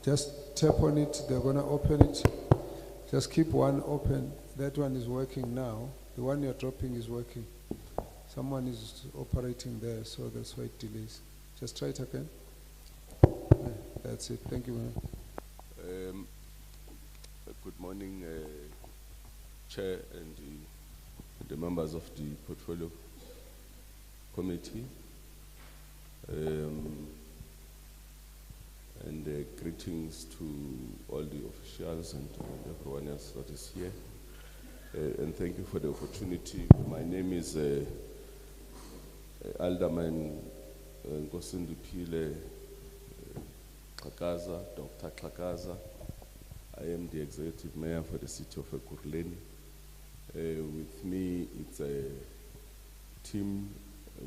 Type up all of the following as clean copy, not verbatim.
Just tap on it, they're going to open it. Just keep one open. That one is working now. The one you're dropping is working. Someone is operating there, so that's why it delays. Just try it again. That's it. Thank you, ma'am. Good morning, Chair and the members of the Portfolio Committee. And greetings to all the officials and everyone else that is here. And thank you for the opportunity. My name is Alderman Nkosindiphile Xhakaza, Dr. Xhakaza. I am the Executive Mayor for the City of Ekurhuleni. With me, it's a team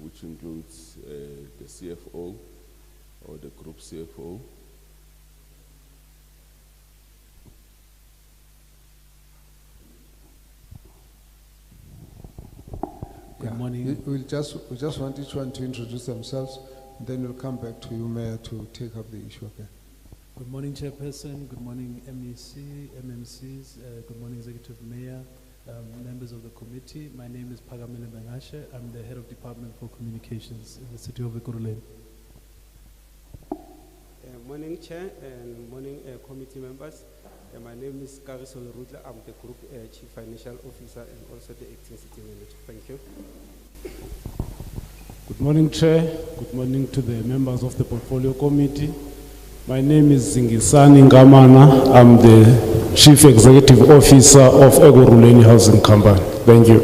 which includes the CFO or the Group CFO. Good morning. We just want each one to introduce themselves, then we'll come back to you, Mayor, to take up the issue again. Good morning, Chairperson. Good morning, MEC, MMCs. Good morning, Executive Mayor, members of the committee. My name is Pagamile Bengashe. I'm the Head of Department for Communications in the City of Ekurhuleni. Morning, Chair, and morning, committee members. My name is Kariso Rutla. I'm the Group Chief Financial Officer and also the Acting City Manager. Thank you. Good morning, Chair. Good morning to the members of the Portfolio Committee. My name is Zingisani Ngamana. I'm the Chief Executive Officer of Ekurhuleni Housing Company. Thank you.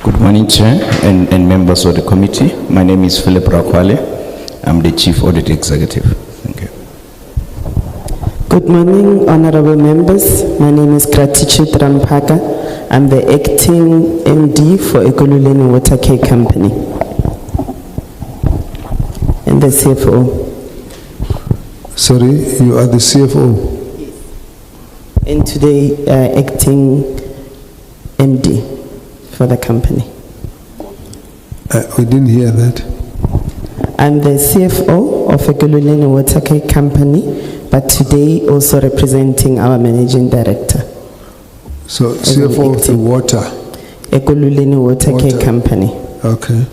Good morning, Chair and members of the committee. My name is Philip Rakwale. I'm the Chief Audit Executive. Thank you. Good morning, honorable members. My name is Gratichut Rampaka. I'm the Acting MD for Ekurhuleni Water Care Company and the CFO. Sorry, you are the CFO? And today, acting MD for the company. We didn't hear that. I'm the CFO of Ekurhuleni Water Care Company, but today also representing our Managing Director. So, CFO of the water? Ekurhuleni Water Care Company. Okay.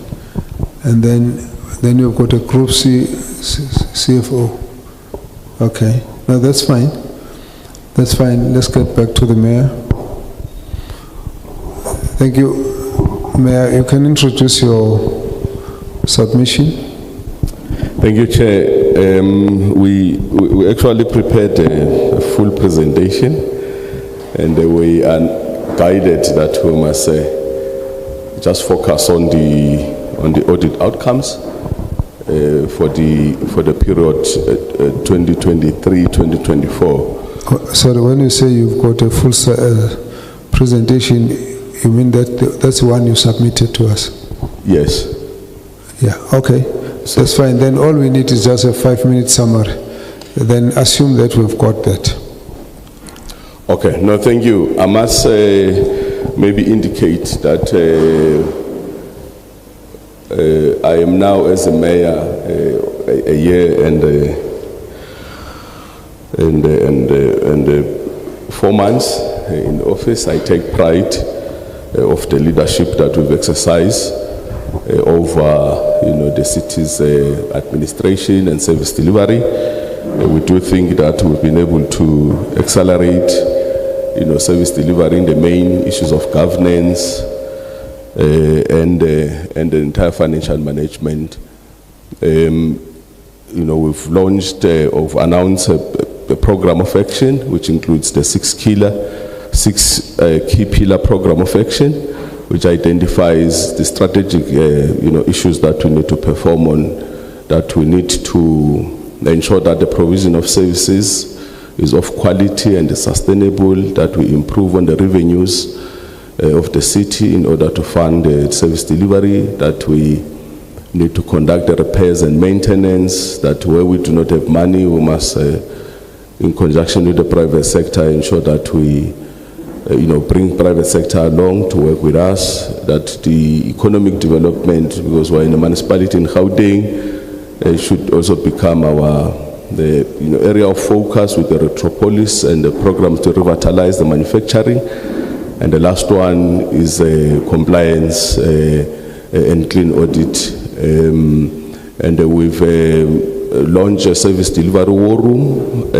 And then you've got a group CFO. Okay, no, that's fine. That's fine. Let's get back to the Mayor. Thank you. Mayor, you can introduce your submission. Thank you, Chair. We actually prepared a full presentation, and we are guided that we must just focus on the audit outcomes. For the period 2023-2024. Sorry, when you say you've got a full presentation, you mean that's the one you submitted to us? Yes. Yeah, okay. So that's fine. Then all we need is just a 5-minute summary. Then assume that we've got that. Okay, no, thank you. I must maybe indicate that I am now, as a mayor, a year and 4 months in office. I take pride of the leadership that we've exercised over, the city's administration and service delivery. We do think that we've been able to accelerate, service delivery in the main issues of governance. And the entire financial management. We've launched or announced a program of action which includes the 6 key pillar program of action, which identifies the strategic issues that we need to perform on, that we need to ensure that the provision of services is of quality and is sustainable, that we improve on the revenues of the city in order to fund the service delivery, that we need to conduct the repairs and maintenance, that where we do not have money, we must, in conjunction with the private sector, ensure that we bring private sector along to work with us, that the economic development, because we're in a municipality in Gauteng, should also become the area of focus with the Retropolis and the program to revitalize the manufacturing. And the last one is compliance and clean audit. And we've launched a service delivery war room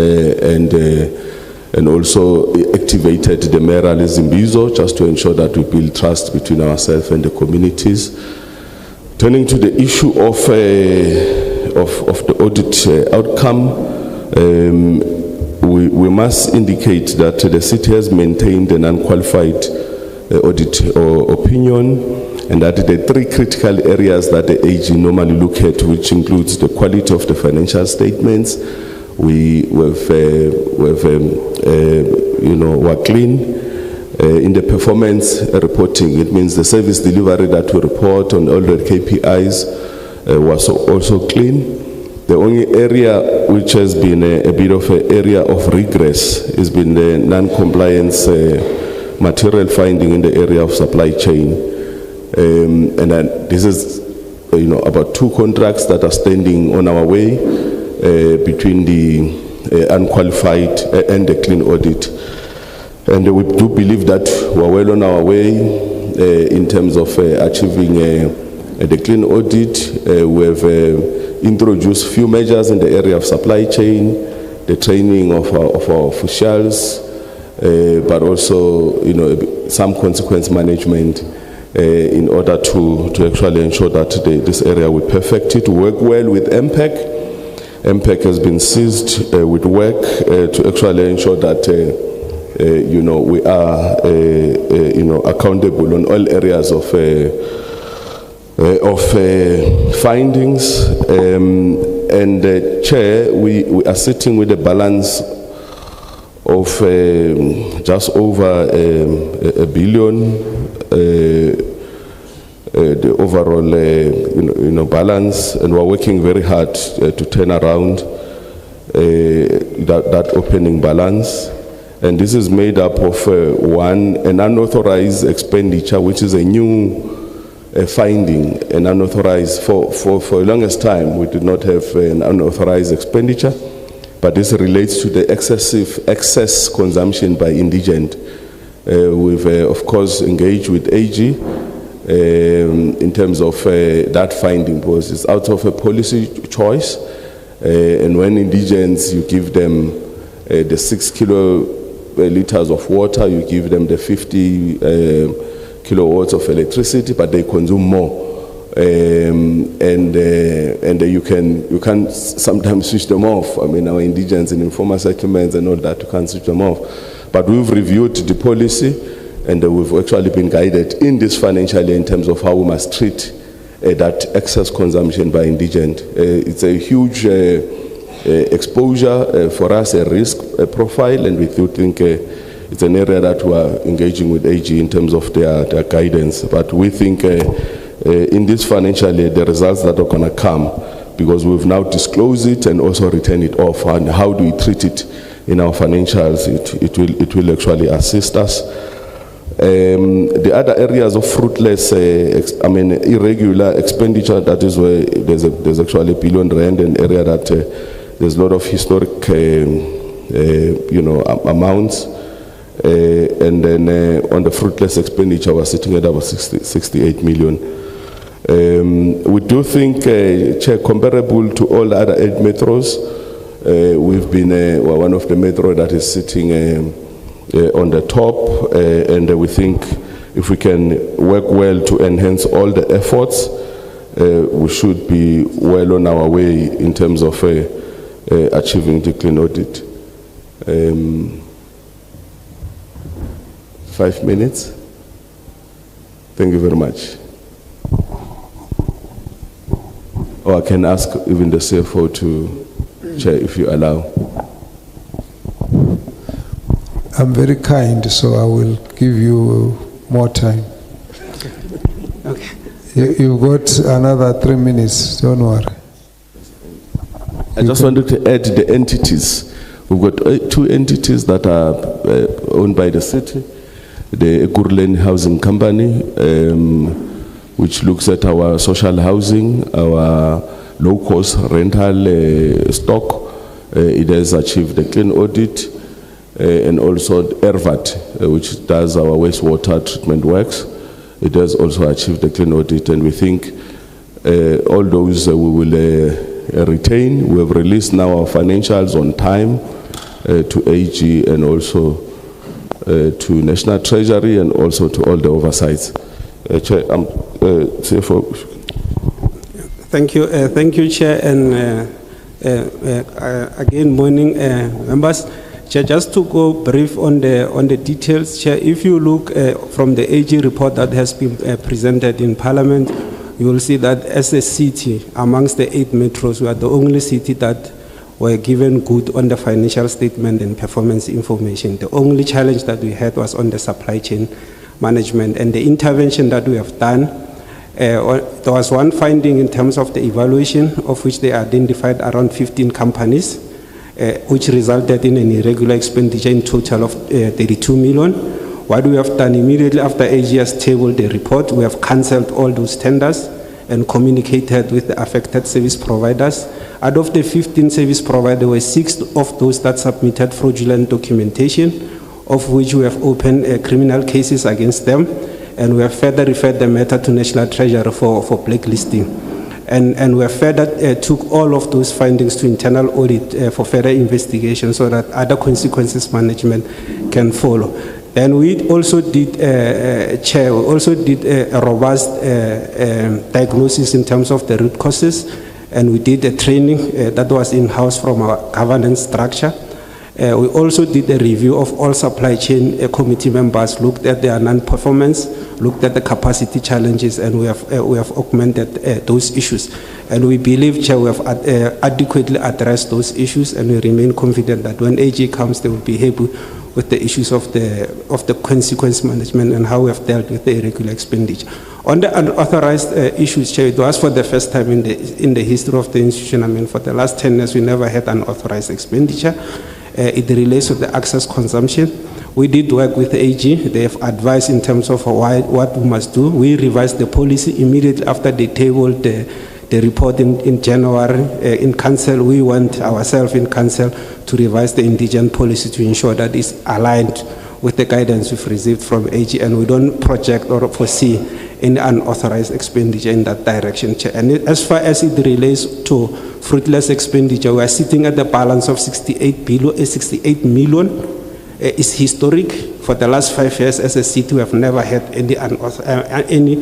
and also activated the Mayoral Zimbizo just to ensure that we build trust between ourselves and the communities. Turning to the issue of the audit outcome, we must indicate that the city has maintained an unqualified audit opinion, and that the three critical areas that the AG normally look at, which includes the quality of the financial statements, were clean. In the performance reporting, it means the service delivery that we report on all the KPIs was also clean. The only area which has been a bit of an area of regress has been the non-compliance material finding in the area of supply chain. And then this is about 2 contracts that are standing on our way between the unqualified and the clean audit. And we do believe that we're well on our way in terms of achieving the clean audit. We have introduced few measures in the area of supply chain, the training of our officials, but also some consequence management in order to actually ensure that this area will perfect it. Work well with MPEC. MPEC has been seized with work to actually ensure that we are accountable on all areas of findings. And Chair, we are sitting with a balance of just over a billion, the overall balance, and we're working very hard to turn around that opening balance. And this is made up of an unauthorized expenditure, which is a new finding, an unauthorized. For the longest time, we did not have an unauthorized expenditure, but this relates to the excess consumption by indigent. We've, of course, engaged with AG in terms of that finding, because it's out of a policy choice. And when indigents, you give them the 6 kiloliters of water, you give them the 50 kilowatts of electricity, but they consume more. And you can sometimes switch them off. I mean, our indigents in informal settlements and all that, you can't switch them off. But we've reviewed the policy, and we've actually been guided in this financial year in terms of how we must treat that excess consumption by indigent. It's a huge exposure for us, a risk profile, and we do think it's an area that we are engaging with AG in terms of their guidance. But we think in this financial year, the results that are going to come, because we've now disclosed it and also written it off, and how do we treat it in our financials, it will actually assist us. The other areas of fruitless, irregular expenditure, that is where there's actually R1 billion, an area that there's a lot of historic, amounts. And then on the fruitless expenditure, we're sitting at about 68 million. We do think, Chair, comparable to all other 8 metros, we've been one of the metro that is sitting on the top, and we think if we can work well to enhance all the efforts, we should be well on our way in terms of achieving the clean audit. 5 minutes. Thank you very much. Or I can ask even the CFO to chair, if you allow. I'm very kind, so I will give you more time. Okay. You've got another 3 minutes, don't worry. I just wanted to add the entities. We've got 2 entities that are owned by the city. The Ekurhuleni Housing Company, which looks at our social housing, our low-cost rental stock. It has achieved a clean audit, and also ERVAT, which does our wastewater treatment works. It has also achieved a clean audit, and we think all those we will retain. We have released now our financials on time to AG and also to National Treasury and also to all the oversights. Chair, CFO. Thank you, Chair, and again, morning, members. Chair, just to go brief on the details, Chair, if you look from the AG report that has been presented in Parliament, you will see that as a city, amongst the 8 metros, we are the only city that were given good on the financial statement and performance information. The only challenge that we had was on the supply chain management and the intervention that we have done. There was one finding in terms of the evaluation, of which they identified around 15 companies, which resulted in an irregular expenditure in total of 32 million. What we have done immediately after AG has tabled the report, we have cancelled all those tenders and communicated with the affected service providers. Out of the 15 service providers, there were 6 of those that submitted fraudulent documentation, of which we have opened criminal cases against them, and we have further referred the matter to National Treasury for blacklisting. And we have further took all of those findings to internal audit for further investigation so that other consequences management can follow. And we also did, Chair, we also did a robust diagnosis in terms of the root causes, and we did a training that was in-house from our governance structure. We also did a review of all supply chain committee members, looked at their non-performance, looked at the capacity challenges, and we have augmented those issues. And we believe, Chair, we have adequately addressed those issues, and we remain confident that when AG comes, they will be able with the issues of the consequence management and how we have dealt with the irregular expenditure. On the unauthorized issues, Chair, it was for the first time in the history of the institution. I mean, for the last 10 years, we never had unauthorized expenditure. It relates to the access consumption. We did work with AG. They have advised in terms of what we must do. We revised the policy immediately after they tabled the report in January. In council, we went ourselves in council to revise the indigent policy to ensure that it's aligned with the guidance we've received from AG, and we don't project or foresee any unauthorized expenditure in that direction, Chair. And as far as it relates to fruitless expenditure, we are sitting at the balance of 68 million. It's historic. For the last 5 years as a city, we have never had any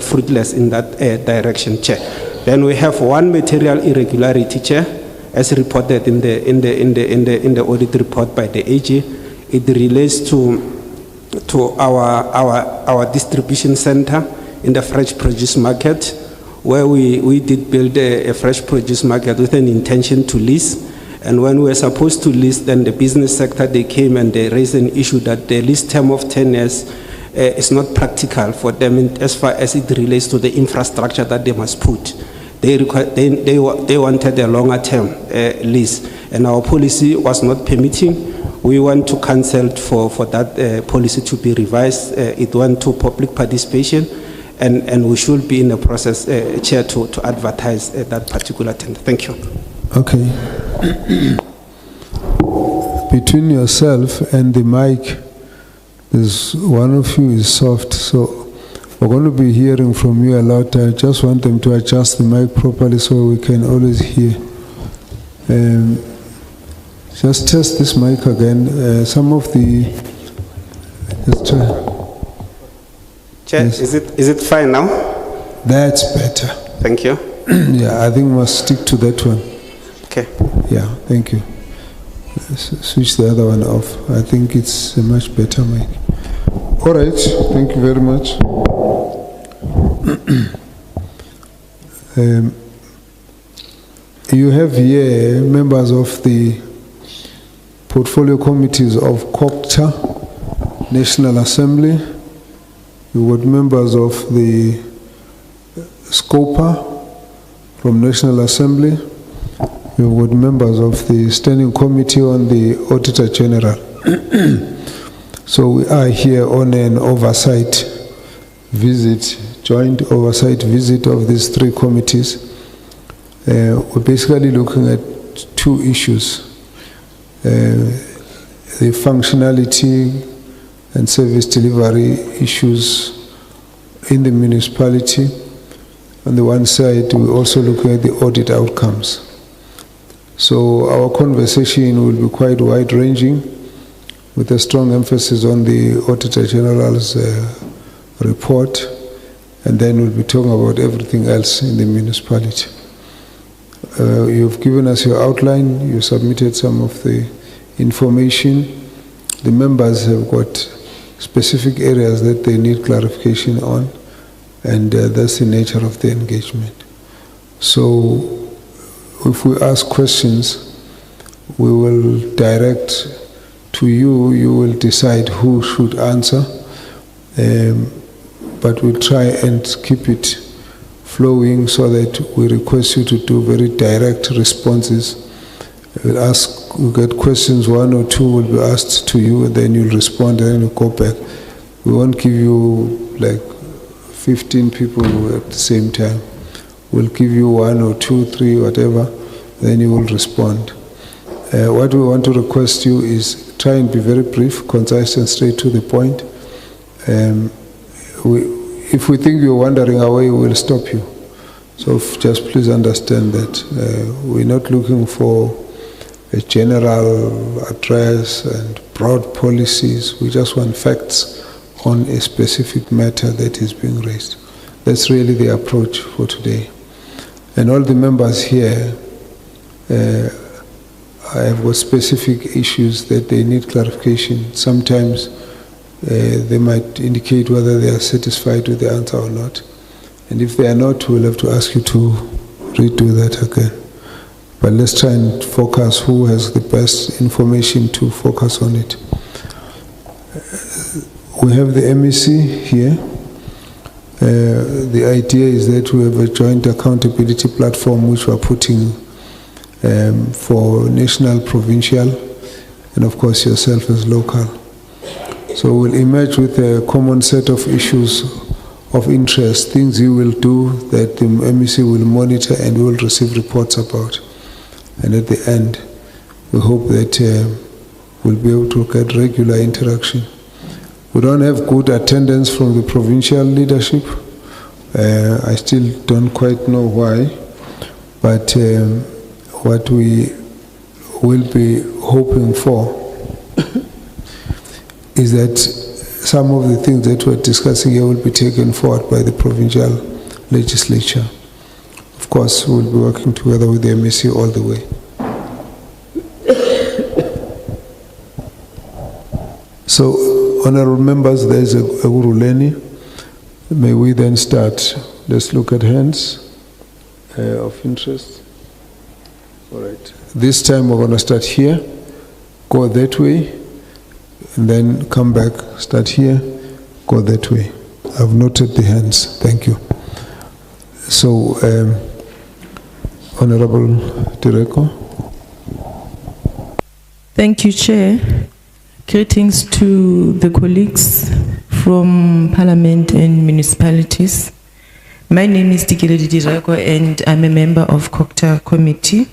fruitless in that direction, Chair. Then we have one material irregularity, Chair, as reported in the audit report by the AG. It relates to our distribution center in the fresh produce market, where we did build a fresh produce market with an intention to lease. And when we were supposed to lease, then the business sector, they came and they raised an issue that the lease term of 10 years is not practical for them as far as it relates to the infrastructure that they must put. They wanted a longer term lease, and our policy was not permitting. We want to cancel for that policy to be revised. It went to public participation, and we should be in the process, Chair, to advertise that particular tender. Thank you. Okay. Between yourself and the mic, there's one of you is soft, so we're going to be hearing from you a lot. I just want them to adjust the mic properly so we can always hear. Just test this mic again. Some of the... Let's try. Chair, Yes. is it fine now? That's better. Thank you. Yeah, I think we must stick to that one. Okay. Yeah, thank you. Switch the other one off. I think it's a much better mic. All right, thank you very much. You have here members of the portfolio committees of COPTA, National Assembly. You got members of the SCOPA from National Assembly. You got members of the Standing Committee on the Auditor General. So we are here on an oversight visit, joint oversight visit of these 3 committees. we're basically looking at two issues. The functionality and service delivery issues in the municipality. On the one side, we're also looking at the audit outcomes. So our conversation will be quite wide-ranging, with a strong emphasis on the Auditor General's report, and then we'll be talking about everything else in the municipality. You've given us your outline, you submitted some of the information. The members have got specific areas that they need clarification on, and that's the nature of the engagement. So if we ask questions, we will direct to you, you will decide who should answer, but we'll try and keep it flowing so that we request you to do very direct responses. We'll get questions, one or two will be asked to you, and then you'll respond, and then you'll go back. We won't give you like 15 people at the same time. We'll give you 1 or 2, 3, whatever, then you will respond. What we want to request you is try and be very brief, concise, and straight to the point. If we think you're wandering away, we'll stop you. So just please understand that we're not looking for a general address and broad policies. We just want facts on a specific matter that is being raised. That's really the approach for today. And all the members here have got specific issues that they need clarification. Sometimes they might indicate whether they are satisfied with the answer or not. And if they are not, we'll have to ask you to redo that again. But let's try and focus who has the best information to focus on it. We have the MEC here. The idea is that we have a joint accountability platform which we are putting for national, provincial, and of course yourself as local. So we'll emerge with a common set of issues of interest, things you will do that the MEC will monitor and we will receive reports about. And at the end, we hope that we'll be able to get regular interaction. We don't have good attendance from the provincial leadership. I still don't quite know why, but what we will be hoping for is that some of the things that we're discussing here will be taken forward by the provincial legislature. Of course, we'll be working together with the MEC all the way. So, honorable members, there is a Eguruleni. May we then start? Let's look at hands of interest. All right. This time we're going to start here, go that way, and then come back, start here, go that way. I've noted the hands. Thank you. So, Honorable Direko. Thank you, Chair. Greetings to the colleagues from Parliament and municipalities. My name is Tikiledi Direko and I'm a member of COCTA committee.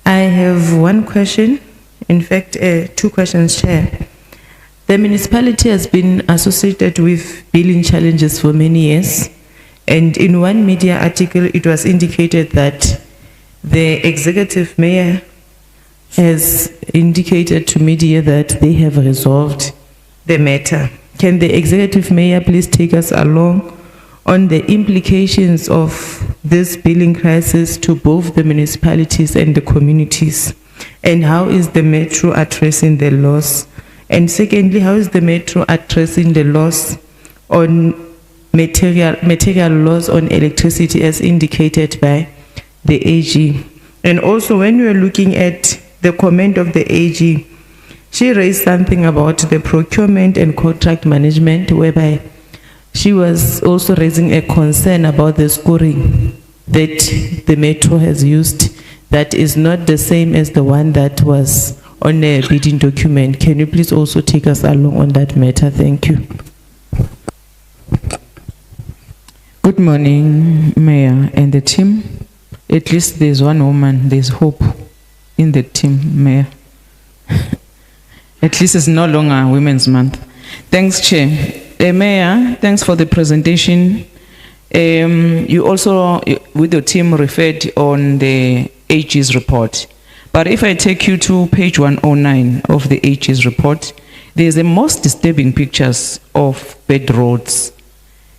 I have one question, in fact, 2 questions, Chair. The municipality has been associated with billing challenges for many years, and in one media article it was indicated that the executive mayor has indicated to media that they have resolved the matter. Can the executive mayor please take us along on the implications of this billing crisis to both the municipalities and the communities? And how is the Metro addressing the loss? And secondly, how is the Metro addressing the loss on material loss on electricity as indicated by the AG? And also, when we are looking at the comment of the AG, she raised something about the procurement and contract management, whereby she was also raising a concern about the scoring that the Metro has used that is not the same as the one that was on a bidding document. Can you please also take us along on that matter? Thank you. Good morning, Mayor and the team. At least there's one woman, there's hope in the team, Mayor. At least it's no longer Women's Month. Thanks, Chair. Mayor, thanks for the presentation. You also, with your team, referred on the AG's report. But if I take you to page 109 of the AG's report, there's the most disturbing pictures of bad roads.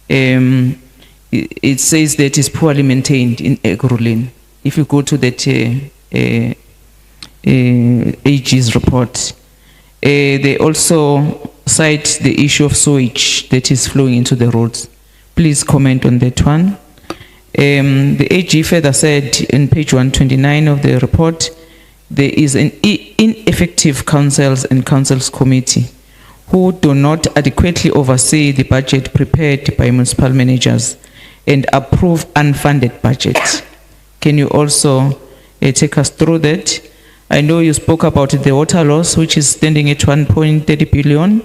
It says that it's poorly maintained in Ekurhuleni. If you go to that AG's report, they also cite the issue of sewage that is flowing into the roads. Please comment on that one. The AG further said in page 129 of the report, there is an ineffective councils and councils committee who do not adequately oversee the budget prepared by municipal managers and approve unfunded budgets. Can you also take us through that? I know you spoke about the water loss, which is standing at 1.30 billion,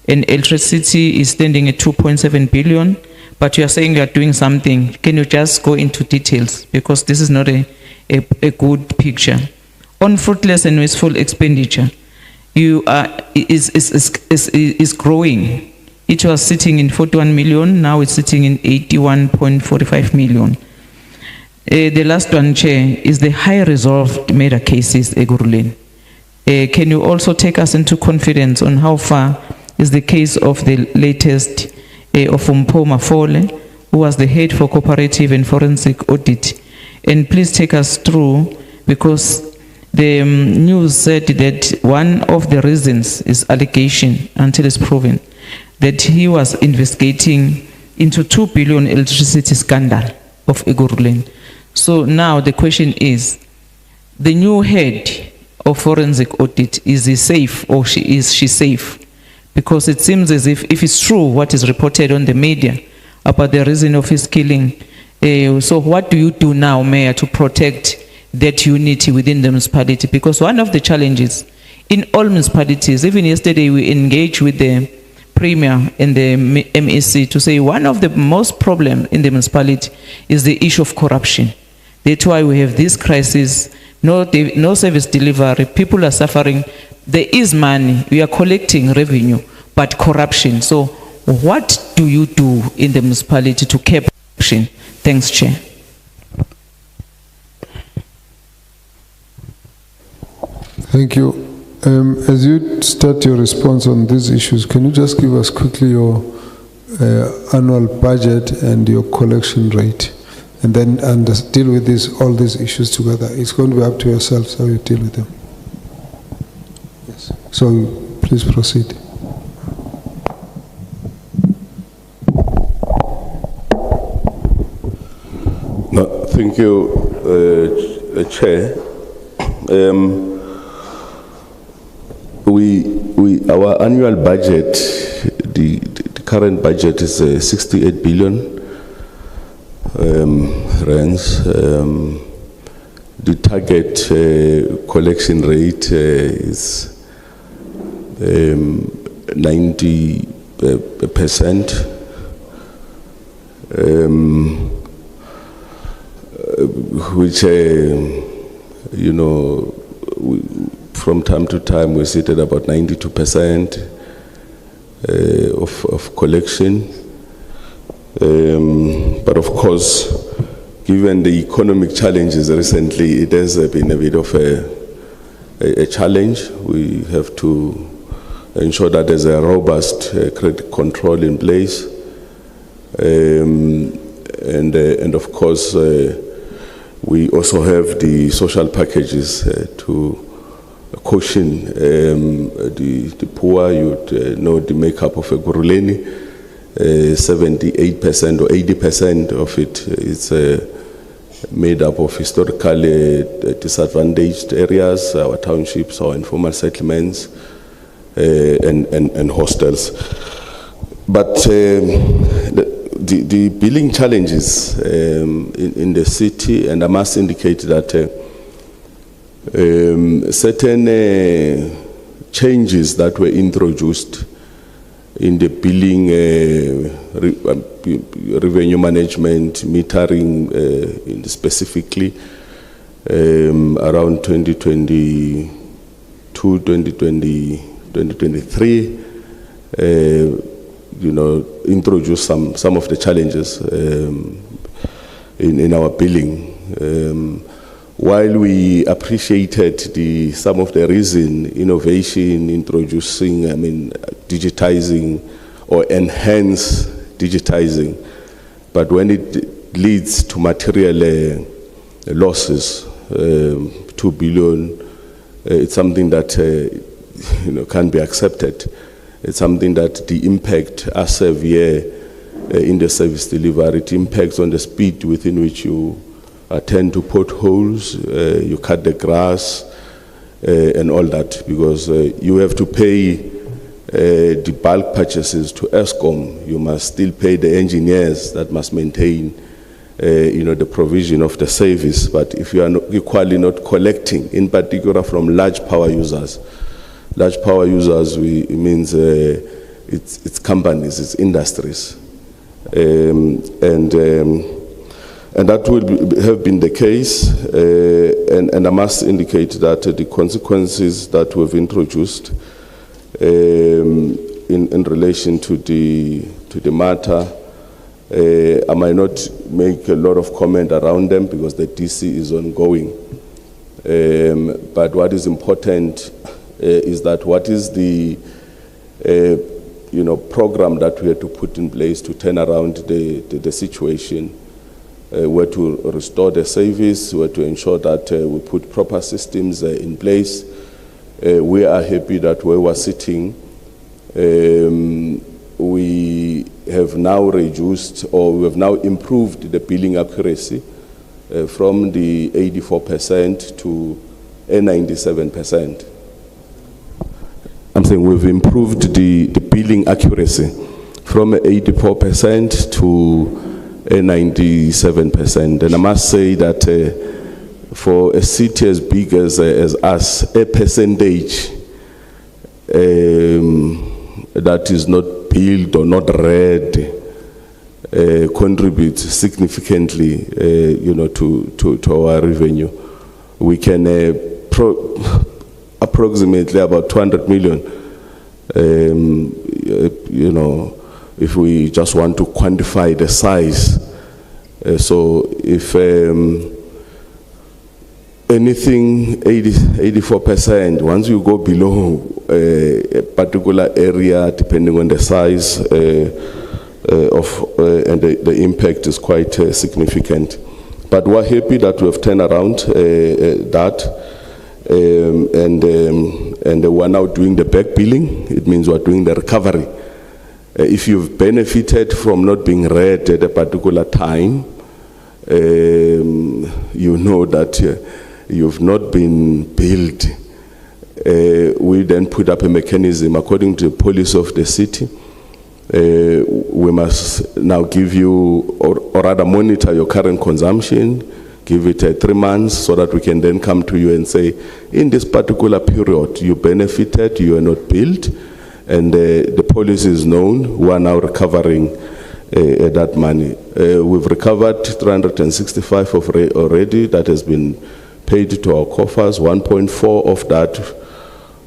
and electricity is standing at 2.7 billion, but you are saying you are doing something. Can you just go into details? Because this is not a good picture. On fruitless and wasteful expenditure, is growing. It was sitting in 41 million, now it's sitting in 81.45 million. The last one, Chair, is the high resolved murder cases, Ekurhuleni. Can you also take us into confidence on how far is the case of the latest of Mpho Mafole, who was the head for cooperative and forensic audit? And please take us through, because the news said that one of the reasons is allegation, until it's proven, that he was investigating into 2 billion electricity scandal of Ekurhuleni. So now the question is, the new head of forensic audit, is he safe or is she safe? Because it seems as if it's true what is reported on the media about the reason of his killing. So what do you do now, Mayor, to protect that unity within the municipality? Because one of the challenges in all municipalities, even yesterday we engaged with the Premier and the MEC to say one of the most problem in the municipality is the issue of corruption. That's why we have this crisis, no service delivery, people are suffering. There is money, we are collecting revenue, but corruption. So what do you do in the municipality to curb corruption? Thanks, Chair. Thank you. As you start your response on these issues, can you just give us quickly your annual budget and your collection rate, and then deal with all these issues together? It's going to be up to yourselves how you deal with them. Yes. So please proceed. No, thank you, Chair. Our annual budget, the current budget is 68 billion rands. The target collection rate is 90%. Which, you know, from time to time we sit at about 92% of collection. But of course, given the economic challenges recently, it has been a bit of a challenge. We have to ensure that there's a robust credit control in place. And of course, we also have the social packages to caution the poor. You'd know the makeup of Ekurhuleni. 78% or 80% of it is made up of historically disadvantaged areas, our townships, our informal settlements, and hostels. But the billing challenges in the city, and I must indicate that certain changes that were introduced in the billing, revenue management, metering specifically around 2022, 2023, introduce some of the challenges in our billing. While we appreciated some of the recent innovation, introducing, digitizing or enhance digitizing, but when it leads to material losses, 2 billion, it's something that can't be accepted. It's something that the impact are severe in the service delivery. It impacts on the speed within which you attend to potholes, you cut the grass, and all that, because you have to pay the bulk purchases to ESCOM. You must still pay the engineers that must maintain the provision of the service. But if you are equally not collecting, in particular from large power users, it means it's companies, it's industries, and that will have been the case. And I must indicate that the consequences that we've introduced in relation to the matter, I might not make a lot of comment around them because the DC is ongoing. But what is important is that what is the program that we had to put in place to turn around the situation, where to restore the service, where to ensure that we put proper systems in place. We are happy that where we're sitting, we have now reduced, or we have now improved the billing accuracy from the 84% to 97%. I'm saying we've improved the billing accuracy from 84% to 97%. And I must say that for a city as big as us, a percentage that is not billed or not read contributes significantly, to our revenue. We can approximately about 200 million, if we just want to quantify the size. So if anything 84%, once you go below a particular area, depending on the size and the impact is quite significant. But we're happy that we have turned around that, and we're now doing the back billing. It means we're doing the recovery. If you've benefited from not being read at a particular time, you know that you've not been billed. We then put up a mechanism according to the policy of the city. We must now give you, or rather monitor your current consumption, give it 3 months so that we can then come to you and say, in this particular period, you benefited, you are not billed, and the policy is known. We are now recovering that money. We've recovered 365 already that has been paid to our coffers. 1.4 of that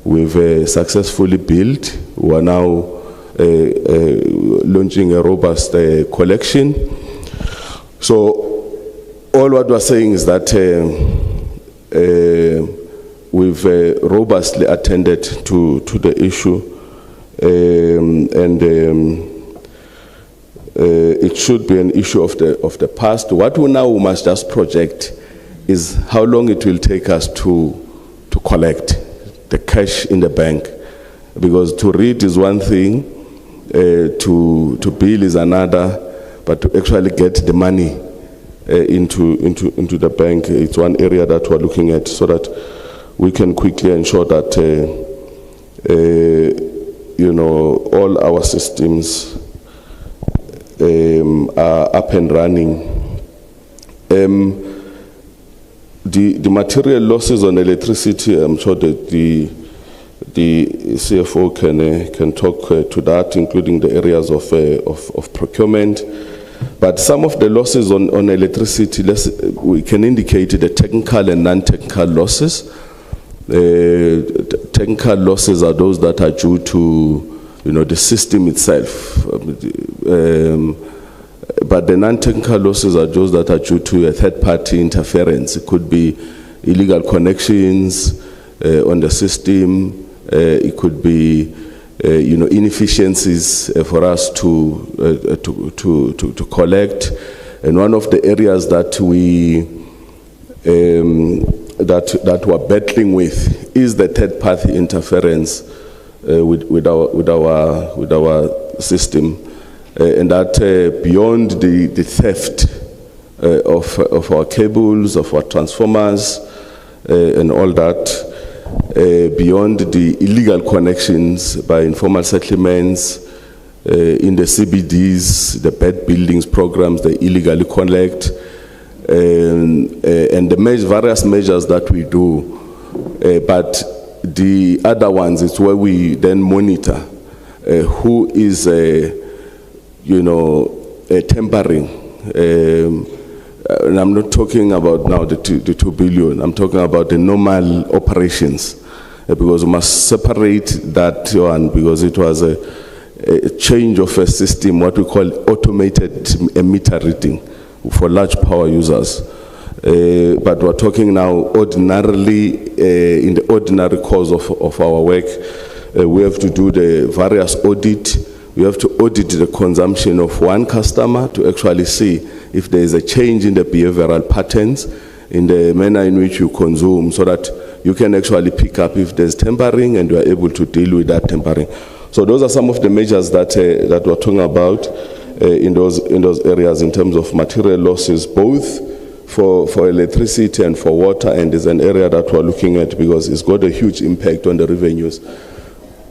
we've successfully billed. We are now launching a robust collection. So all what we're saying is that we've robustly attended to the issue, and it should be an issue of the past. What we now must just project is how long it will take us to collect the cash in the bank, because to read is one thing, to bill is another, but to actually get the money into the bank, it's one area that we're looking at, so that we can quickly ensure that all our systems are up and running. The material losses on electricity, I'm sure that the CFO can talk to that, including the areas of procurement. But some of the losses on electricity, we can indicate the technical and non-technical losses. Technical losses are those that are due to, the system itself. But the non-technical losses are those that are due to a third-party interference. It could be illegal connections on the system. It could be, inefficiencies for us to collect. And one of the areas that we that we're battling with is the third-party interference with our system, and that beyond the theft of our cables, of our transformers, and all that. Beyond the illegal connections by informal settlements in the CBDs, the bad buildings programs they illegally collect, and the various measures that we do. But the other ones, it's where we then monitor who is, tampering. And I'm not talking about now the 2 billion, I'm talking about the normal operations, because we must separate that one, because it was a change of a system, what we call automated meter reading for large power users. But we're talking now ordinarily, in the ordinary course of our work, we have to do the various audit. We have to audit the consumption of one customer to actually see if there is a change in the behavioral patterns, in the manner in which you consume, so that you can actually pick up if there's tampering and you are able to deal with that tampering. So those are some of the measures that we're talking about in those areas in terms of material losses, both for electricity and for water, and is an area that we're looking at because it's got a huge impact on the revenues.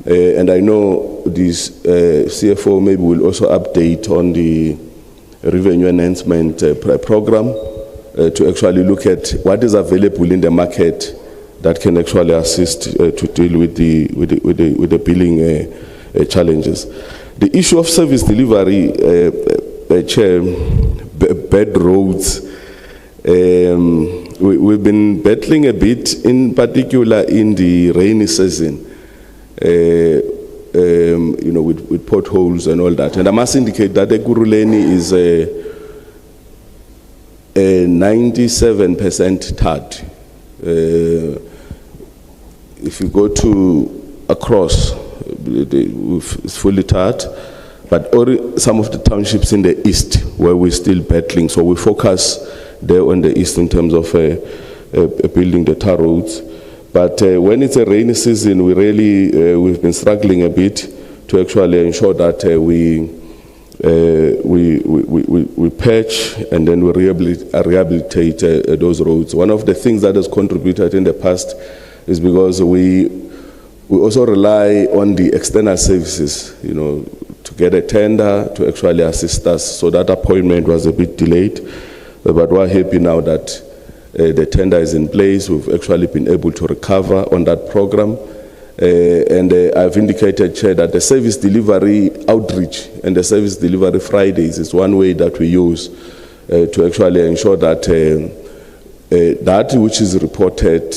And I know this CFO maybe will also update on the revenue enhancement program to actually look at what is available in the market that can actually assist to deal with the billing challenges. The issue of service delivery, Chair, bad roads, we've been battling a bit, in particular in the rainy season. With potholes and all that. And I must indicate that Ekurhuleni is a 97% tarred. If you go to across, it's fully tarred, but some of the townships in the east where we're still battling, so we focus there on the east in terms of building the tar roads. But when it's a rainy season, we've been struggling a bit to actually ensure that we patch and then we rehabilitate those roads. One of the things that has contributed in the past is because we also rely on the external services, to get a tender to actually assist us. So that appointment was a bit delayed, but we're happy now that the tender is in place. We've actually been able to recover on that program. And I've indicated, Chair, that the service delivery outreach and the service delivery Fridays is one way that we use to actually ensure that that which is reported,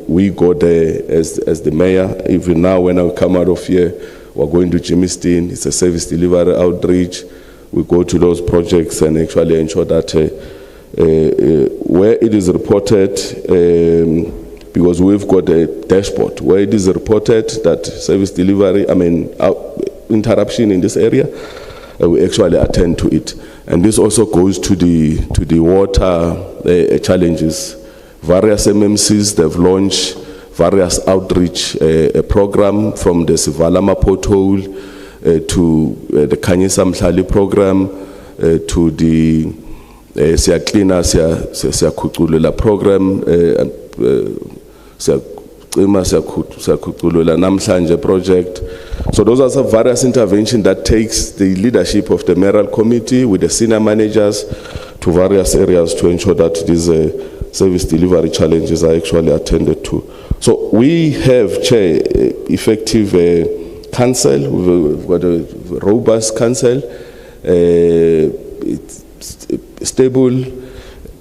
we go there as the mayor. Even now, when I come out of here, we're going to Jimiston. It's a service delivery outreach. We go to those projects and actually ensure that where it is reported, because we've got a dashboard where it is reported that service delivery, interruption in this area, we actually attend to it. And this also goes to the water challenges. Various MMCs, they've launched various outreach program, from the Sivalama pothole to the Kanyisa Mhlali program to the Siyaklina Siyakhuculula program, Siyakhuculula Namhlanje project. So those are some various interventions that takes the leadership of the mayoral committee with the senior managers to various areas to ensure that these service delivery challenges are actually attended to. So we have, Chair, effective council. We've got a robust council. It's stable,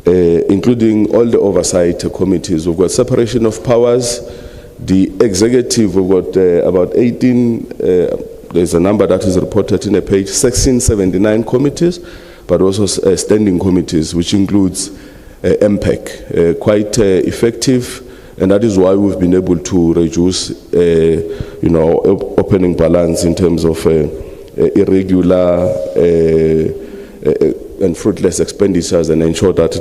including all the oversight committees. We've got separation of powers. The executive, we've got about 18, there's a number that is reported in a page, 1679 committees, but also standing committees, which includes MPEC, quite effective, and that is why we've been able to reduce, opening balance in terms of irregular and fruitless expenditures, and ensure that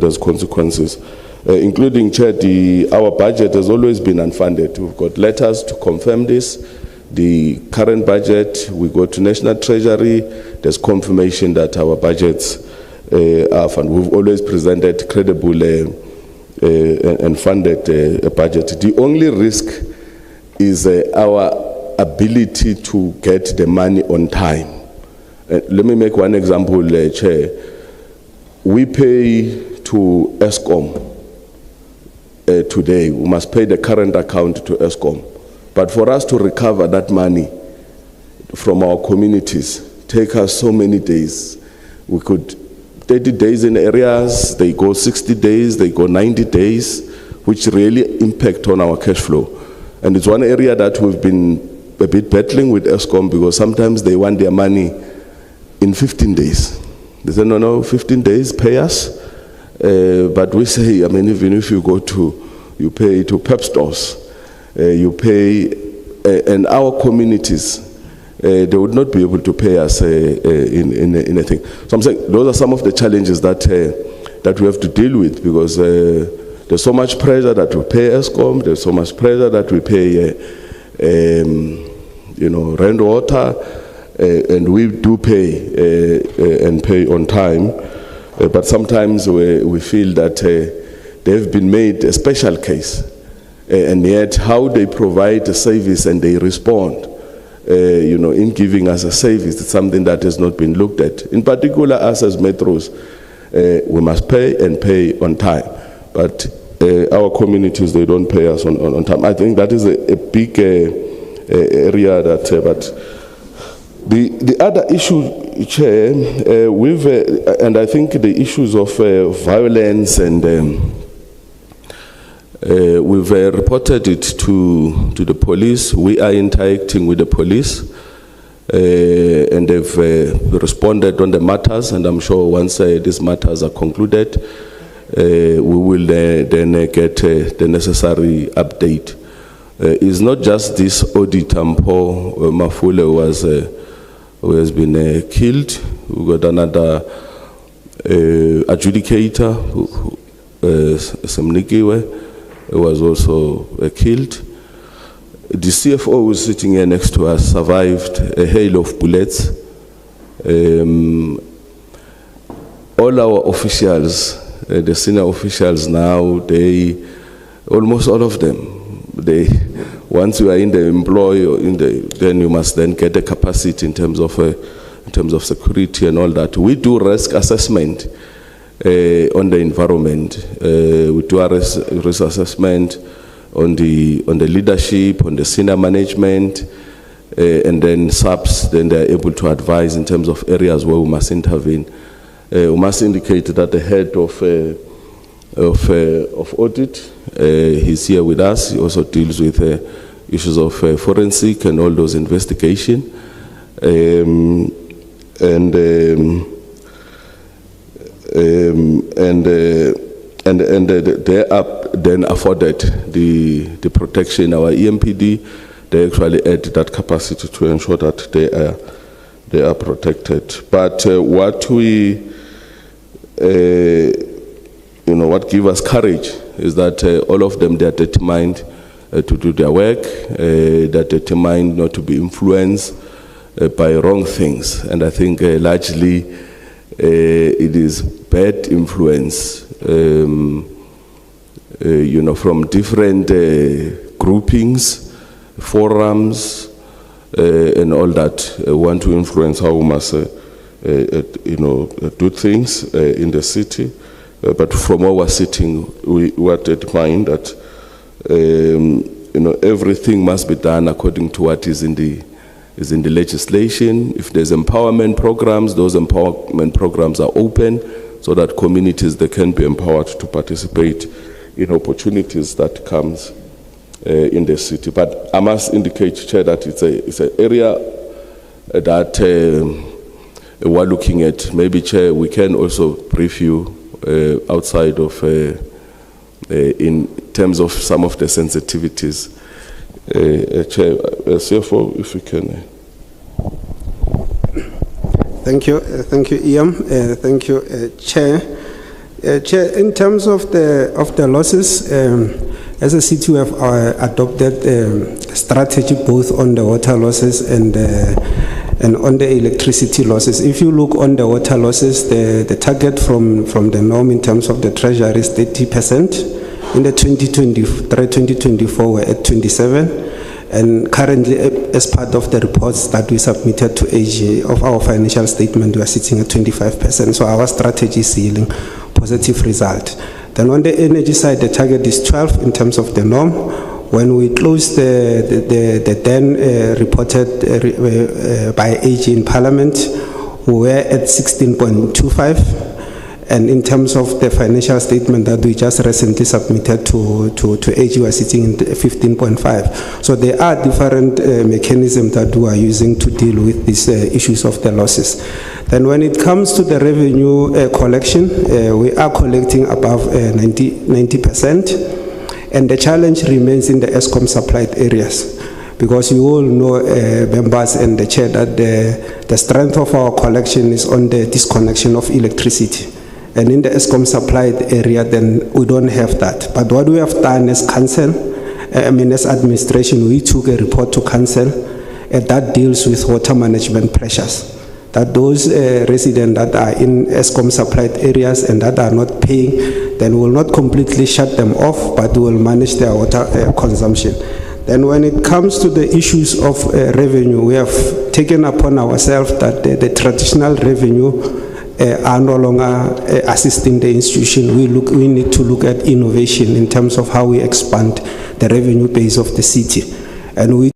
there's consequences, including, Chair, our budget has always been unfunded. We've got letters to confirm this. The current budget, we go to National Treasury, there's confirmation that our budgets are funded. We've always presented credible and funded budget. The only risk is our ability to get the money on time. Let me make one example, Chair. We pay to ESCOM today. We must pay the current account to ESCOM. But for us to recover that money from our communities take us so many days. We could 30 days in areas, they go 60 days, they go 90 days, which really impact on our cash flow. And it's one area that we've been a bit battling with ESCOM, because sometimes they want their money in 15 days. They say, no, 15 days, pay us. But we say, even if you you pay to PEP stores, you pay, and our communities, they would not be able to pay us in anything. So I'm saying those are some of the challenges that we have to deal with, because there's so much pressure that we pay ESCOM, there's so much pressure that we pay, rent, water, and we do pay and pay on time, but sometimes we feel that they've been made a special case, and yet how they provide a service and they respond, in giving us a service, it's something that has not been looked at. In particular, us as metros, we must pay and pay on time, but our communities, they don't pay us on time. I think that is a big area that, but the other issue, Chair, and I think the issues of violence, and we've reported it to the police. We are interacting with the police, and they've responded on the matters, and I'm sure once these matters are concluded, we will then get the necessary update. It's not just this auditor, Mpho Mafule, who has been killed. We've got another adjudicator, Semnikiwe, who was also killed. The CFO who is sitting here next to us survived a hail of bullets. All our officials, the senior officials now, almost all of them, once you are in the employ, then you must then get the capacity in terms of security and all that. We do risk assessment on the environment. We do a risk assessment on the leadership, on the senior management, and then subs. Then they are able to advise in terms of areas where we must intervene. We must indicate that the head of audit, he's here with us. He also deals with issues of forensic and all those investigation, and they are then afforded the protection. Our EMPD, they actually add that capacity to ensure that they are protected. But what we what gives us courage is that all of them, they are determined to do their work, they are determined not to be influenced by wrong things. And I think largely it is bad influence, from different groupings, forums, and all that want to influence how we must, do things in the city. But from our sitting, we are determined that everything must be done according to what is in the legislation. If there's empowerment programs, those empowerment programs are open so that communities, they can be empowered to participate in opportunities that comes in the city. But I must indicate, Chair, that it's an area that we're looking at. Maybe, Chair, we can also brief you outside of, in terms of some of the sensitivities. Chair, CFO, if you can. Thank you, Ian. Thank you, Chair. Chair, in terms of the losses, as a city, we have adopted a strategy both on the water losses and on the electricity losses. If you look on the water losses, the target from the norm in terms of the treasury is 30%. In the 2023-2024, we're at 27%. And currently, as part of the reports that we submitted to AG of our financial statement, we are sitting at 25%. So our strategy is yielding positive result. Then on the energy side, the target is 12 in terms of the norm. When we closed the then reported by AG in Parliament, we were at 16.25. And in terms of the financial statement that we just recently submitted to AG, we are sitting in 15.5. So there are different mechanisms that we are using to deal with these issues of the losses. Then when it comes to the revenue collection, we are collecting above 90%. And the challenge remains in the ESCOM supplied areas. Because you all know, members and the Chair, that the strength of our collection is on the disconnection of electricity. And in the ESCOM supplied area, then we don't have that. But what we have done as council, as administration, we took a report to council that deals with water management pressures. That those residents that are in ESCOM supplied areas and that are not paying, then we will not completely shut them off, but we will manage their water consumption. Then when it comes to the issues of revenue, we have taken upon ourselves that the traditional revenue are no longer assisting the institution. We need to look at innovation in terms of how we expand the revenue base of the city. And we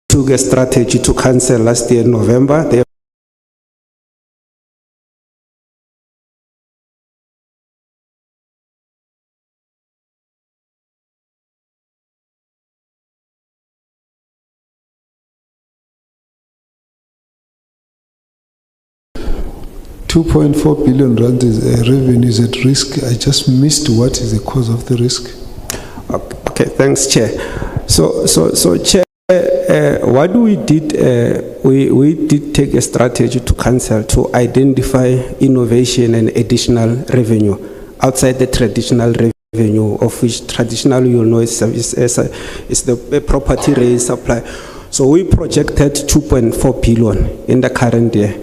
took a strategy to cancel last year in November. They 2.4 billion rand is revenues at risk. I just missed what is the cause of the risk. Okay, thanks, Chair. So Chair, what we did, we did take a strategy to council to identify innovation and additional revenue outside the traditional revenue, of which traditional, you'll know, is the property raise supply. So we projected 2.4 billion in the current year.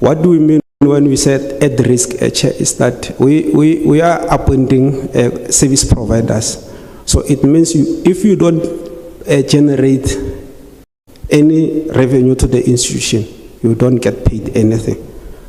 What do we mean when we said at risk, Chair, is that we are appointing service providers. So it means if you don't generate any revenue to the institution, you don't get paid anything.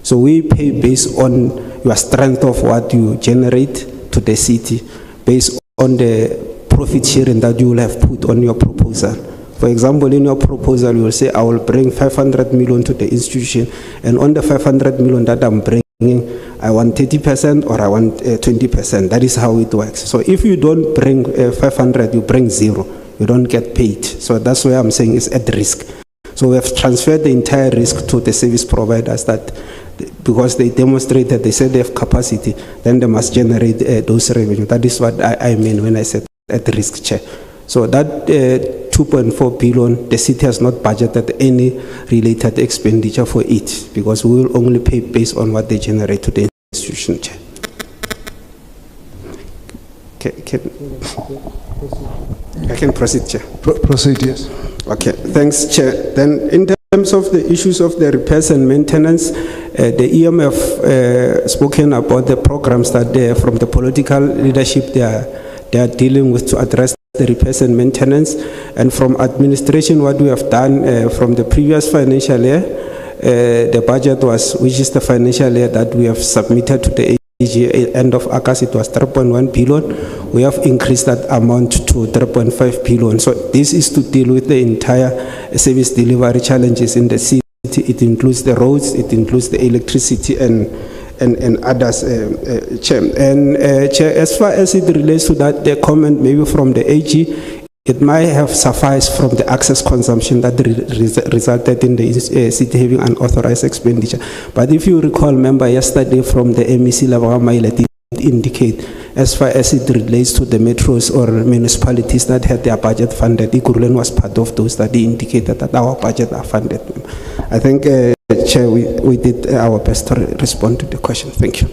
So we pay based on your strength of what you generate to the city, based on the profit sharing that you will have put on your proposal. For example, in your proposal, you will say, I will bring 500 million to the institution, and on the 500 million that I'm bringing, I want 30% or I want 20%. That is how it works. So if you don't bring 500, you bring 0. You don't get paid. So that's why I'm saying it's at risk. So we have transferred the entire risk to the service providers that, because they demonstrated, they said they have capacity, then they must generate those revenue. That is what I mean when I said at risk, Chair. So that 2.4 billion, the city has not budgeted any related expenditure for it, because we will only pay based on what they generate to the institution, Chair. I can proceed, Chair. Proceed, yes. Okay, thanks, Chair. Then in terms of the issues of the repairs and maintenance, the EMF spoken about the programs that they, from the political leadership they are dealing with to address the repairs and maintenance. And from administration, what we have done from the previous financial year, the budget was, which is the financial year that we have submitted to the AG, end of August, it was 3.1 billion. We have increased that amount to 3.5 billion. So this is to deal with the entire service delivery challenges in the city. It includes the roads, it includes the electricity and others, Chair. And Chair, as far as it relates to that, the comment maybe from the AG, it might have sufficed from the access consumption that resulted in the city having unauthorized expenditure. But if you recall, remember yesterday from the MEC level, it indicate as far as it relates to the metros or municipalities that had their budget funded, Ekurhuleni was part of those that they indicated that our budget are funded. I think, Chair, we did our best to respond to the question. Thank you.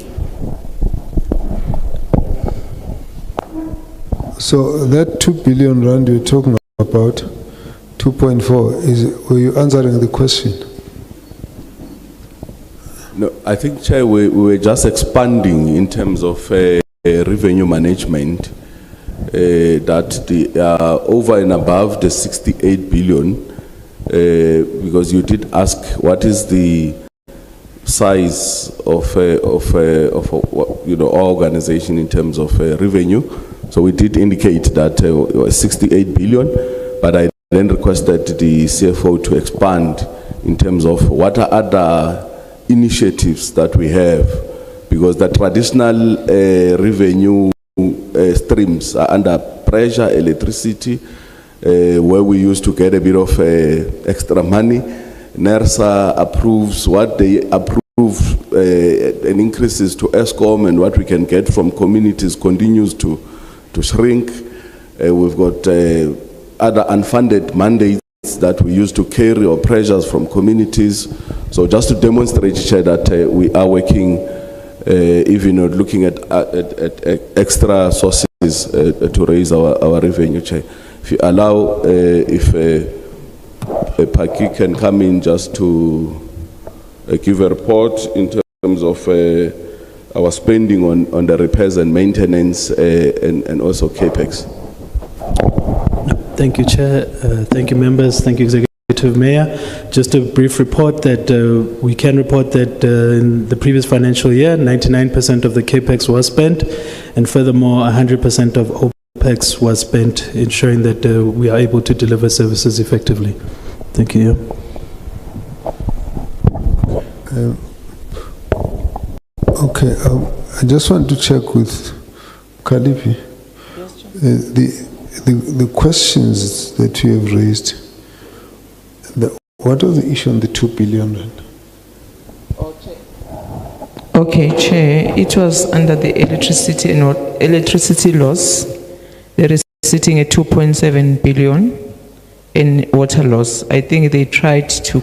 So that 2 billion rand you're talking about, 2.4, were you answering the question? No, I think, Chair, we were just expanding in terms of revenue management, that the over and above the 68 billion, because you did ask what is the size of our organization in terms of revenue. So we did indicate that it was 68 billion, but I then requested the CFO to expand in terms of what are other initiatives that we have, because the traditional revenue streams are under pressure, electricity, where we used to get a bit of extra money. NERSA approves what they approve and increases to ESCOM, and what we can get from communities continues to shrink. We've got other unfunded mandates that we used to carry, or pressures from communities. So just to demonstrate, Chair, that we are working, even looking at extra sources to raise our revenue, Chair. If you allow, if Paki can come in just to give a report in terms of our spending on the repairs and maintenance and also CAPEX. Thank you, Chair. Thank you, members. Thank you, Executive Mayor. Just a brief report that we can report that in the previous financial year, 99% of the CAPEX was spent, and furthermore, 100% of OPEX was spent, ensuring that we are able to deliver services effectively. Thank you. Okay, I just want to check with Kalipi. The questions that you have raised, what was the issue on the 2 billion rand? Okay, Chair, it was under the electricity loss. There is sitting at 2.7 billion in water loss. I think they tried to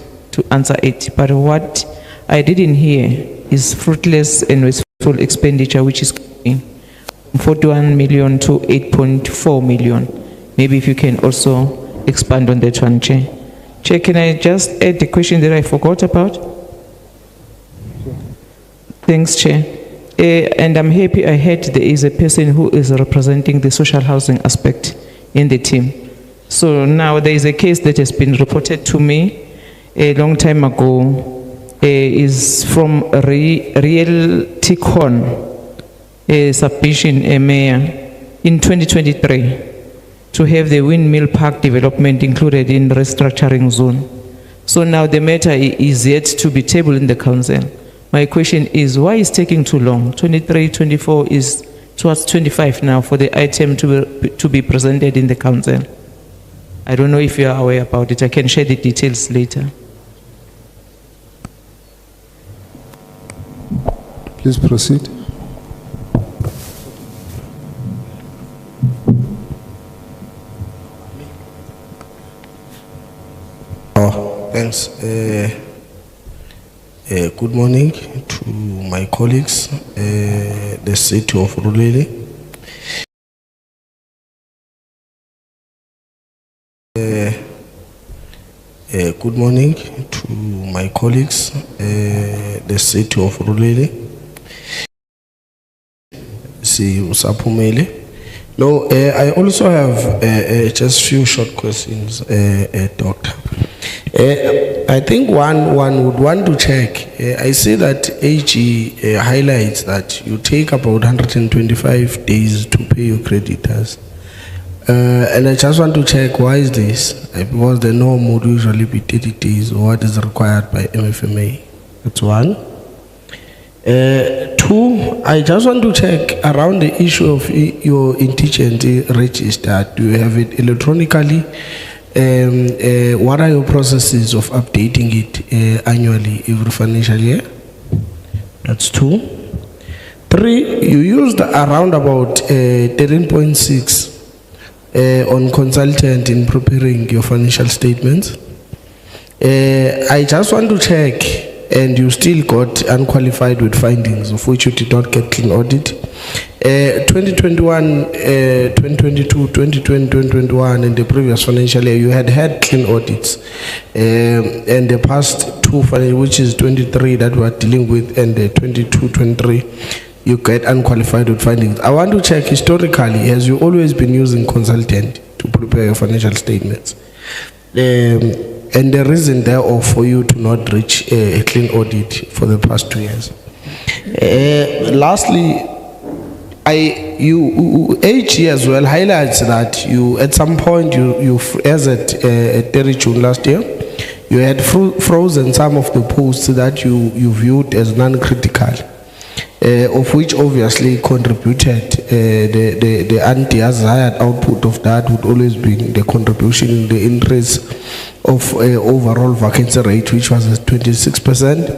answer it, but what I didn't hear is fruitless and wasteful expenditure, which is from 41 million to 8.4 million. Maybe if you can also expand on that one, Chair. Chair, can I just add the question that I forgot about? Thanks, Chair. And I'm happy I heard there is a person who is representing the social housing aspect in the team. So now there is a case that has been reported to me a long time ago, is from Realticon, submission, Mayor, in 2023, to have the windmill park development included in restructuring zone. So now the matter is yet to be tabled in the council. My question is, why is taking too long? 23, 24 is towards 25 now for the item to be presented in the council. I don't know if you are aware about it. I can share the details later. Please proceed. Thanks. Good morning to my colleagues, the city of Rulele. Good morning to my colleagues, the city of Rulele. See Usapumele. No, I also have just few short questions, Doctor. I think one would want to check. I see that AG highlights that you take about 125 days to pay your creditors. And I just want to check, why is this? Because the norm would usually be 30 days, or what is required by MFMA. That's one. Two, I just want to check around the issue of your indigent register. Do you have it electronically? What are your processes of updating it annually, every financial year? That's two. Three, you used around about 13.6 on consultant in preparing your financial statements. I just want to check, and you still got unqualified with findings of which you did not get clean audit. 2021, 2022, 2020, 2021, and the previous financial year, you had clean audits. And the past two, which is 23 that we are dealing with, and the 22, 23, you get unqualified with findings. I want to check historically, has you always been using consultant to prepare your financial statements? And the reason thereof for you to not reach a clean audit for the past 2 years. Lastly, AG as well highlights that you, at some point, as at 30 June last year, you had frozen some of the posts that you viewed as non-critical, of which obviously contributed, the undesired output of that would always be the contribution in the increase of overall vacancy rate, which was at 26%,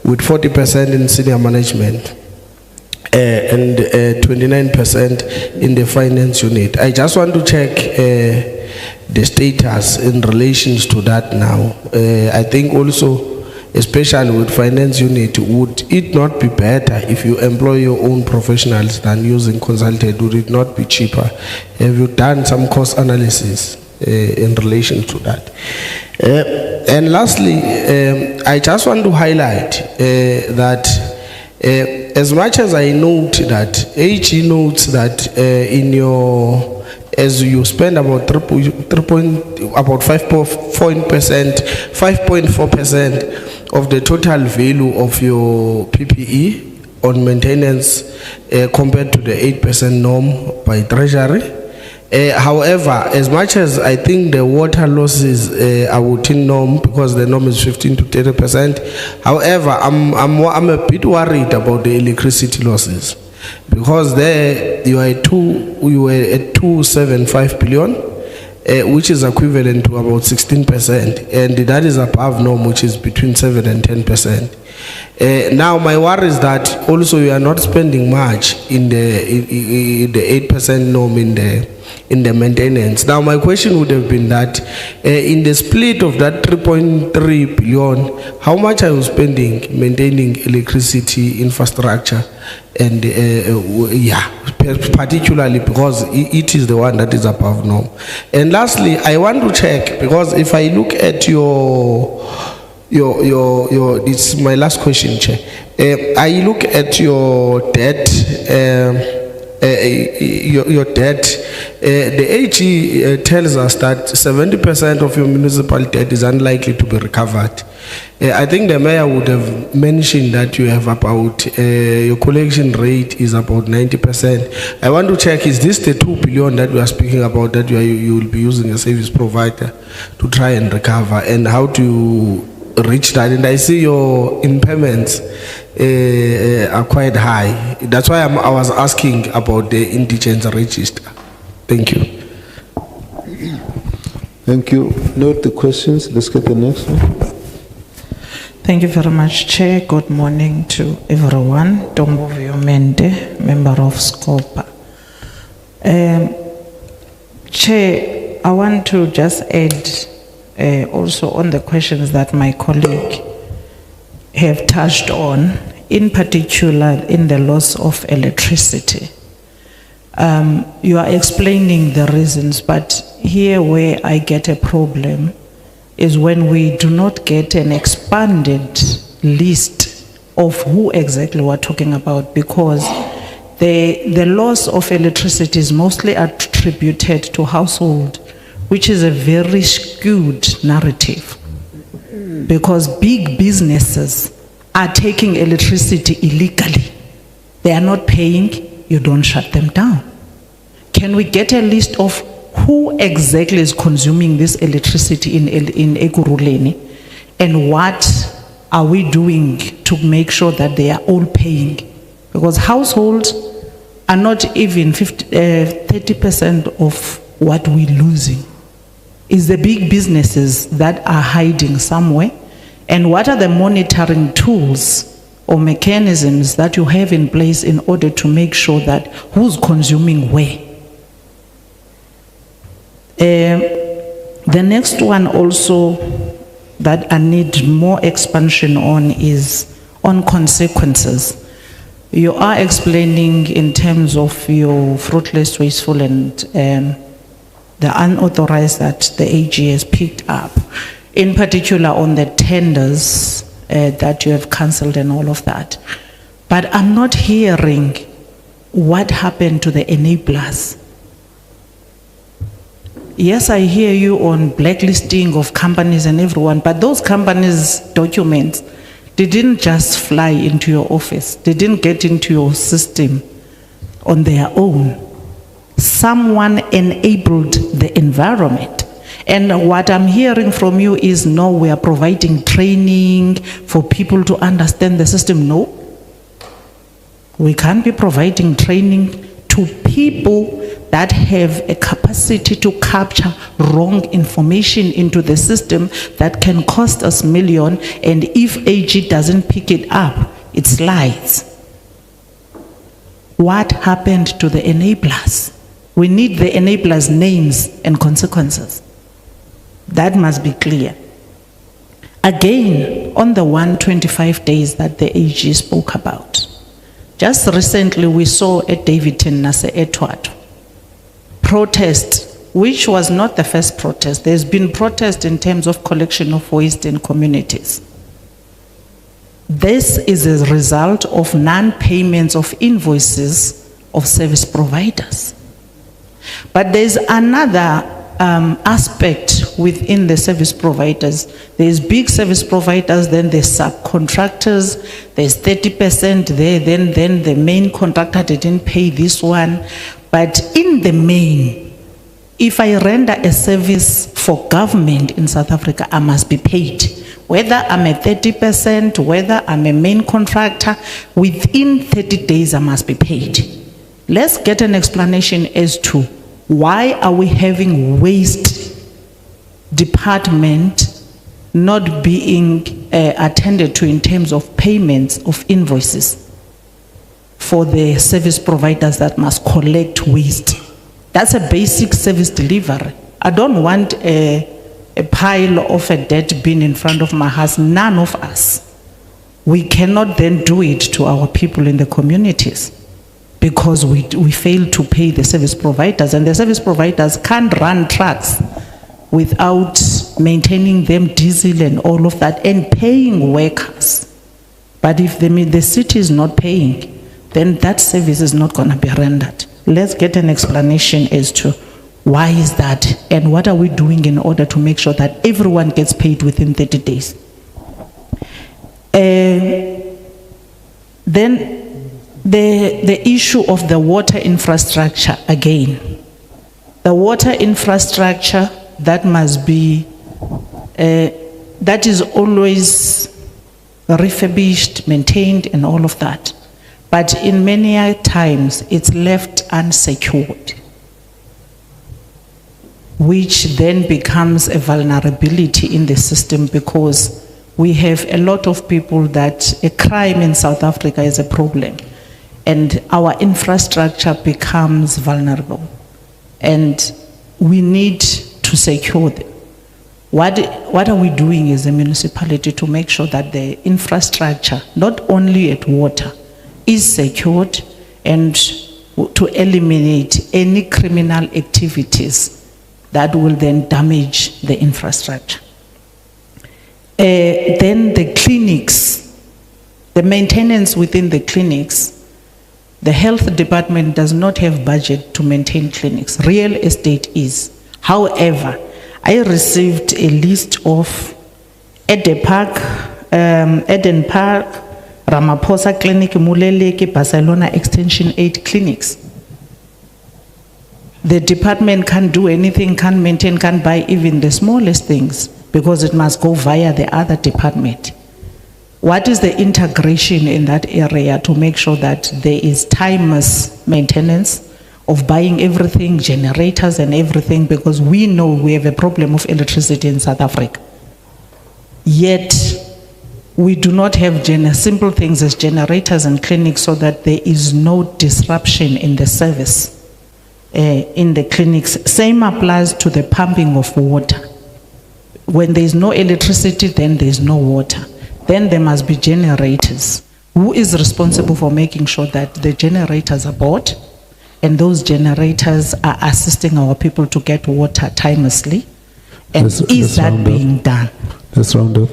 with 40% in senior management. And 29% in the finance unit. I just want to check the status in relation to that now. I think also, especially with finance unit, would it not be better if you employ your own professionals than using consultant? Would it not be cheaper? Have you done some cost analysis in relation to that? And lastly, I just want to highlight that as much as I note that, AG notes that in your, as you spend about 5.4% of the total value of your PPE on maintenance compared to the 8% norm by Treasury. However, as much as I think the water losses are within norm, because the norm is 15 to 30%. However, I'm a bit worried about the electricity losses, because there you were at 275 billion, which is equivalent to about 16%, and that is above norm, which is between 7 and 10%. Now my worry is that also you are not spending much in the 8% norm in the maintenance. Now my question would have been that in the split of that 3.3 billion, how much are you spending maintaining electricity infrastructure? And particularly because it is the one that is above norm. And lastly, I want to check, because if I look at your it's my last question, Chair. I look at your debt, your debt. The AG tells us that 70% of your municipal debt is unlikely to be recovered. I think the mayor would have mentioned that you have about, your collection rate is about 90%. I want to check, is this the 2 billion that we are speaking about, that you will be using a service provider to try and recover, and how do you reach that? And I see your impairments are quite high. That's why I was asking about the indigent register. Thank you. Thank you. Note the questions. Let's get the next one. Thank you very much, Chair. Good morning to everyone. Tombovio Mende, member of SCOPA. Chair, I want to just add also on the questions that my colleague have touched on, in particular in the loss of electricity. You are explaining the reasons, but here where I get a problem is when we do not get an expanded list of who exactly we're talking about, because the loss of electricity is mostly attributed to household, which is a very skewed narrative, because big businesses are taking electricity illegally. They are not paying, you don't shut them down. Can we get a list of who exactly is consuming this electricity in Ekurhuleni, and what are we doing to make sure that they are all paying? Because households are not even 30% of what we're losing. It's the big businesses that are hiding somewhere. And what are the monitoring tools or mechanisms that you have in place in order to make sure that who's consuming where? The next one also that I need more expansion on is on consequences. You are explaining in terms of your fruitless, wasteful, and the unauthorized that the AG has picked up, in particular on the tenders that you have cancelled and all of that. But I'm not hearing what happened to the enablers. Yes, I hear you on blacklisting of companies and everyone, but those companies' documents, they didn't just fly into your office. They didn't get into your system on their own. Someone enabled the environment. And what I'm hearing from you is, no, we are providing training for people to understand the system. No. We can't be providing training to people that have a capacity to capture wrong information into the system that can cost us millions, and if AG doesn't pick it up, it slides. What happened to the enablers? We need the enablers' names and consequences. That must be clear. Again, on the 125 days that the AG spoke about, just recently we saw at Davidton Nase Etwato protest, which was not the first protest. There's been protest in terms of collection of waste in communities. This is a result of non-payments of invoices of service providers. But there's another aspect within the service providers. There's big service providers, then there's subcontractors, there's 30% there, then the main contractor didn't pay this one. But in the main, if I render a service for government in South Africa, I must be paid. Whether I'm a 30%, whether I'm a main contractor, within 30 days I must be paid. Let's get an explanation as to why are we having waste department not being attended to in terms of payments of invoices for the service providers that must collect waste. That's a basic service delivery. I don't want a pile of a dead bin in front of my house, none of us. We cannot then do it to our people in the communities because we fail to pay the service providers, and the service providers can't run trucks without maintaining them diesel and all of that and paying workers. But if the city is not paying, then that service is not going to be rendered. Let's get an explanation as to why is that and what are we doing in order to make sure that everyone gets paid within 30 days. Then the issue of the water infrastructure again. The water infrastructure that must be, that is always refurbished, maintained and all of that. But in many times, it's left unsecured. which then becomes a vulnerability in the system, because we have a lot of people that a crime in South Africa is a problem, and our infrastructure becomes vulnerable, and we need to secure them. What are we doing as a municipality to make sure that the infrastructure, not only at water, is secured, and to eliminate any criminal activities that will then damage the infrastructure? Then the clinics, the maintenance within the clinics, the health department does not have budget to maintain clinics. Real estate is. However, I received a list of Eden Park, Ramaphosa Clinic, Muleleke, Barcelona Extension 8 clinics. The department can't do anything, can't maintain, can't buy even the smallest things, because it must go via the other department. What is the integration in that area to make sure that there is timeless maintenance of buying everything, generators and everything, because we know we have a problem of electricity in South Africa. Yet, we do not have simple things as generators and clinics, so that there is no disruption in the service in the clinics. Same applies to the pumping of water. When there is no electricity, then there is no water. Then there must be generators. Who is responsible for making sure that the generators are bought, and those generators are assisting our people to get water timelessly? And is that being done? Let's round up.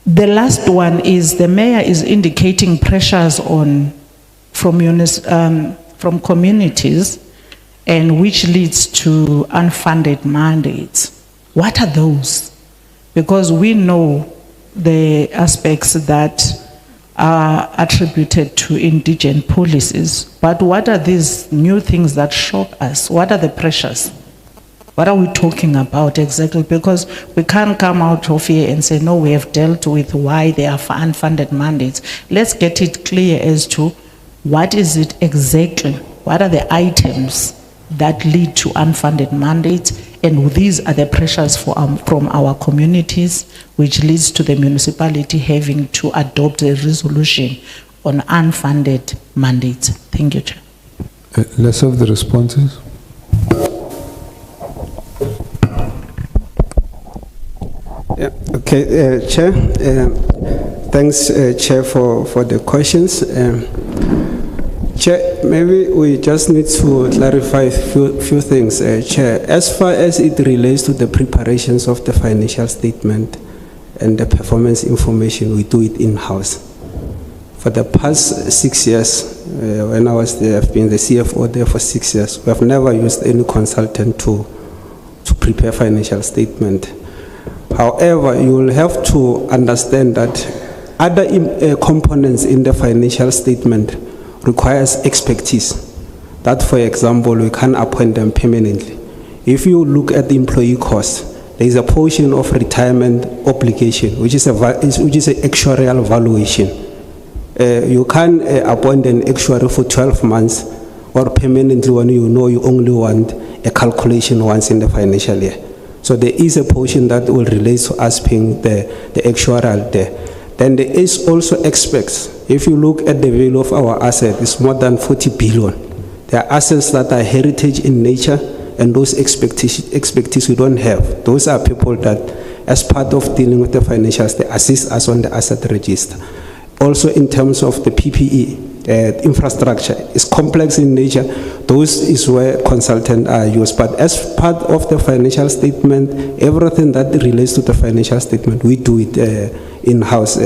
The last one is the mayor is indicating pressures on from communities, and which leads to unfunded mandates. What are those? Because we know the aspects that are attributed to indigent policies, but what are these new things that shock us? What are the pressures? What are we talking about exactly? Because we can't come out of here and say, no, we have dealt with why there are unfunded mandates. Let's get it clear as to what is it exactly? What are the items that lead to unfunded mandates? And these are the pressures from our communities, which leads to the municipality having to adopt a resolution on unfunded mandates. Thank you, Chair. Let's have the responses. Yeah, okay, Chair. Thanks, Chair, for the questions. Chair, maybe we just need to clarify a few things, Chair. As far as it relates to the preparations of the financial statement and the performance information, we do it in-house. For the past 6 years, when I was there, I've been the CFO there for 6 years, we have never used any consultant to prepare financial statement. However, you will have to understand that other components in the financial statement requires expertise. That, for example, we can't appoint them permanently. If you look at the employee cost, there is a portion of retirement obligation, which is an actuarial valuation. You can't appoint an actuary for 12 months or permanently when you know you only want a calculation once in the financial year. So there is a portion that will relate to us paying the actuarial there. Then there is also experts. If you look at the value of our asset, it's more than 40 billion. There are assets that are heritage in nature, and those expertise we don't have. Those are people that, as part of dealing with the financials, they assist us on the asset register. Also in terms of the PPE, infrastructure, is complex in nature. Those is where consultants are used. But as part of the financial statement, everything that relates to the financial statement, we do it in-house,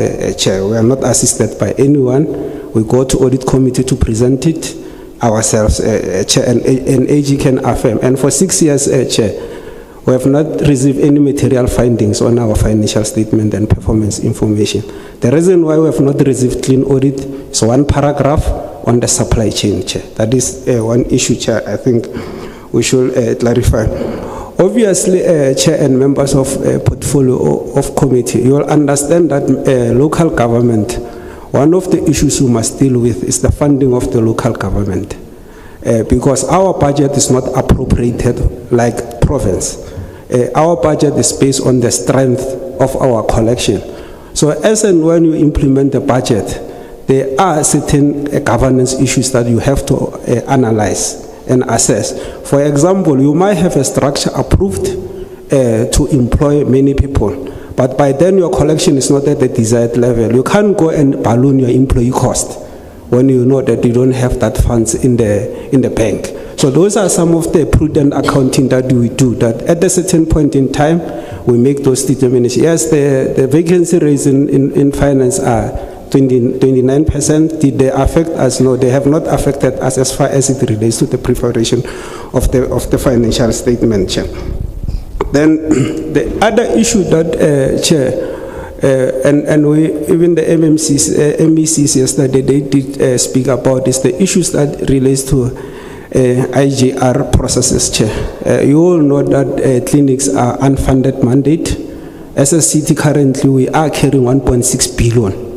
Chair. We are not assisted by anyone. We go to audit committee to present it ourselves, Chair, and AG can affirm. And for 6 years, Chair, we have not received any material findings on our financial statement and performance information. The reason why we have not received clean audit is one paragraph on the supply chain, Chair. That is one issue, Chair, I think we should clarify. Obviously, Chair and members of portfolio of committee, you will understand that local government, one of the issues we must deal with is the funding of the local government. because our budget is not appropriated like province. Our budget is based on the strength of our collection. So as and when you implement the budget, there are certain governance issues that you have to analyze and assess. For example, you might have a structure approved to employ many people, but by then your collection is not at the desired level. You can't go and balloon your employee cost when you know that you don't have that funds in the bank. So those are some of the prudent accounting that we do, that at a certain point in time, we make those determinations. Yes, the vacancy rates in finance are 29%. Did they affect us? No, they have not affected us as far as it relates to the preparation of the financial statement, Chair. Then the other issue that, Chair, and we, even the MECs yesterday, they did speak about is the issues that relates to IGR processes, Chair. You all know that clinics are unfunded mandate. As a city currently, we are carrying 1.6 billion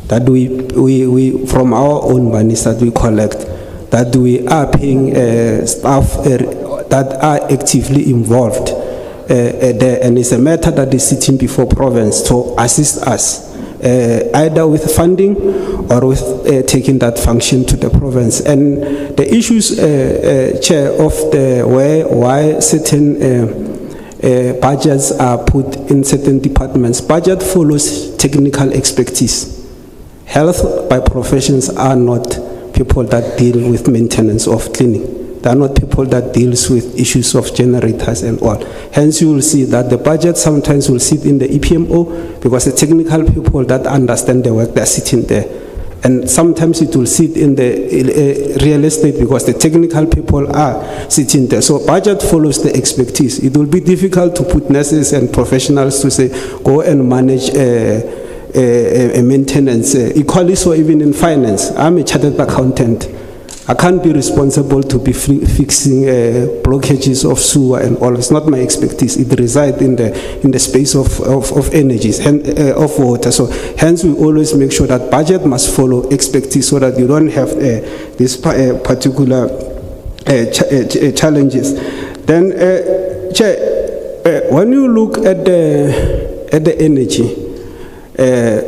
that we from our own monies that we collect, that we are paying staff that are actively involved there, and it's a matter that is sitting before province to assist us, either with funding or with taking that function to the province. And the issues, Chair, of why certain budgets are put in certain departments. Budget follows technical expertise. Health by professions are not people that deal with maintenance of clinic. They are not people that deals with issues of generators and all. Hence you will see that the budget sometimes will sit in the EPMO because the technical people that understand the work, they are sitting there. And sometimes it will sit in the real estate because the technical people are sitting there. So budget follows the expertise. It will be difficult to put nurses and professionals to say, go and manage maintenance. Equally so even in finance. I'm a chartered accountant. I can't be responsible to be fixing blockages of sewer and all. It's not my expertise. It resides in the space of energies and of water. So hence we always make sure that budget must follow expertise so that you don't have these particular challenges. Then, Chair, when you look at the energy,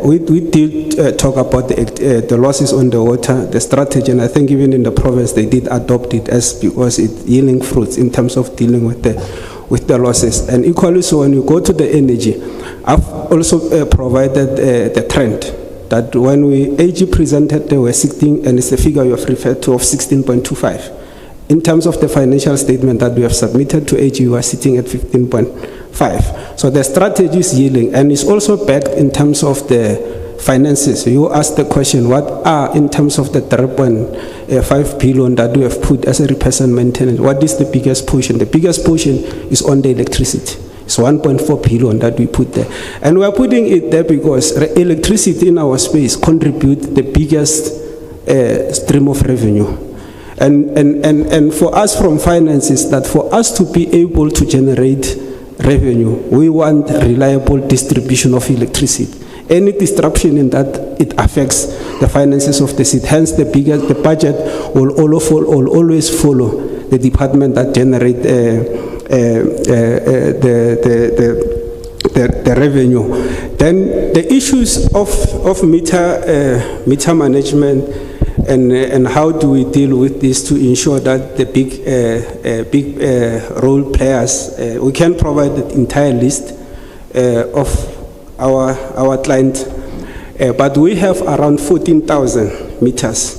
we did talk about the losses on the water, the strategy, and I think even in the province they did adopt it because it's yielding fruits in terms of dealing with the losses. And equally so, when you go to the energy, I've also provided the trend that when AG presented, they were 16, and it's the figure you have referred to of 16.25. In terms of the financial statement that we have submitted to AG, we are sitting at 15.5. So the strategy is yielding, and it's also backed in terms of the finances. You asked the question, what are, in terms of the 3.5 billion that we have put as a repair maintenance, what is the biggest portion? The biggest portion is on the electricity. It's 1.4 billion that we put there. And we are putting it there because electricity in our space contributes the biggest stream of revenue. And for us from finances, that for us to be able to generate revenue, we want reliable distribution of electricity. Any disruption in that, it affects the finances of the city. Hence, the budget will always follow the department that generate the revenue. Then the issues of meter management. And how do we deal with this to ensure that the big role players, we can provide the entire list of our clients, but we have around 14,000 meters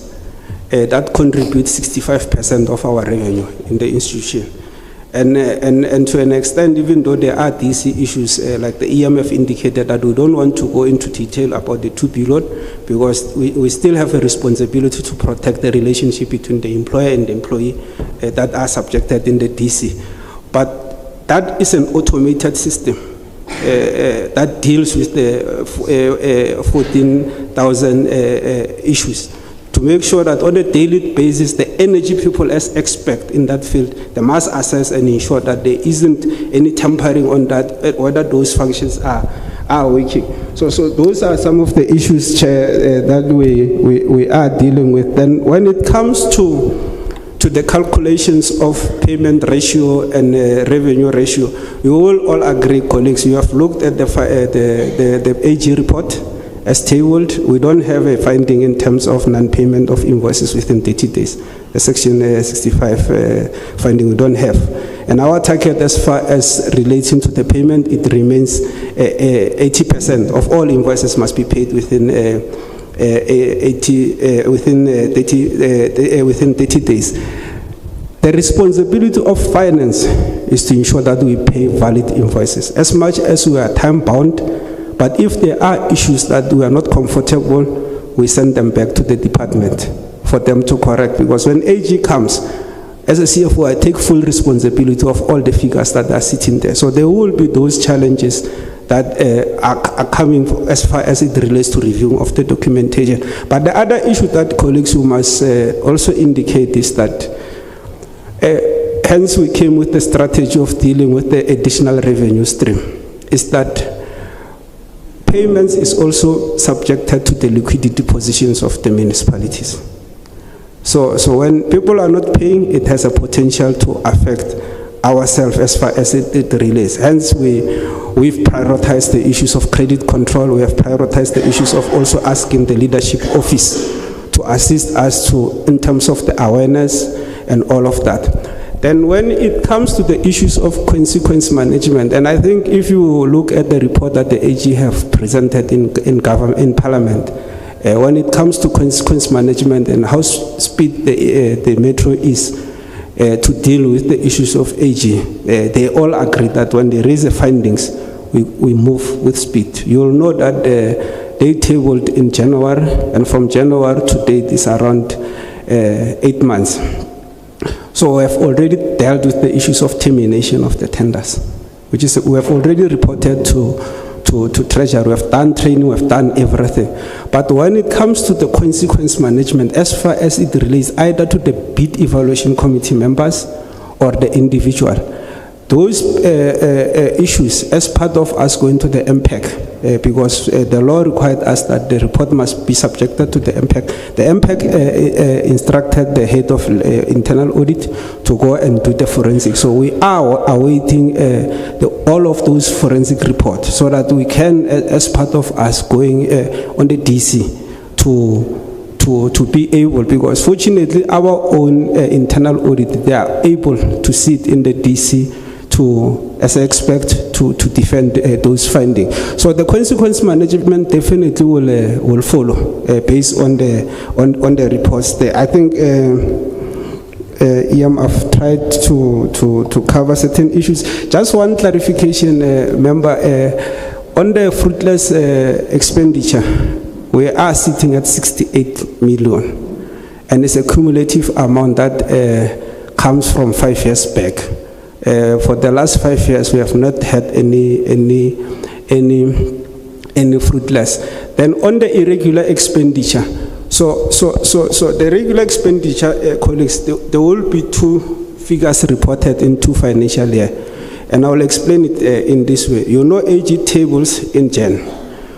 that contribute 65% of our revenue in the institution. And to an extent, even though there are DC issues, like the EMF indicated, that we don't want to go into detail about the 2 billion, because we still have a responsibility to protect the relationship between the employer and the employee that are subjected in the DC. But that is an automated system that deals with the 14,000 issues. To make sure that on a daily basis, the energy people as expect in that field, they must assess and ensure that there isn't any tampering on that, whether those functions are working. So those are some of the issues, Chair, that we are dealing with. Then when it comes to to the calculations of payment ratio and revenue ratio, you will all agree, colleagues, you have looked at the AG report as tabled. We don't have a finding in terms of non-payment of invoices within 30 days. The section 65 finding we don't have. And our target as far as relating to the payment, it remains 80% of all invoices must be paid within within 30 days. The responsibility of finance is to ensure that we pay valid invoices, as much as we are time bound. But if there are issues that we are not comfortable, we send them back to the department for them to correct. Because when AG comes, as a CFO, I take full responsibility of all the figures that are sitting there. So there will be those challenges that are coming as far as it relates to review of the documentation. But the other issue that colleagues who must also indicate is that hence we came with the strategy of dealing with the additional revenue stream, is that payments is also subjected to the liquidity positions of the municipalities. So when people are not paying, it has a potential to affect ourselves as far as it relates. Hence, we've prioritized the issues of credit control. We have prioritized the issues of also asking the leadership office to assist us in terms of the awareness and all of that. Then when it comes to the issues of consequence management, and I think if you look at the report that the AG have presented in Parliament, when it comes to consequence management and how speed the Metro is to deal with the issues of AG, they all agree that when they raise the findings, we move with speed. You will know that they tabled in January, and from January to date is around 8 months. So we have already dealt with the issues of termination of the tenders, which is we have already reported to Treasury. We have done training, we have done everything. But when it comes to the consequence management, as far as it relates either to the bid evaluation committee members or the individual, those issues as part of us going to the MPEC, because the law required us that the report must be subjected to the MPEC. The MPEC instructed the head of internal audit to go and do the forensic. So we are awaiting all of those forensic reports so that we can, as part of us going on the DC, to be able, because fortunately our own internal audit, they are able to sit in the DC to, as I expect, to defend those findings. So the consequence management definitely will follow based on the reports there. I think I've tried to cover certain issues. Just one clarification, member, on the fruitless expenditure, we are sitting at 68 million, and it's a cumulative amount that comes from 5 years back. For the last 5 years, we have not had any fruitless. Then on the irregular expenditure, so the regular expenditure, colleagues, there will be 2 figures reported in 2 financial years, and I will explain it in this way. You know, AG tables in Jan.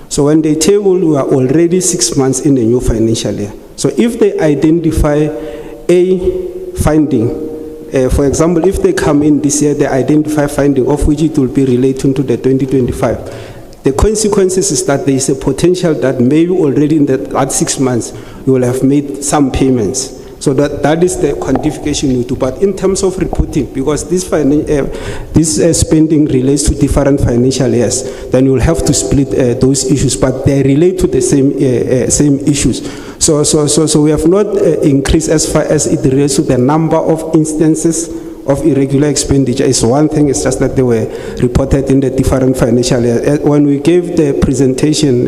So when they table, we are already 6 months in the new financial year. So if they identify a finding, for example, if they come in this year, they identify finding of which it will be relating to the 2025. The consequences is that there is a potential that maybe already in the last 6 months, you will have made some payments. So that is the quantification you do. But in terms of reporting, because this spending relates to different financial years, then you will have to split those issues, but they relate to the same issues. So we have not increased as far as it relates to the number of instances of irregular expenditure. It's one thing, it's just that they were reported in the different financial years. When we gave the presentation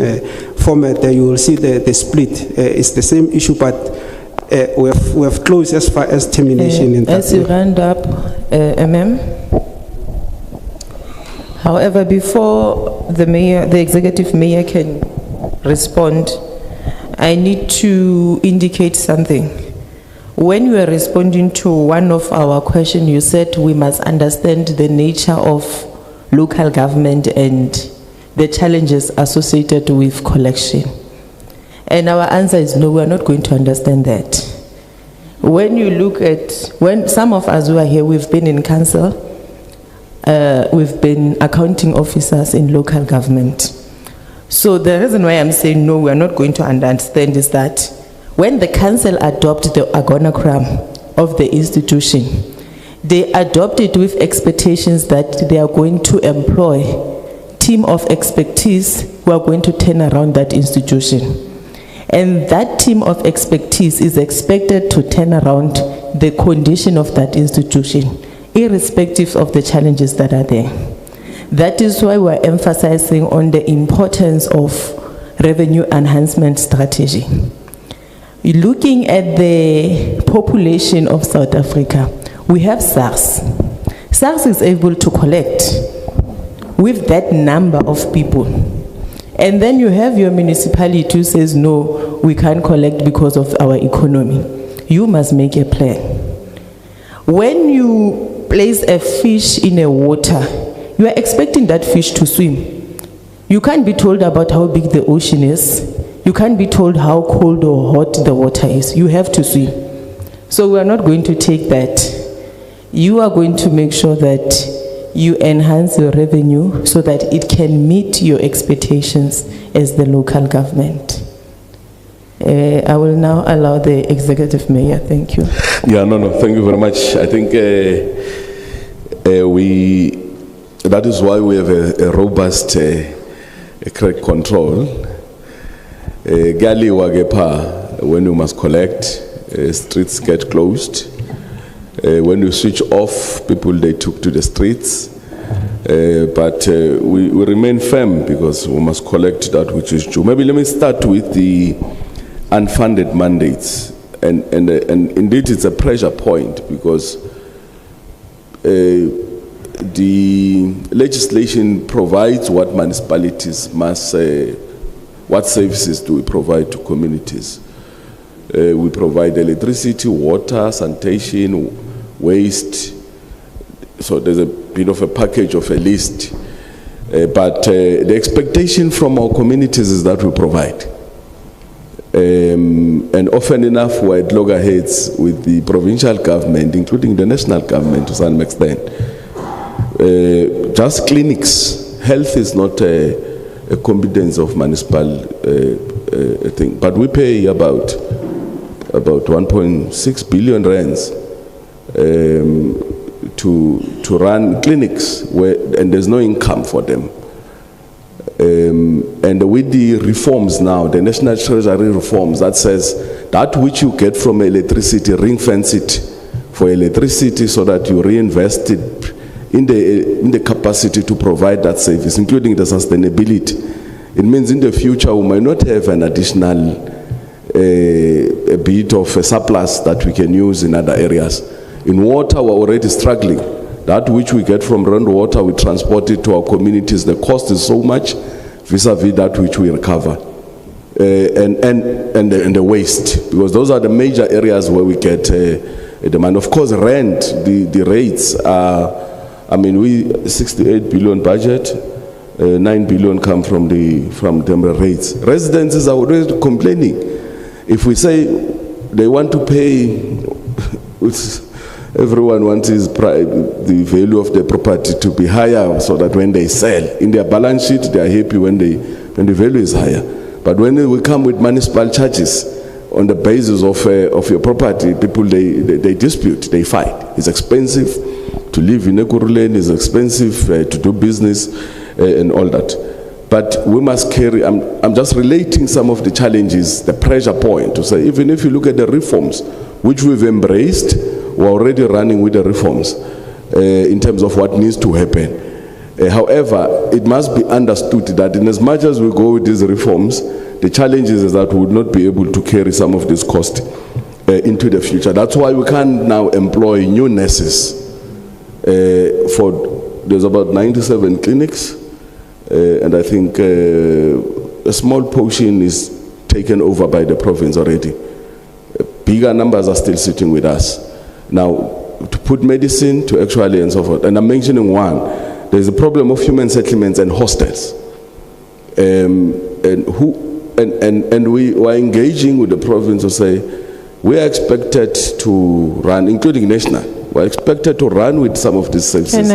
format, you will see the split. It's the same issue, but we have closed as far as termination in that. As you round up, MM. However, before the executive mayor can respond, I need to indicate something. When you were responding to one of our questions, you said we must understand the nature of local government and the challenges associated with collection. And our answer is no, we are not going to understand that. When you look at, when some of us who are here, we've been in council, we've been accounting officers in local government. So the reason why I'm saying no, we're not going to understand is that when the council adopt the organogram of the institution, they adopt it with expectations that they are going to employ team of expertise who are going to turn around that institution. And that team of expertise is expected to turn around the condition of that institution, irrespective of the challenges that are there. That is why we're emphasizing on the importance of revenue enhancement strategy. Looking at the population of South Africa, we have SARS. SARS is able to collect with that number of people. And then you have your municipality who says, no, we can't collect because of our economy. You must make a plan. When you place a fish in a water, you are expecting that fish to swim. You can't be told about how big the ocean is. You can't be told how cold or hot the water is. You have to swim. So we are not going to take that. You are going to make sure that you enhance your revenue so that it can meet your expectations as the local government. I will now allow the executive mayor. Thank you. Yeah, no, thank you very much. I think that is why we have a robust credit control. Gali wagepa, when you must collect, streets get closed. When you switch off, people they took to the streets. But we remain firm because we must collect that which is due. Maybe let me start with the unfunded mandates. And indeed it's a pressure point because the legislation provides what municipalities must, what services do we provide to communities. We provide electricity, water, sanitation, waste. So there's a bit of a package of a list. But the expectation from our communities is that we provide. And often enough we're at loggerheads with the provincial government, including the national government to some extent. Just clinics, health is not a competence of municipal thing. But we pay about 1.6 billion rands to run clinics and there's no income for them. And with the reforms now, the National Treasury reforms, that says that which you get from electricity, ring fence it for electricity so that you reinvest it in the capacity to provide that service, including the sustainability. It means in the future we might not have an additional a bit of a surplus that we can use in other areas. In water, we're already struggling. That which we get from rainwater, we transport it to our communities. The cost is so much vis-a-vis that which we recover. And the waste, because those are the major areas where we get demand. Of course, rent, the rates are, I mean, we 68 billion budget, 9 billion come from the rates. Residents are already complaining. If we say they want to pay, everyone wants the value of the property to be higher so that when they sell, in their balance sheet, they are happy when the value is higher. But when we come with municipal charges on the basis of your property, people, they dispute, they fight. It's expensive to live in Ekurhuleni, it's expensive to do business and all that. But we must carry, I'm just relating some of the challenges, the pressure point to say, even if you look at the reforms, which we've embraced, we're already running with the reforms in terms of what needs to happen. However, it must be understood that in as much as we go with these reforms, the challenge is that we would not be able to carry some of this cost into the future. That's why we can now employ new nurses. There's about 97 clinics, and I think a small portion is taken over by the province already. Bigger numbers are still sitting with us. Now, to put medicine to actually and so forth, and I'm mentioning one, there's a problem of human settlements and hostels. And we are engaging with the province to say, we are expected to run, including national, we are expected to run with some of these services.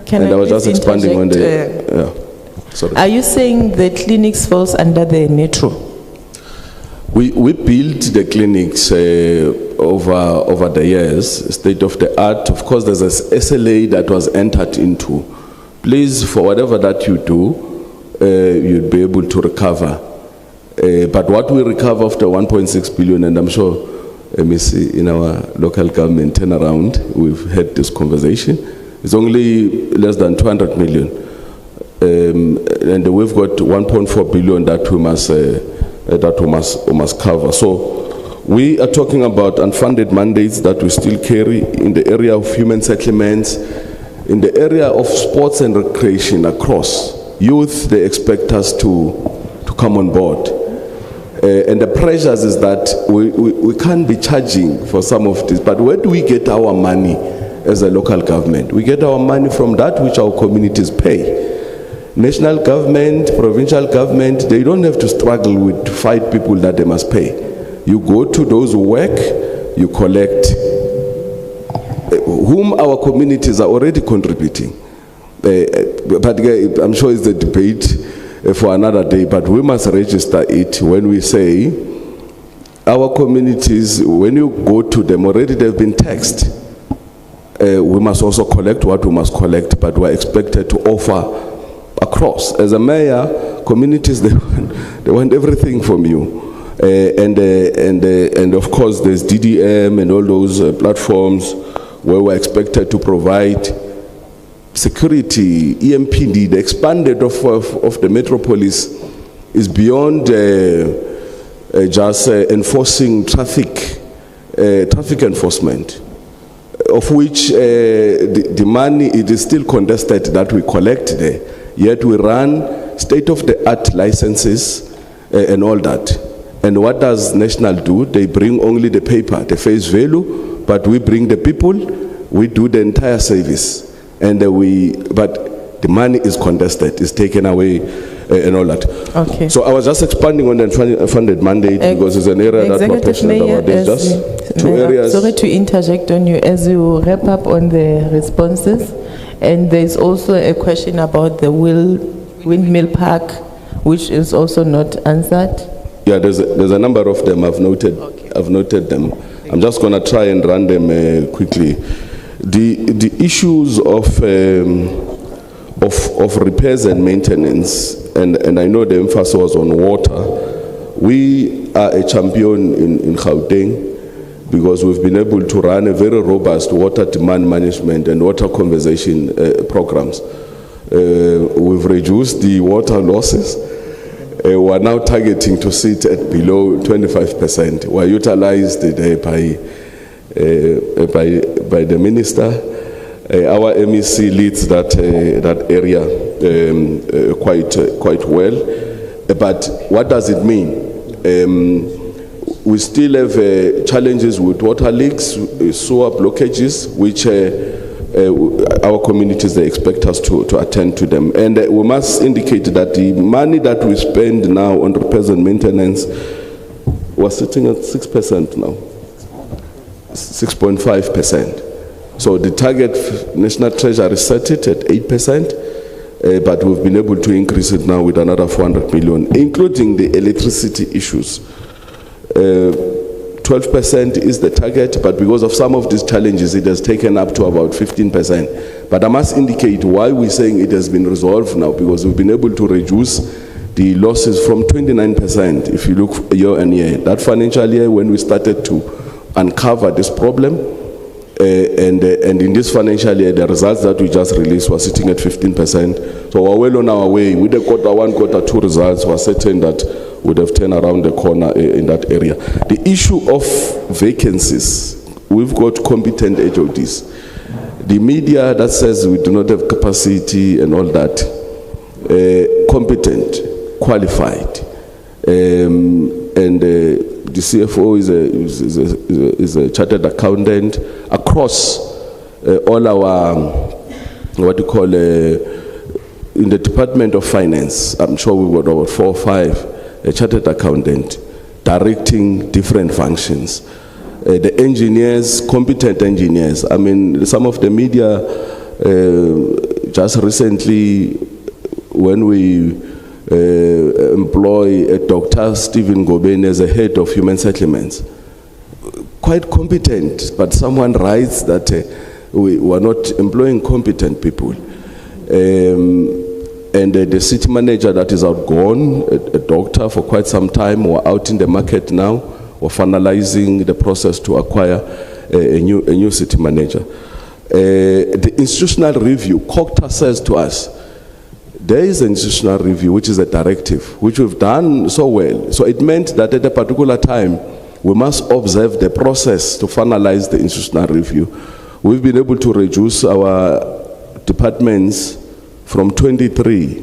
Can And I was please just expanding on interject, sorry. Are you saying the clinics falls under the metro? We built the clinics over the years, state of the art. Of course, there's a SLA that was entered into. Please, for whatever that you do, you'd be able to recover. But what we recover after 1.6 billion, and I'm sure MEC in our local government turnaround, we've had this conversation, it's only less than 200 million. And we've got 1.4 billion that we must cover. So we are talking about unfunded mandates that we still carry in the area of human settlements, in the area of sports and recreation across. Youth, they expect us to come on board. And the pressures is that we can't be charging for some of this, but where do we get our money as a local government? We get our money from that which our communities pay. National government, provincial government, they don't have to struggle with to fight people that they must pay. You go to those who work, you collect, whom our communities are already contributing. But I'm sure it's a debate for another day, but we must register it when we say our communities, when you go to them, already they've been taxed. We must also collect what we must collect, but we're expected to offer across. As a mayor, communities, they want everything from you. And of course, there's DDM and all those platforms where we're expected to provide security. EMPD, the expanded of the metropolis is beyond just enforcing traffic enforcement, of which the money, it is still contested that we collect there. Yet we run state-of-the-art licenses and all that. And what does National do? They bring only the paper, the face value, but we bring the people, we do the entire service. And but the money is contested, is taken away and all that. Okay. So I was just expanding on the funded mandate because it's an area that we're passionate about. There's just two areas. Sorry to interject on you as you wrap up on the responses. And there's also a question about the windmill park, which is also not answered. Yeah, there's a number of them. I've noted. Okay. I've noted them. I'm just going to try and run them quickly. The issues of repairs and maintenance, and I know the emphasis was on water. We are a champion in Gauteng, because we've been able to run a very robust water demand management and water conservation programs. We've reduced the water losses. We're now targeting to sit at below 25%. We're utilized by the minister. Our MEC leads that area quite well. But what does it mean? We still have challenges with water leaks, sewer blockages, which our communities, they expect us to attend to them. And we must indicate that the money that we spend now on repairs and maintenance, we're sitting at 6% now, 6.5%. So the target, National Treasury set it at 8%, but we've been able to increase it now with another 400 million, including the electricity issues. 12% is the target, but because of some of these challenges, it has taken up to about 15%. But I must indicate why we're saying it has been resolved now, because we've been able to reduce the losses from 29%, if you look year on year. That financial year, when we started to uncover this problem, and in this financial year, the results that we just released were sitting at 15%. So we're well on our way. With the Q1, Q2 results, we're certain that would have turned around the corner in that area. The issue of vacancies, we've got competent HODs. The media that says we do not have capacity and all that, competent, qualified, and the CFO is a chartered accountant across all our, what you call, in the Department of Finance. I'm sure we've got about 4 or 5 a chartered accountant directing different functions. the engineers, competent engineers. I mean, some of the media just recently, when we employ Dr. Stephen Gobeni as a head of human settlements, quite competent, but someone writes that we are not employing competent people. And the city manager that is outgone, a doctor for quite some time, we're out in the market now. We're finalizing the process to acquire a new city manager. The institutional review, COGTA says to us, there is an institutional review, which is a directive, which we've done so well. So it meant that at a particular time, we must observe the process to finalize the institutional review. We've been able to reduce our departments from 23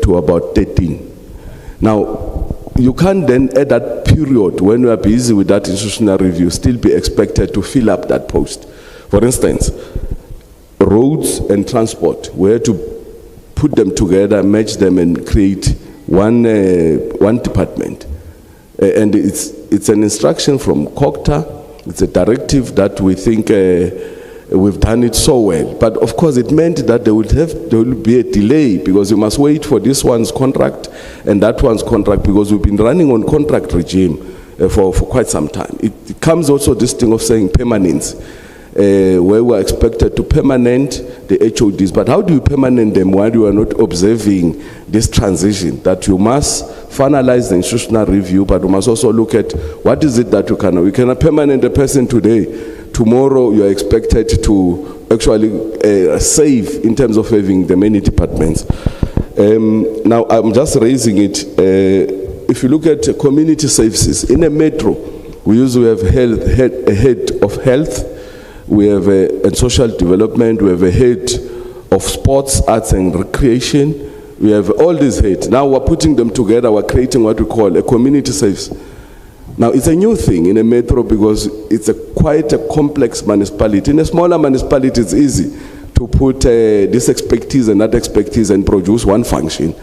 to about 13. Now, you can't then, at that period, when we are busy with that institutional review, still be expected to fill up that post. For instance, roads and transport, we had to put them together, match them, and create one department. And it's an instruction from COGTA. It's a directive that we think we've done it so well. But of course, it meant that there will be a delay, because you must wait for this one's contract and that one's contract, because we've been running on contract regime for quite some time. It comes also this thing of saying permanence, where we are expected to permanent the HODs. But how do you permanent them while you are not observing this transition? That you must finalize the institutional review, but we must also look at what is it that we cannot permanent a person today. Tomorrow you are expected to actually save in terms of having the many departments. Now I'm just raising it. If you look at community services, in a metro, we usually have a head of health, we have a social development, we have a head of sports, arts and recreation, we have all these heads. Now we're putting them together, we're creating what we call a community service. Now it's a new thing in a metro because it's quite a complex municipality. In a smaller municipality, it's easy to put this expertise and that expertise and produce one function.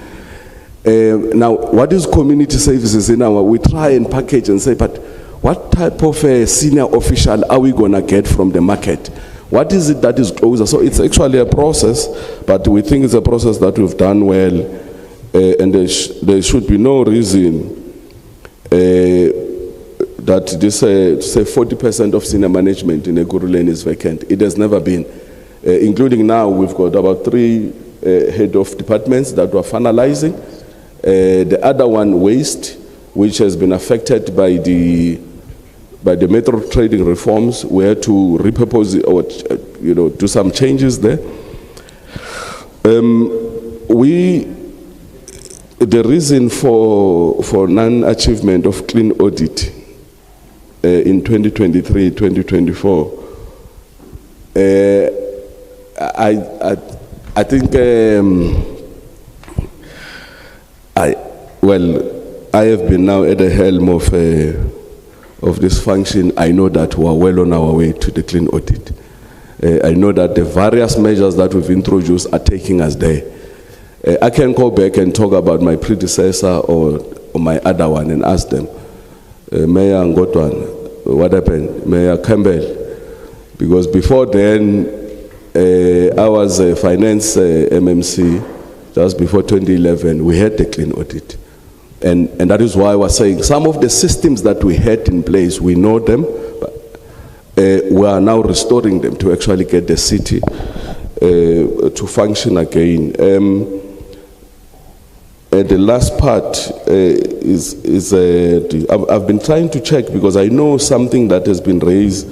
Now, what is community services in our? We try and package and say, but what type of a senior official are we going to get from the market? What is it that is closer? So it's actually a process, but we think it's a process that we've done well, and there should be no reason that this, say 40% of senior management in Ekurhuleni is vacant. It has never been. Including now, we've got about 3 head of departments that we're finalizing. The other one, waste, which has been affected by the metro trading reforms, we had to repurpose it or do some changes there. The reason for non-achievement of clean audit in 2023, 2024, I think I have been now at the helm of this function. I know that we are well on our way to the clean audit. I know that the various measures that we've introduced are taking us there. I can go back and talk about my predecessor or my other one and ask them, Mayor Ngotwan, what happened? Mayor Campbell, because before then, I was a finance MMC, just before 2011, we had the clean audit. And that is why I was saying some of the systems that we had in place, we know them, but we are now restoring them to actually get the city to function again. The last part I've been trying to check because I know something that has been raised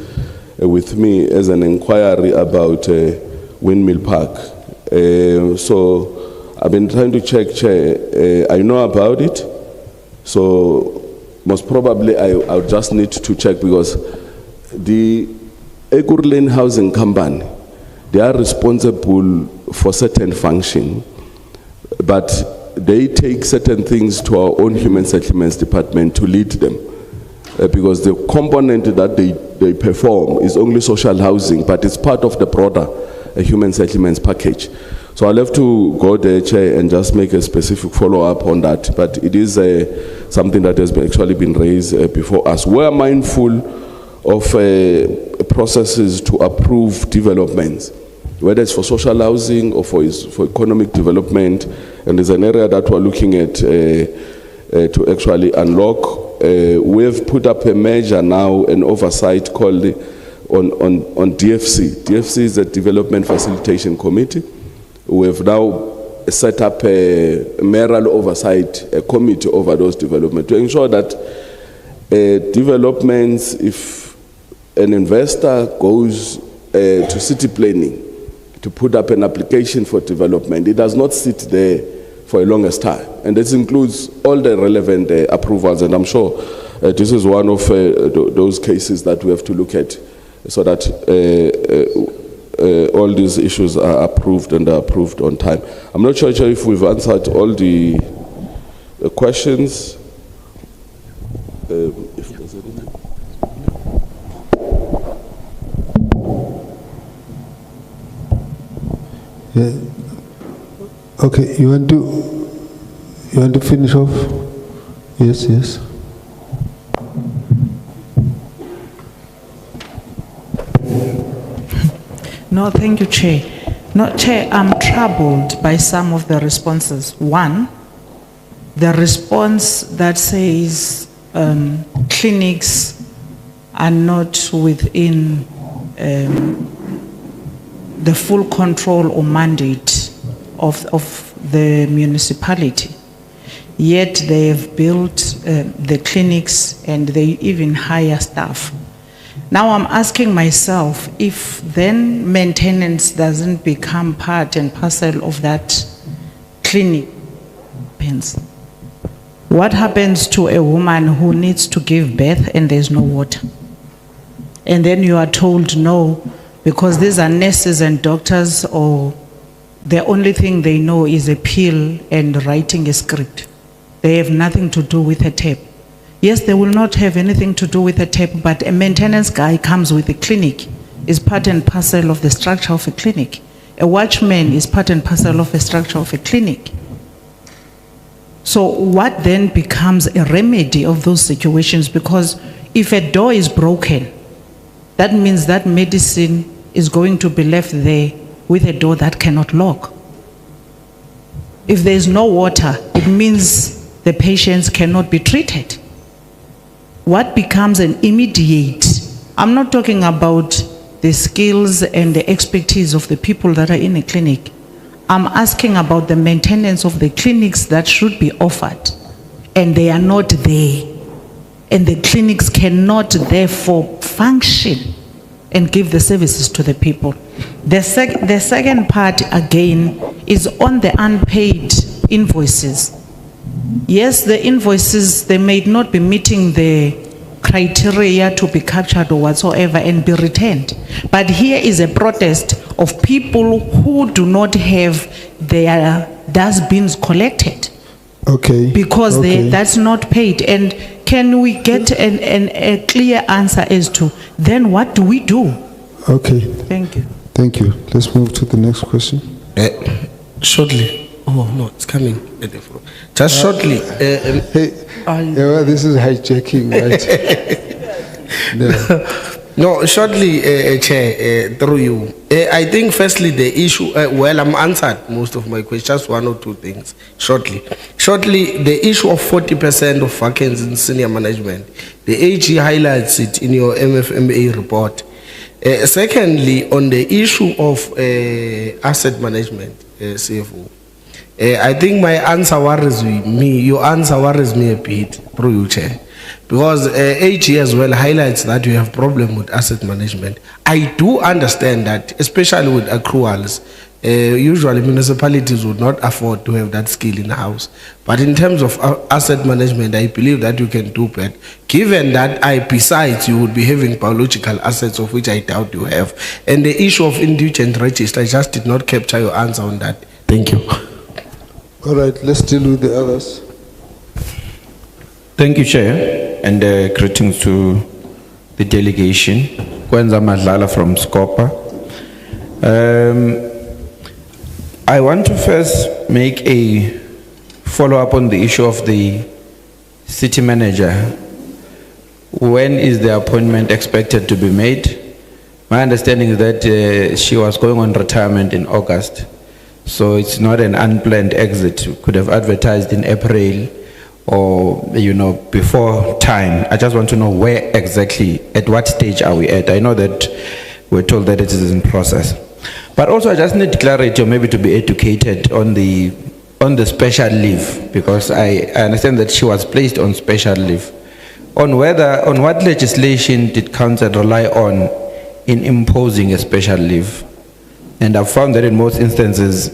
with me as an inquiry about Windmill Park. So I've been trying to check, Chair. I know about it, so most probably I'll just need to check because the Ekurhuleni Housing Company, they are responsible for certain function, but they take certain things to our own human settlements department to lead them. Because the component that they perform is only social housing, but it's part of the broader human settlements package. So I'll have to go there, Chair, and just make a specific follow-up on that. But it is something that has actually been raised before us. We're mindful of processes to approve developments, whether it's for social housing or for economic development. And there's an area that we're looking at to actually unlock. We've put up a measure now, an oversight called on DFC. DFC is the Development Facilitation Committee. We've now set up a mayoral oversight committee over those developments to ensure that developments, if an investor goes to city planning to put up an application for development, it does not sit there for a longest time. And this includes all the relevant approvals, and I'm sure this is one of those cases that we have to look at so that all these issues are approved and are approved on time. I'm not sure if we've answered all the questions. If there's anything. Yeah. Okay, you want to finish off? Yes, yes. No, thank you, Chair. No, Chair, I'm troubled by some of the responses. One, the response that says clinics are not within the full control or mandate of the municipality. Yet they have built the clinics and they even hire staff. Now I'm asking myself, if then maintenance doesn't become part and parcel of that clinic, what happens to a woman who needs to give birth and there's no water? And then you are told no, because these are nurses and doctors, or the only thing they know is a pill and writing a script. They have nothing to do with a tape. Yes, they will not have anything to do with a tape, but a maintenance guy comes with a clinic, is part and parcel of the structure of a clinic. A watchman is part and parcel of the structure of a clinic. So what then becomes a remedy of those situations? Because if a door is broken, that means that medicine is going to be left there with a door that cannot lock. If there is no water, it means the patients cannot be treated. What becomes an immediate, I'm not talking about the skills and the expertise of the people that are in a clinic. I'm asking about the maintenance of the clinics that should be offered, and they are not there. And the clinics cannot therefore function and give the services to the people. The second part again is on the unpaid invoices. Yes, the invoices, they may not be meeting the criteria to be captured or whatsoever and be returned. But here is a protest of people who do not have their dustbins collected. Okay. Because okay. That's not paid. And can we get a clear answer as to then what do we do? Okay. Thank you. Thank you. Let's move to the next question. Shortly. Oh, no, it's coming. Just shortly. Well, this is hijacking, right? No, shortly, Chair, through you. I think firstly the issue, well, I'm answered most of my questions, just one or two things, shortly. Shortly, the issue of 40% of vacancies in senior management, the AG highlights it in your MFMA report. Secondly, on the issue of asset management, CFO, I think my answer worries me, your answer worries me a bit, through you, Chair. Because AG as well highlights that you have problem with asset management. I do understand that, especially with accruals, usually municipalities would not afford to have that skill in the house. But in terms of asset management, I believe that you can do better. Given that besides you would be having biological assets, of which I doubt you have. And the issue of indigent register, I just did not capture your answer on that. Thank you. All right, let's deal with the others. Thank you, Chair, and greetings to the delegation. Kwenza Madlala from Scopa. I want to first make a follow-up on the issue of the city manager. when is the appointment expected to be made? My understanding is that she was going on retirement in August. So it's not an unplanned exit. We could have advertised in April or, before time. I just want to know where exactly, at what stage are we at? I know that we're told that it is in process. But also I just need clarity, or maybe to be educated on the special leave, because I understand that she was placed on special leave. On what legislation did council rely on in imposing a special leave? And I've found that in most instances,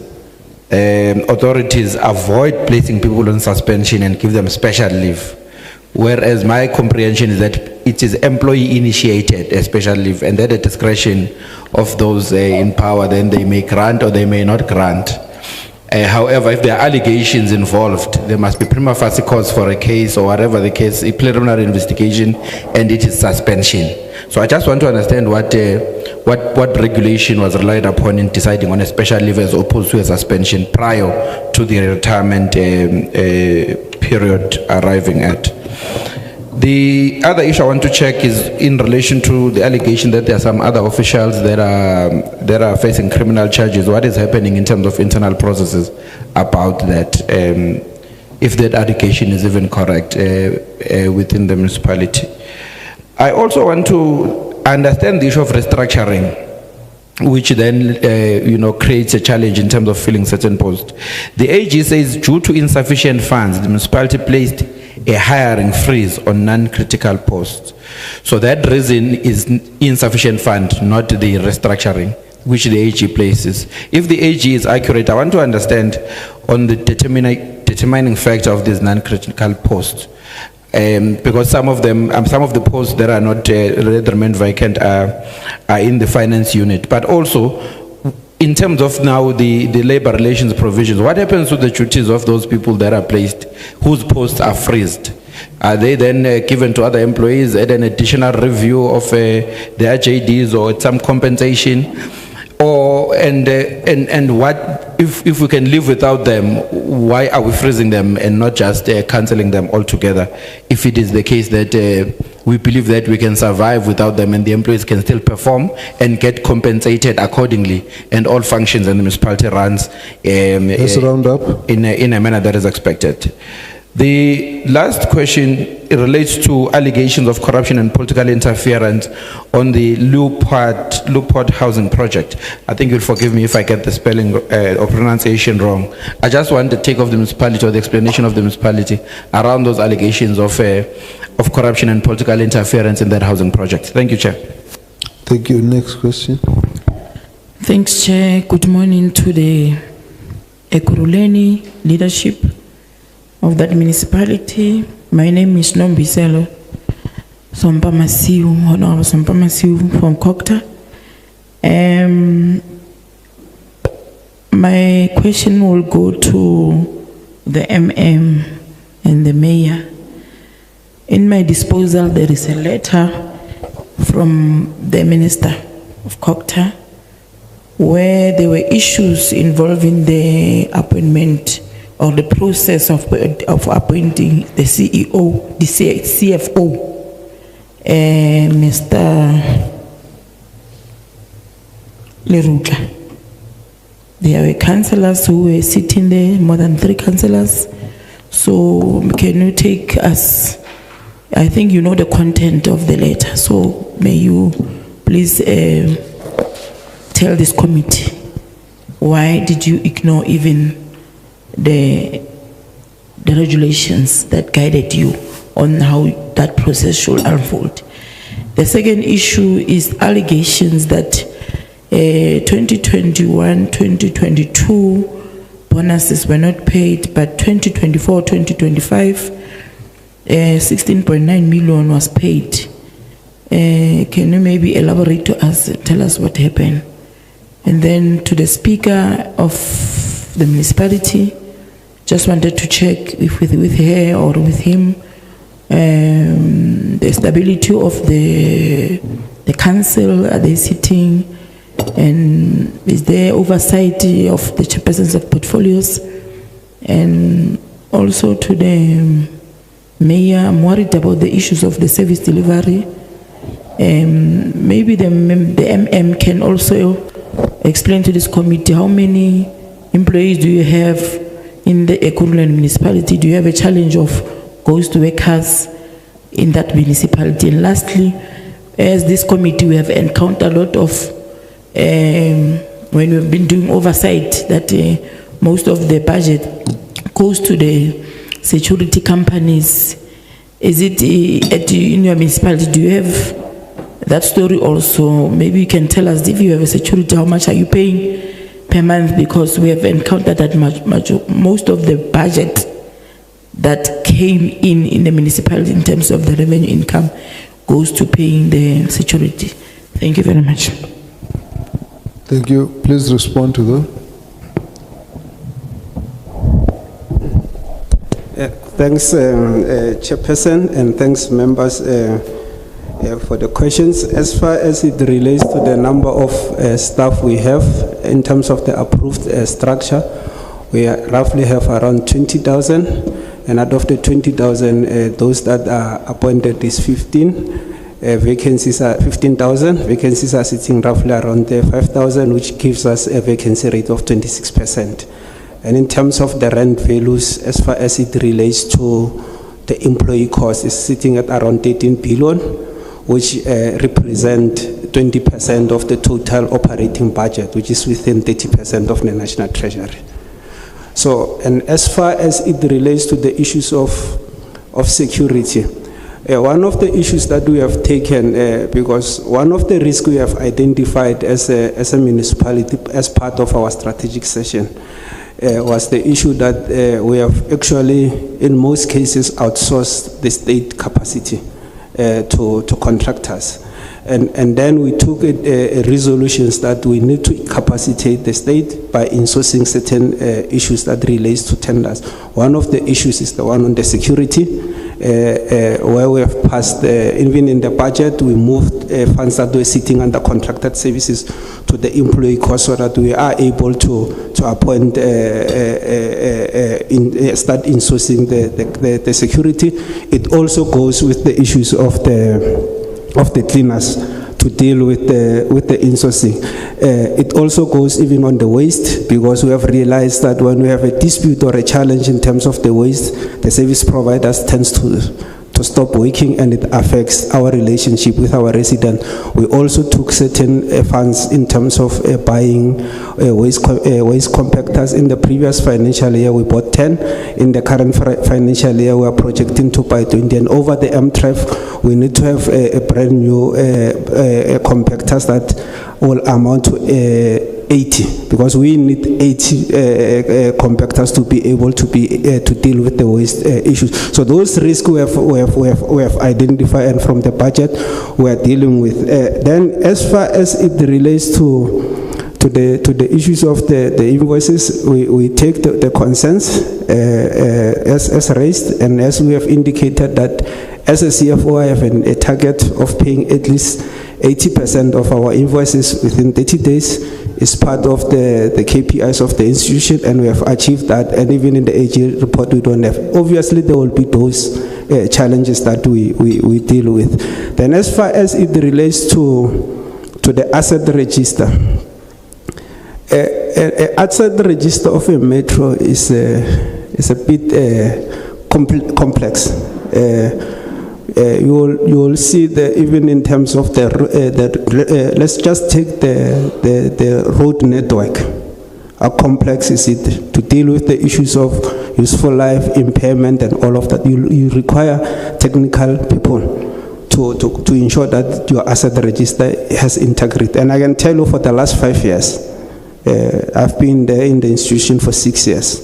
authorities avoid placing people on suspension and give them special leave. Whereas my comprehension is that it is employee-initiated, a special leave, and at the discretion of those in power, then they may grant or they may not grant. However, if there are allegations involved, there must be prima facie cause for a case, or whatever the case, a preliminary investigation, and it is suspension. So I just want to understand what regulation was relied upon in deciding on a special leave as opposed to a suspension prior to the retirement period arriving at. The other issue I want to check is in relation to the allegation that there are some other officials that are facing criminal charges. What is happening in terms of internal processes about that, if that allegation is even correct within the municipality? I also want to understand the issue of restructuring, which then creates a challenge in terms of filling certain posts. The AG says due to insufficient funds, the municipality placed a hiring freeze on non-critical posts. So that reason is insufficient fund, not the restructuring, which the AG places. If the AG is accurate, I want to understand on the determining factor of these non-critical posts. Because some of the posts that are not that remain vacant are in the finance unit. But also, in terms of now the labor relations provisions, what happens to the duties of those people that are placed, whose posts are freezed? Are they then given to other employees at an additional review of their JDs or at some compensation? Or and what if we can live without them? Why are we freezing them and not just cancelling them altogether? If it is the case that we believe that we can survive without them and the employees can still perform and get compensated accordingly, and all functions in the municipality runs Let's round up in a manner that is expected. The last question relates to allegations of corruption and political interference on the Luport housing project. I think you'll forgive me if I get the spelling or pronunciation wrong. I just want the take of the municipality or the explanation of the municipality around those allegations of corruption and political interference in that housing project. Thank you, Chair. Thank you. Next question. Thanks, Chair. Good morning to the Ekurhuleni leadership of that municipality. My name is Nombiselo Sompamasiu, Honorable Sompamasiu from Kokta. My question will go to the MM and the mayor. In my disposal, there is a letter from the Minister of Kokta where there were issues involving the appointment or the process of appointing the CEO, the CFO, Mr. Leruka. There were councillors who were sitting there, more than 3 councillors. So can you take us, I think you know the content of the letter, so may you please tell this committee, why did you ignore even the regulations that guided you on how that process should unfold? The second issue is allegations that 2021-2022 bonuses were not paid, but 2024-2025 16.9 million was paid. Can you maybe elaborate to us, tell us what happened? And then to the speaker of the municipality, just wanted to check if with her or with him, the stability of the council, are they sitting, and is there oversight of the chairpersons of portfolios? And also to the Mayor, I'm worried about the issues of the service delivery. Maybe the MM can also explain to this committee how many employees do you have in the Ekurhuleni municipality? Do you have a challenge of ghost workers in that municipality? And lastly, as this committee, we have encountered a lot of, when we've been doing oversight, that most of the budget goes to the security companies. Is it in your municipality, do you have that story also? Maybe you can tell us, if you have a security, how much are you paying per month? Because we have encountered that most of the budget that came in the municipality in terms of the revenue income goes to paying the security. Thank you very much. Thank you. Please respond to that. Thanks, Chairperson, and thanks, members, for the questions. As far as it relates to the number of staff we have in terms of the approved structure, we roughly have around 20,000, and out of the 20,000, those that are appointed is 15. Vacancies are 15,000. Vacancies are sitting roughly around 5,000, which gives us a vacancy rate of 26%. And in terms of the rent values, as far as it relates to the employee cost, is sitting at around 13 billion, which represent 20% of the total operating budget, which is within 30% of the National Treasury. So, and as far as it relates to the issues of security, one of the issues that we have taken, because one of the risks we have identified as a municipality as part of our strategic session, was the issue that we have actually, in most cases, outsourced the state capacity to contractors. And then we took resolutions that we need to capacitate the state by insourcing certain issues that relates to tenders. One of the issues is the one on the security, where we have passed, even in the budget, we moved funds that were sitting under contracted services to the employee cost so that we are able to appoint, start insourcing the security. It also goes with the issues of the cleaners to deal with the insourcing. It also goes even on the waste, because we have realized that when we have a dispute or a challenge in terms of the waste, the service providers tends to stop working, and it affects our relationship with our resident. We also took certain funds in terms of buying waste compactors. In the previous financial year, we bought 10. In the current financial year, we are projecting to buy 20. And over the MTREF, we need to have a brand new compactors that will amount to 80, because we need 80 compactors to be able to deal with the waste issues. So those risks we have identified, and from the budget we are dealing with. Then, as far as it relates to the issues of the invoices, we take the concerns as raised, and as we have indicated that as a CFO, I have a target of paying at least 80% of our invoices within 30 days. Is part of the KPIs of the institution, and we have achieved that. And even in the AG report, we don't have. Obviously, there will be those challenges that we deal with. Then, as far as it relates to the asset register, asset register of a metro is a bit complex. You will see that even in terms of let's just take the road network. How complex is it to deal with the issues of useful life, impairment, and all of that? You require technical people to ensure that your asset register has integrity. And I can tell you, for the last 5 years, I've been there in the institution for 6 years.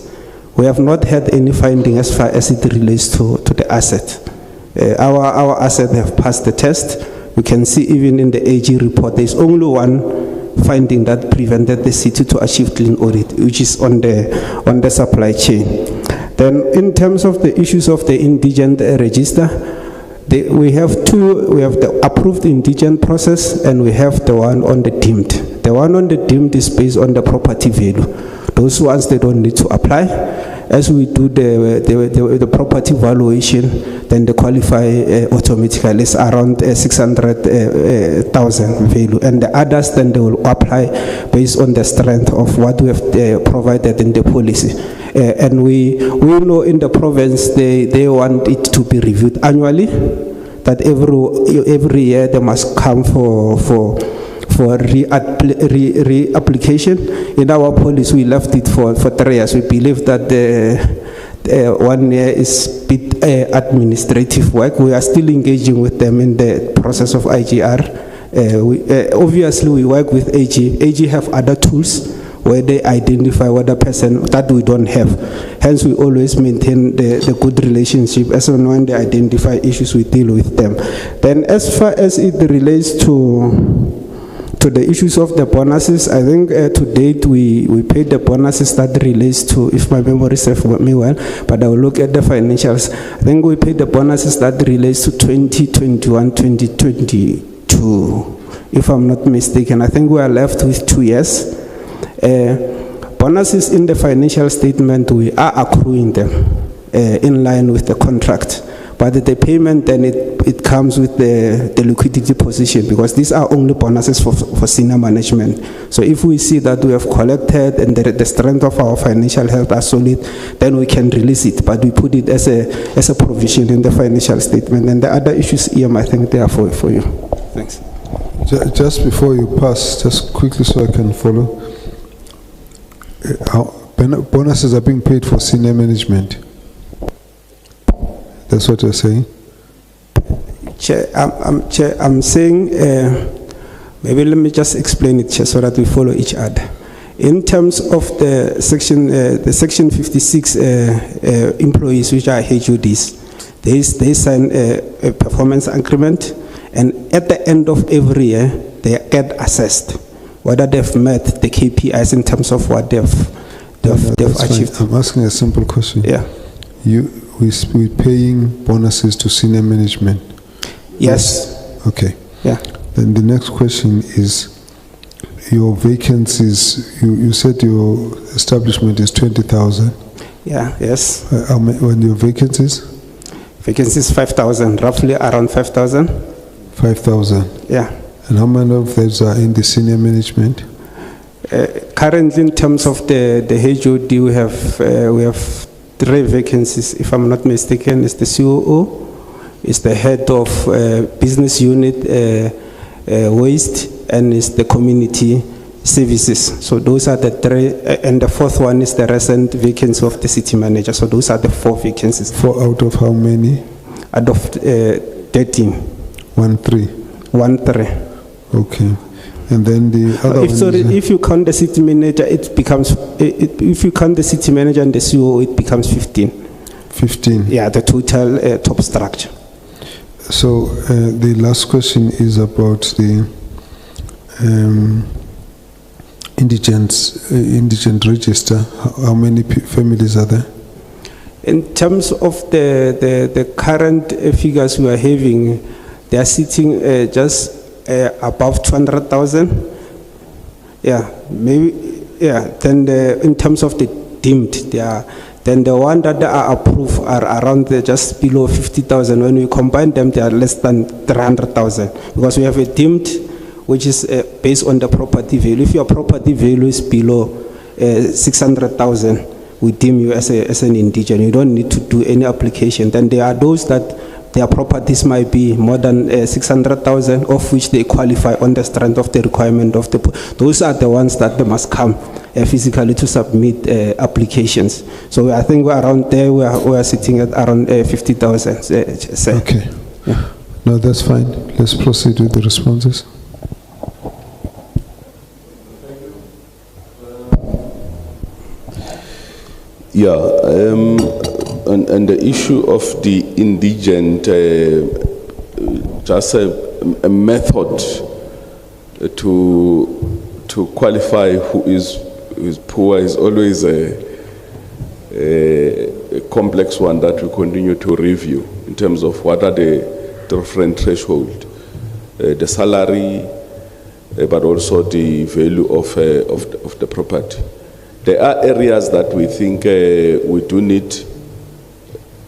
We have not had any finding as far as it relates to the asset. Our assets have passed the test. We can see even in the AG report, there's only one finding that prevented the city to achieve clean audit, which is on the supply chain. Then, in terms of the issues of the indigent register, we have two. We have the approved indigent process, and we have the one on the deemed. The one on the deemed is based on the property value. Those ones, they don't need to apply. as we do the property valuation, then the qualify automatically is around 600,000 value, and the others then they will apply based on the strength of what we have provided in the policy. And we know in the province they want it to be reviewed annually, that every year they must come for reapplication. In our policy, we left it for 3 years. We believe that the 1 year is bit administrative work. We are still engaging with them in the process of IGR. Obviously, we work with AG. AG have other tools where they identify what a person that we don't have. Hence, we always maintain the good relationship. As and when they identify issues, we deal with them. Then, as far as it relates to the issues of the bonuses, I think to date we paid the bonuses that relates to, if my memory serves me well, but I will look at the financials. I think we paid the bonuses that relates to 2021, 2022, if I'm not mistaken. I think we are left with 2 years. Bonuses in the financial statement, we are accruing them in line with the contract. But the payment, then it comes with the liquidity position, because these are only bonuses for senior management. So if we see that we have collected and the strength of our financial health are solid, then we can release it. But we put it as a provision in the financial statement. And the other issues, Ian, I think they are for you. Thanks. Just before you pass, just quickly so I can follow. Bonuses are being paid for senior management. That's what you're saying? Chair, I'm saying, maybe let me just explain it, Chair, so that we follow each other. In terms of the Section 56 employees, which are HUDs, they sign a performance agreement, and at the end of every year, they get assessed whether they've met the KPIs in terms of what they've achieved. I'm asking a simple question. Yeah. We're paying bonuses to senior management. Yes. Okay. Yeah. Then the next question is your vacancies. You said your establishment is 20,000. Yeah. Yes. When your vacancies? Vacancies 5,000, roughly around 5,000. 5,000. Yeah. And how many of those are in the senior management? Currently, in terms of the HOD, we have 3 vacancies, if I'm not mistaken. It's the COO, it's the head of business unit waste, and it's the community services. So those are the 3, and the 4th one is the recent vacancy of the city manager. So those are the 4 vacancies. 4 out of how many? Out of 13. 1-3. 1-3. Okay. And then the other if you count the city manager, it becomes, if you count the city manager and the COO, it becomes 15. 15? Yeah, the total top structure. So the last question is about the indigent register. How many families are there? In terms of the current figures we are having, they are sitting just above 200,000. Yeah, maybe. Yeah. Then in terms of the deemed, then the one that are approved are around just below 50,000. When we combine them, they are less than 300,000, because we have a deemed, which is based on the property value. If your property value is below 600,000, we deem you as an indigent. You don't need to do any application. Then there are those that their properties might be more than 600,000, of which they qualify on the strength of the requirement of the. Those are the ones that they must come physically to submit applications. So I think we're around there. We are sitting at around 50,000. Okay. Yeah. No, that's fine. Let's proceed with the responses. Yeah, and the issue of the indigent, just a method to qualify who is poor is always a complex one that we continue to review in terms of what are the different threshold, the salary, but also the value of the property. There are areas that we think we do need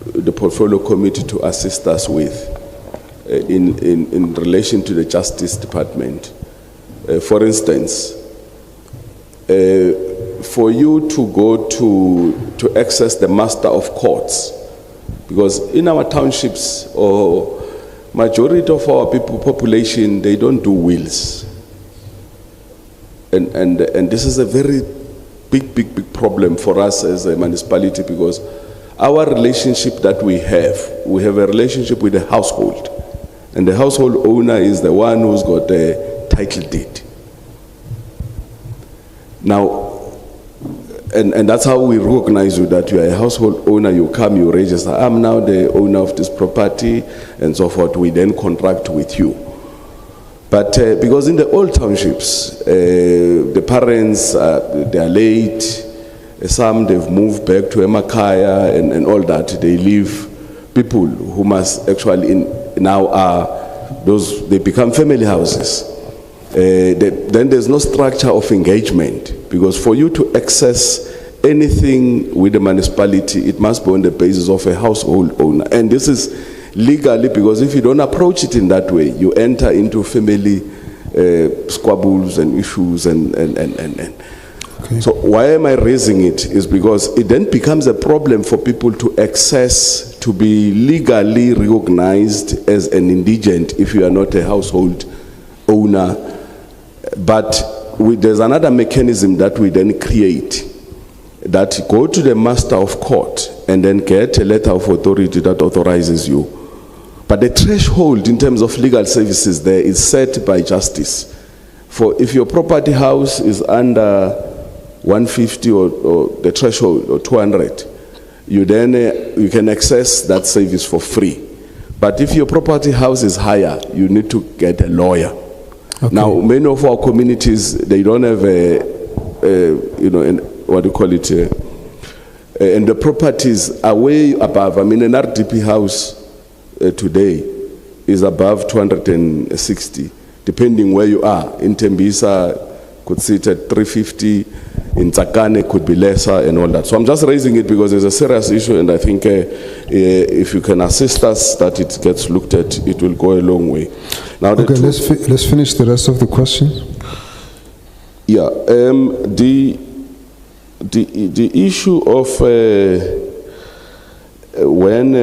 the portfolio committee to assist us with in relation to the Justice Department. For instance, for you to go to access the master of courts, because in our townships or majority of our population, they don't do wills. And this is a very big problem for us as a municipality, because our relationship that we have a relationship with the household. And the household owner is the one who's got the title deed. Now, and that's how we recognize you, that you are a household owner. You come, you register, I'm now the owner of this property, and so forth. We then contract with you. But because in the old townships, the parents, they are late, some they've moved back to Emakaya and all that. They leave people who must actually now are those, they become family houses. Then there's no structure of engagement, because for you to access anything with the municipality, it must be on the basis of a household owner. And this is legally, because if you don't approach it in that way, you enter into family squabbles and issues and. Okay. So why am I raising it is because it then becomes a problem for people to access, to be legally recognized as an indigent if you are not a household owner. But there's another mechanism that we then create, that go to the master of court and then get a letter of authority that authorizes you. But the threshold in terms of legal services there is set by justice. For if your property house is under 150 or the threshold or 200, you can access that service for free. But if your property house is higher, you need to get a lawyer. Okay. Now, many of our communities, they don't have what do you call it? And the properties are way above. I mean, an RDP house today is above 260, depending where you are. In Tembisa, could sit at 350. In Tsakane, could be lesser and all that. So I'm just raising it because it's a serious issue, and I think if you can assist us that it gets looked at, it will go a long way. Now, okay, let's finish the rest of the question. Yeah, the issue of when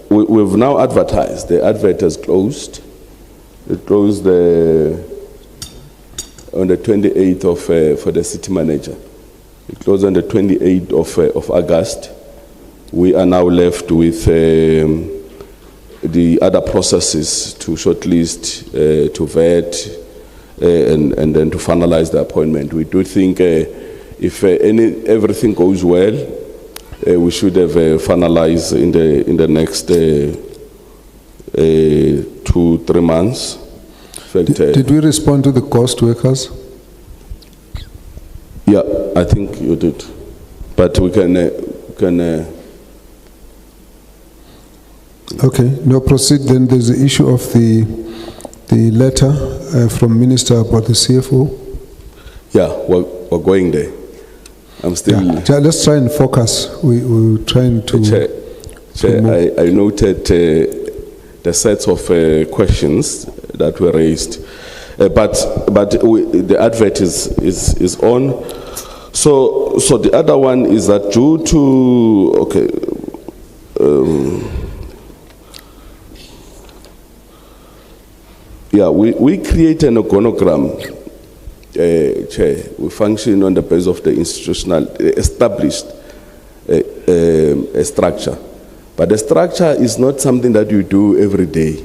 we've now advertised, the advert has closed. It closed on the 28th for the city manager. It closed on the 28th of August. We are now left with the other processes to shortlist, to vet, and then to finalize the appointment. We do think if everything goes well, we should have finalized in the next 2-3 months. Did we respond to the ghost workers? Yeah, I think you did. But we can Okay, no, proceed. Then there's the issue of the letter from Minister about the CFO. Yeah, we're going there. I'm still... Yeah. Let's try and focus. We're trying to... Chair, I noted the sets of questions that were raised, but the advert is on. So the other one is that due to we create an organogram. Chair, we function on the basis of the institutional established structure. But the structure is not something that you do every day.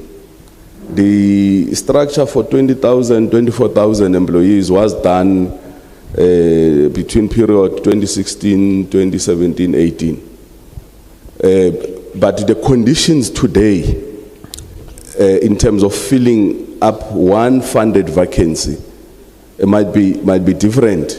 The structure for 20,000, 24,000 employees was done between period 2016, 2017, 18. But the conditions today, in terms of filling up one funded vacancy, it might be different,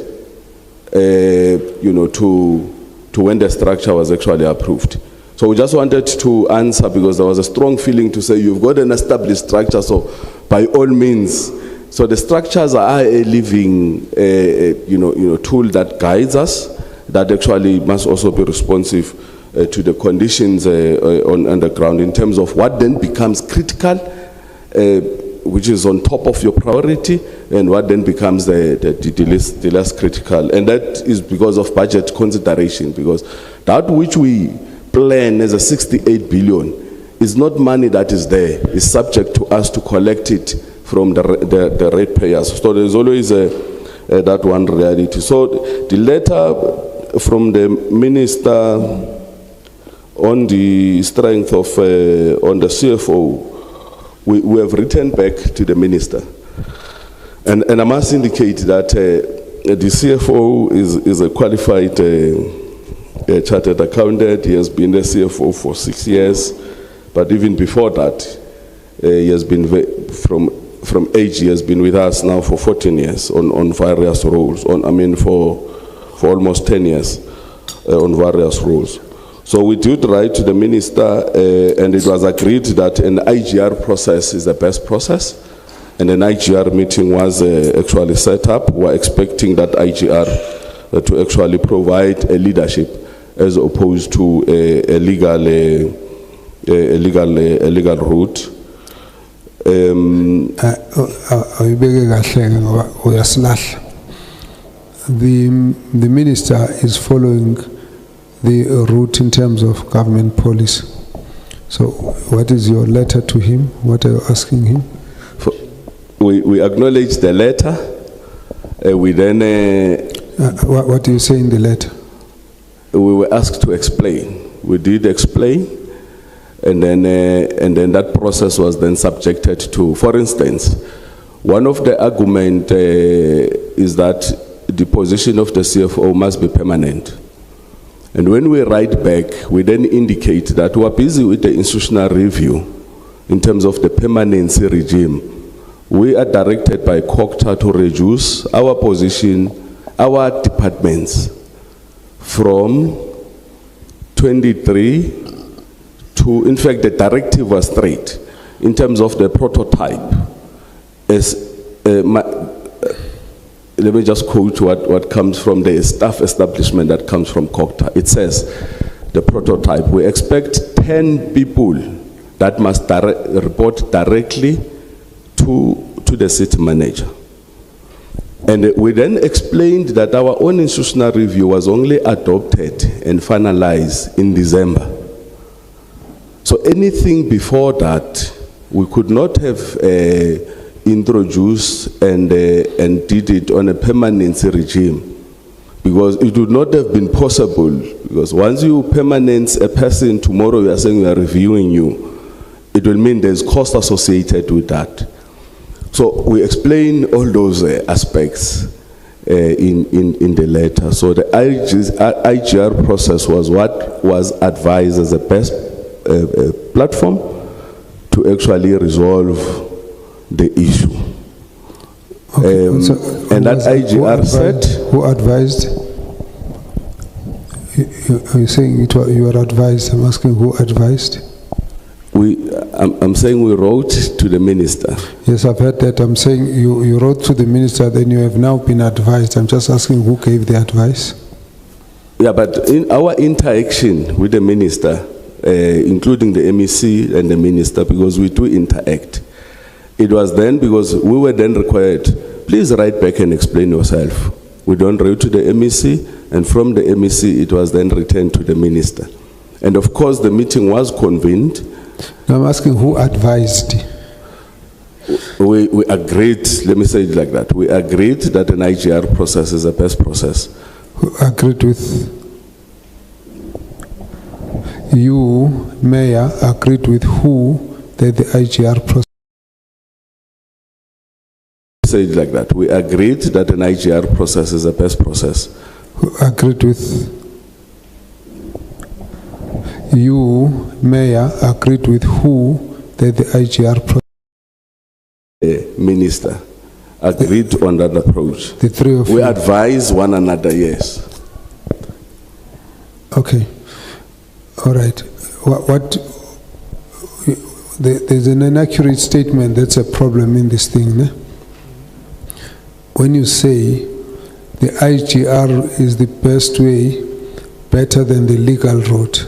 to when the structure was actually approved. So we just wanted to answer because there was a strong feeling to say you've got an established structure, so by all means. So the structures are a living, tool that guides us. that actually must also be responsive to the conditions on the ground in terms of what then becomes critical, which is on top of your priority, and what then becomes the less critical. And that is because of budget consideration, because that which we plan as a 68 billion is not money that is there. It's subject to us to collect it from the ratepayers. So there's always that one reality. So the letter from the minister on the strength of, on the CFO, we have written back to the minister. And I must indicate that the CFO is a qualified chartered accountant. He has been the CFO for 6 years. But even before that, he has been from age, he has been with us now for 14 years on various roles, for almost 10 years on various roles. So we did write to the minister, and it was agreed that an IGR process is the best process, and an IGR meeting was actually set up. We're expecting that IGR to actually provide a leadership as opposed to a legal route. Awubeke kahle ngoba uyasilahla. The minister is following the route in terms of government policy. So what is your letter to him? What are you asking him? We acknowledge the letter. We then what do you say in the letter? We were asked to explain. We did explain, and then that process was then subjected to. For instance, one of the argument is that the position of the CFO must be permanent. And when we write back, we then indicate that we are busy with the institutional review in terms of the permanency regime. We are directed by COGTA to reduce our position, our departments, from 23 to, in fact, the directive was straight in terms of the prototype. Let me just quote what comes from the staff establishment that comes from COGTA. It says, the prototype, we expect 10 people that must report directly to the city manager. And we then explained that our own institutional review was only adopted and finalized in December. So anything before that, we could not have introduced and did it on a permanency regime, because it would not have been possible, because once you permanent a person, tomorrow we are saying we are reviewing you, it will mean there's cost associated with that. So we explain all those aspects in the letter. So the IGR process was what was advised as the best platform to actually resolve the issue. Okay, and that IGR said... Who advised? Are you saying you were advised? I'm asking who advised? I'm saying we wrote to the minister. Yes, I've heard that. I'm saying you wrote to the minister, then you have now been advised. I'm just asking who gave the advice. Yeah, but in our interaction with the minister, including the MEC and the minister, because we do interact, it was then because we were then required, please write back and explain yourself. We don't write to the MEC, and from the MEC it was then returned to the minister. And of course the meeting was convened. Now I'm asking who advised? We agreed, let me say it like that, we agreed that an IGR process is the best process. Who agreed with? You, Mayor, agreed with who that the IGR process? Say it like that, we agreed that an IGR process is the best process. Who agreed with? You, Mayor, agreed with who that the IGR process? Minister agreed on that approach. The three of you? We advise one another, yes. Okay. All right. There's an inaccurate statement. That's a problem in this thing. Ne? When you say the IGR is the best way, better than the legal route.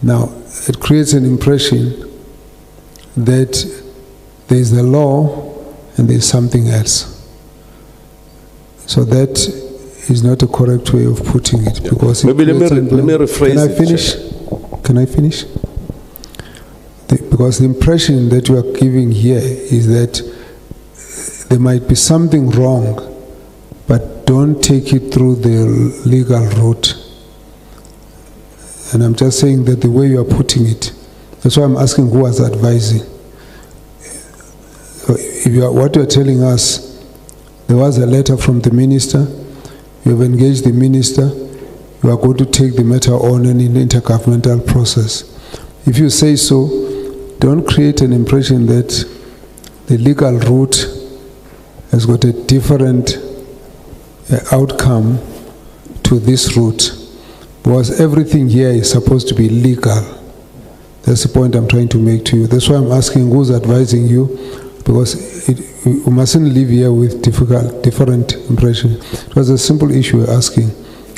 Now, it creates an impression that there is the law and there is something else. So that is not a correct way of putting it, because Maybe let me rephrase Can I it, finish? Can I finish? Because the impression that you are giving here is that there might be something wrong, but don't take it through the legal route. And I'm just saying that the way you are putting it, that's why I'm asking who was advising. What you are telling us, there was a letter from the minister, you have engaged the minister, you are going to take the matter on in an intergovernmental process. If you say so, don't create an impression that the legal route has got a different outcome to this route, because everything here is supposed to be legal. That's the point I'm trying to make to you. That's why I'm asking who's advising you, because you mustn't live here with different impression. It was a simple issue we're asking.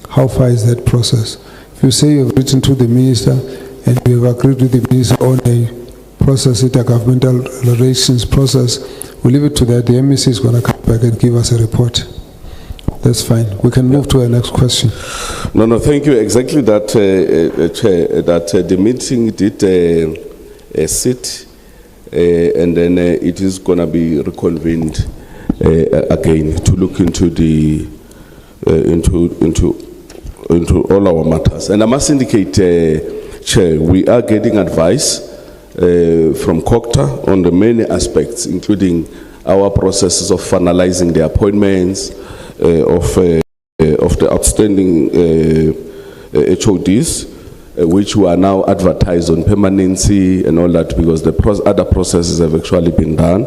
How far is that process? If you say you have written to the minister and you have agreed with the minister on a process, intergovernmental relations process, we'll leave it to that. The MEC is going to come back and give us a report. That's fine. We can move to our next question. No, thank you. Exactly that, Chair, that the meeting did sit and then it is going to be reconvened again to look into the into all our matters. And I must indicate, Chair, we are getting advice from COGTA on the many aspects, including our processes of finalizing the appointments of the outstanding HODs, which we are now advertised on permanency and all that, because the other processes have actually been done.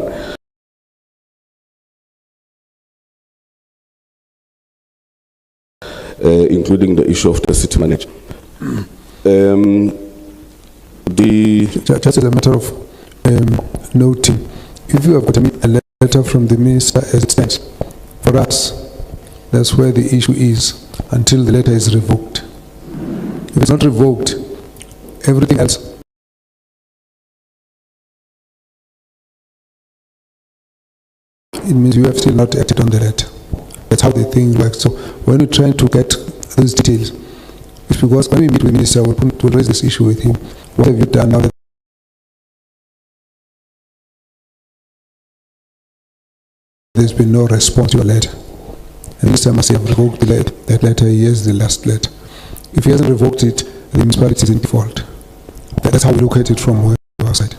Including the issue of the city manager. Just as a matter of noting, if you have got a letter from the minister as it stands, for us, that's where the issue is until the letter is revoked. If it's not revoked, everything else it means you have still not acted on the letter. That's how the thing works. So when we're trying to get those details, it's because when we meet with the minister, we'll raise this issue with him. What have you done now that there's been no response to your letter? And the minister must have revoked that letter. He has the last letter. If he hasn't revoked it, the municipality is in default. That's how we look at it from our side.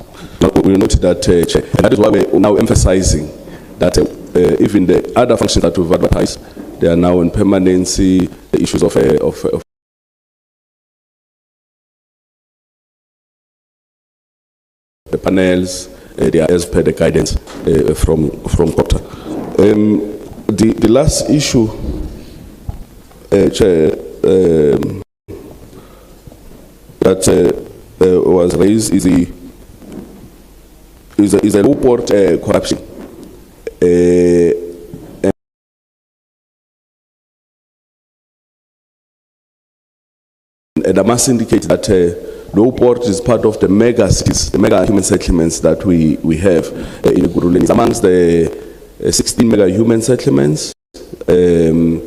We noted that, and that is why we're now emphasizing that even the other functions that we've advertised, they are now in permanency, the issues of the panels, they are as per the guidance from COGTA. The last issue, Chair, that was raised is a low port corruption. And I must indicate that Lowport is part of the mega cities, the mega human settlements that we have in Ekurhuleni. It's amongst the 16 mega human settlements, and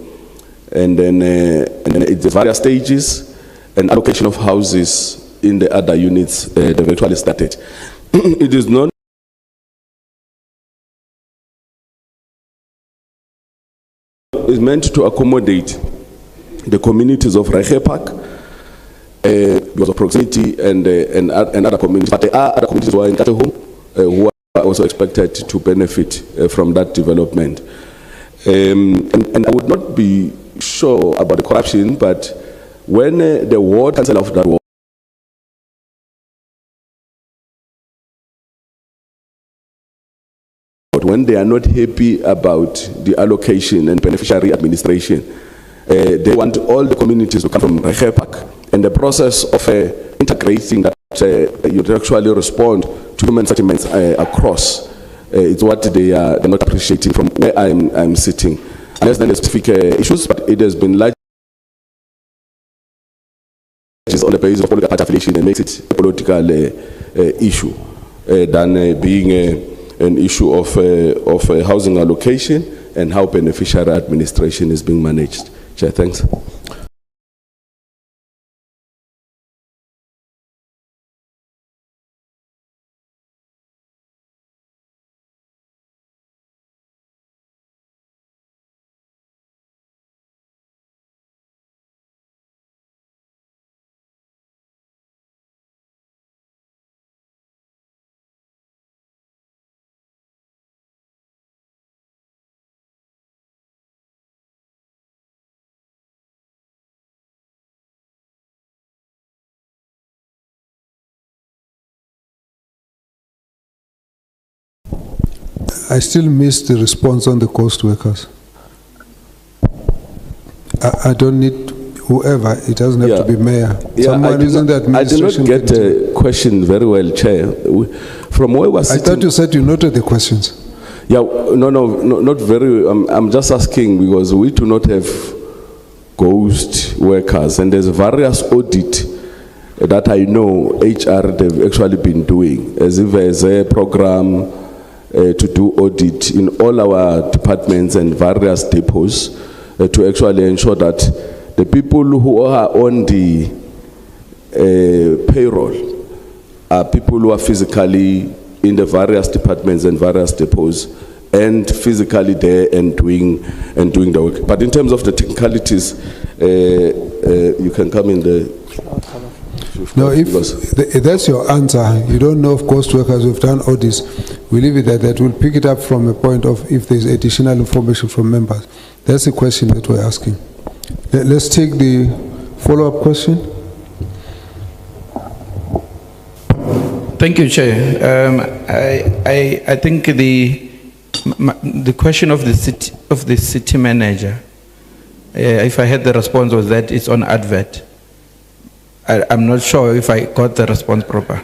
then it's various stages and allocation of houses in the other units they've actually started. It is not is meant to accommodate the communities of Rechepak because of proximity and other communities. But there are other communities who are in Katehum who are also expected to benefit from that development. And I would not be sure about the corruption, but when the ward council of that ward when they are not happy about the allocation and beneficiary administration, they want all the communities to come from Rechepak. And the process of integrating that you actually respond to human settlements across, it's what they're not appreciating from where I'm sitting. less than the specific issues, but it has been largely on the basis of political party affiliation and makes it a political issue than being an issue of housing allocation and how beneficiary administration is being managed. Chair, thanks. I still miss the response on the ghost workers. I don't need whoever, it doesn't have to be mayor. Someone who's in the administration. I did not get a question very well, Chair. From where was I thought you said you noted the questions. Yeah, no, not very. I'm just asking because we do not have ghost workers, and there's various audit that I know HR they've actually been doing, as if there's a program to do audit in all our departments and various depots to actually ensure that the people who are on the payroll are people who are physically in the various departments and various depots and physically there and doing the work. But in terms of the technicalities, you can come in the. No, if that's your answer, you don't know if ghost workers have done audits, we leave it at that. We'll pick it up from a point of if there's additional information from members. That's the question that we're asking. Let's take the follow-up question. Thank you, Chair. I think the question of the city manager, if I had the response, was that it's on advert. I'm not sure if I got the response proper.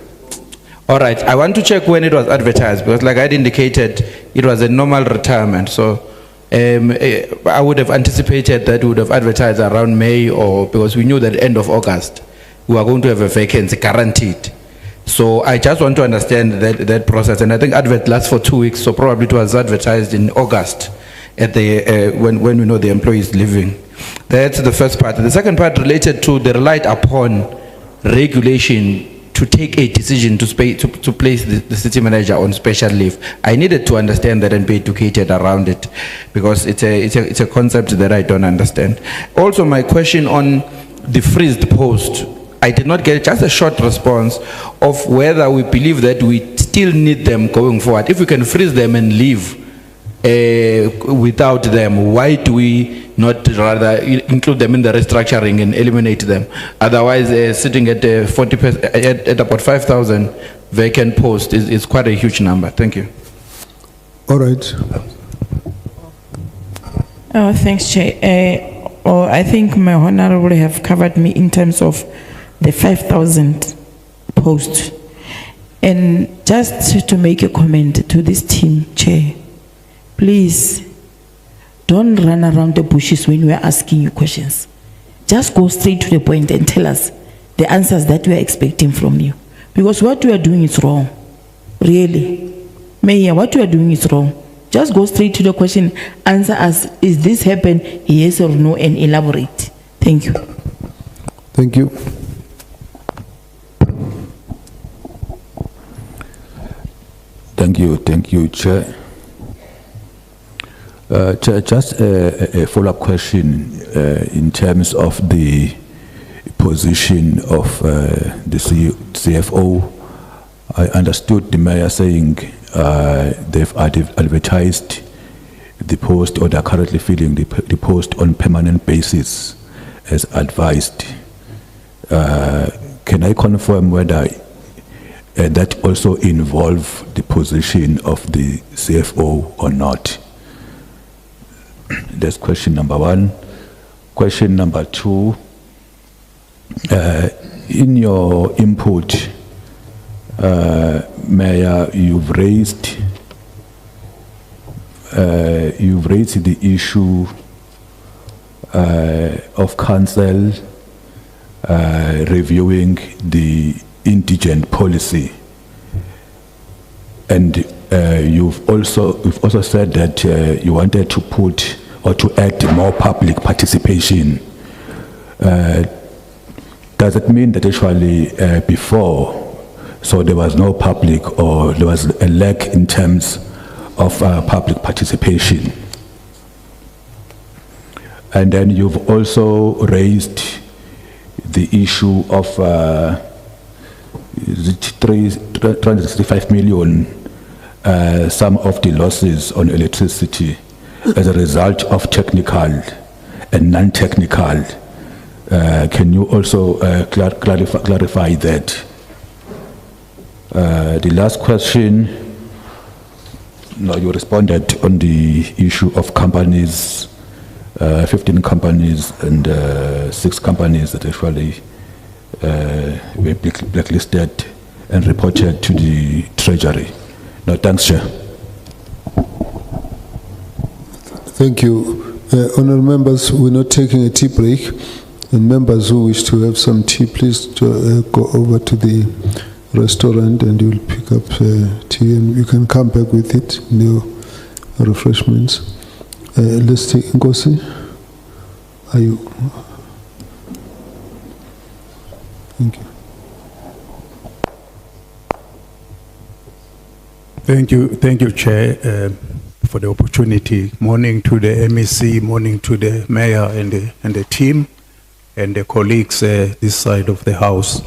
All right, I want to check when it was advertised, because like I'd indicated, it was a normal retirement. So I would have anticipated that we would have advertised around May, or because we knew that end of August, we were going to have a vacancy guaranteed. So I just want to understand that process. And I think advert lasts for 2 weeks, so probably it was advertised in August at the, when we know the employee is leaving. That's the first part. The second part related to the relied upon regulation to take a decision to place the city manager on special leave. I needed to understand that and be educated around it, because it's a concept that I don't understand. Also, my question on the freezed post, I did not get just a short response of whether we believe that we still need them going forward. If we can freeze them and leave without them, why do we not rather include them in the restructuring and eliminate them? Otherwise, sitting at 40%, at about 5,000 vacant posts is quite a huge number. Thank you. All right. Oh, thanks, Chair. I think my honorable have covered me in terms of the 5,000 posts. And just to make a comment to this team, Chair, please don't run around the bushes when we're asking you questions. Just go straight to the point and tell us the answers that we are expecting from you. Because what you are doing is wrong. Really. Mayor, what you are doing is wrong. Just go straight to the question, answer us, is this happen, yes or no, and elaborate. Thank you. Thank you. Thank you, Chair. Chair, just a follow-up question in terms of the position of the CFO. I understood the mayor saying they've advertised the post, or they're currently filling the post on permanent basis as advised. Can I confirm whether that also involve the position of the CFO or not? That's question number one. Question number two, in your input, Mayor, you've raised the issue of council reviewing the indigent policy. And you've also said that you wanted to put or to add more public participation. Does it mean that actually before, so there was no public or there was a lack in terms of public participation? And then you've also raised the issue of 365 million, some of the losses on electricity as a result of technical and non-technical. Can you also clarify that? The last question, no, you responded on the issue of companies, 15 companies and 6 companies that actually were blacklisted and reported to the Treasury. No, thanks, Chair. Thank you. Honourable members, we're not taking a tea break. And members who wish to have some tea, please go over to the restaurant and you'll pick up tea and you can come back with it in your refreshments. Let's take Nkosi. Are you? Thank you. Thank you, Chair, for the opportunity. Morning to the MEC, morning to the Mayor and the team, and the colleagues this side of the House.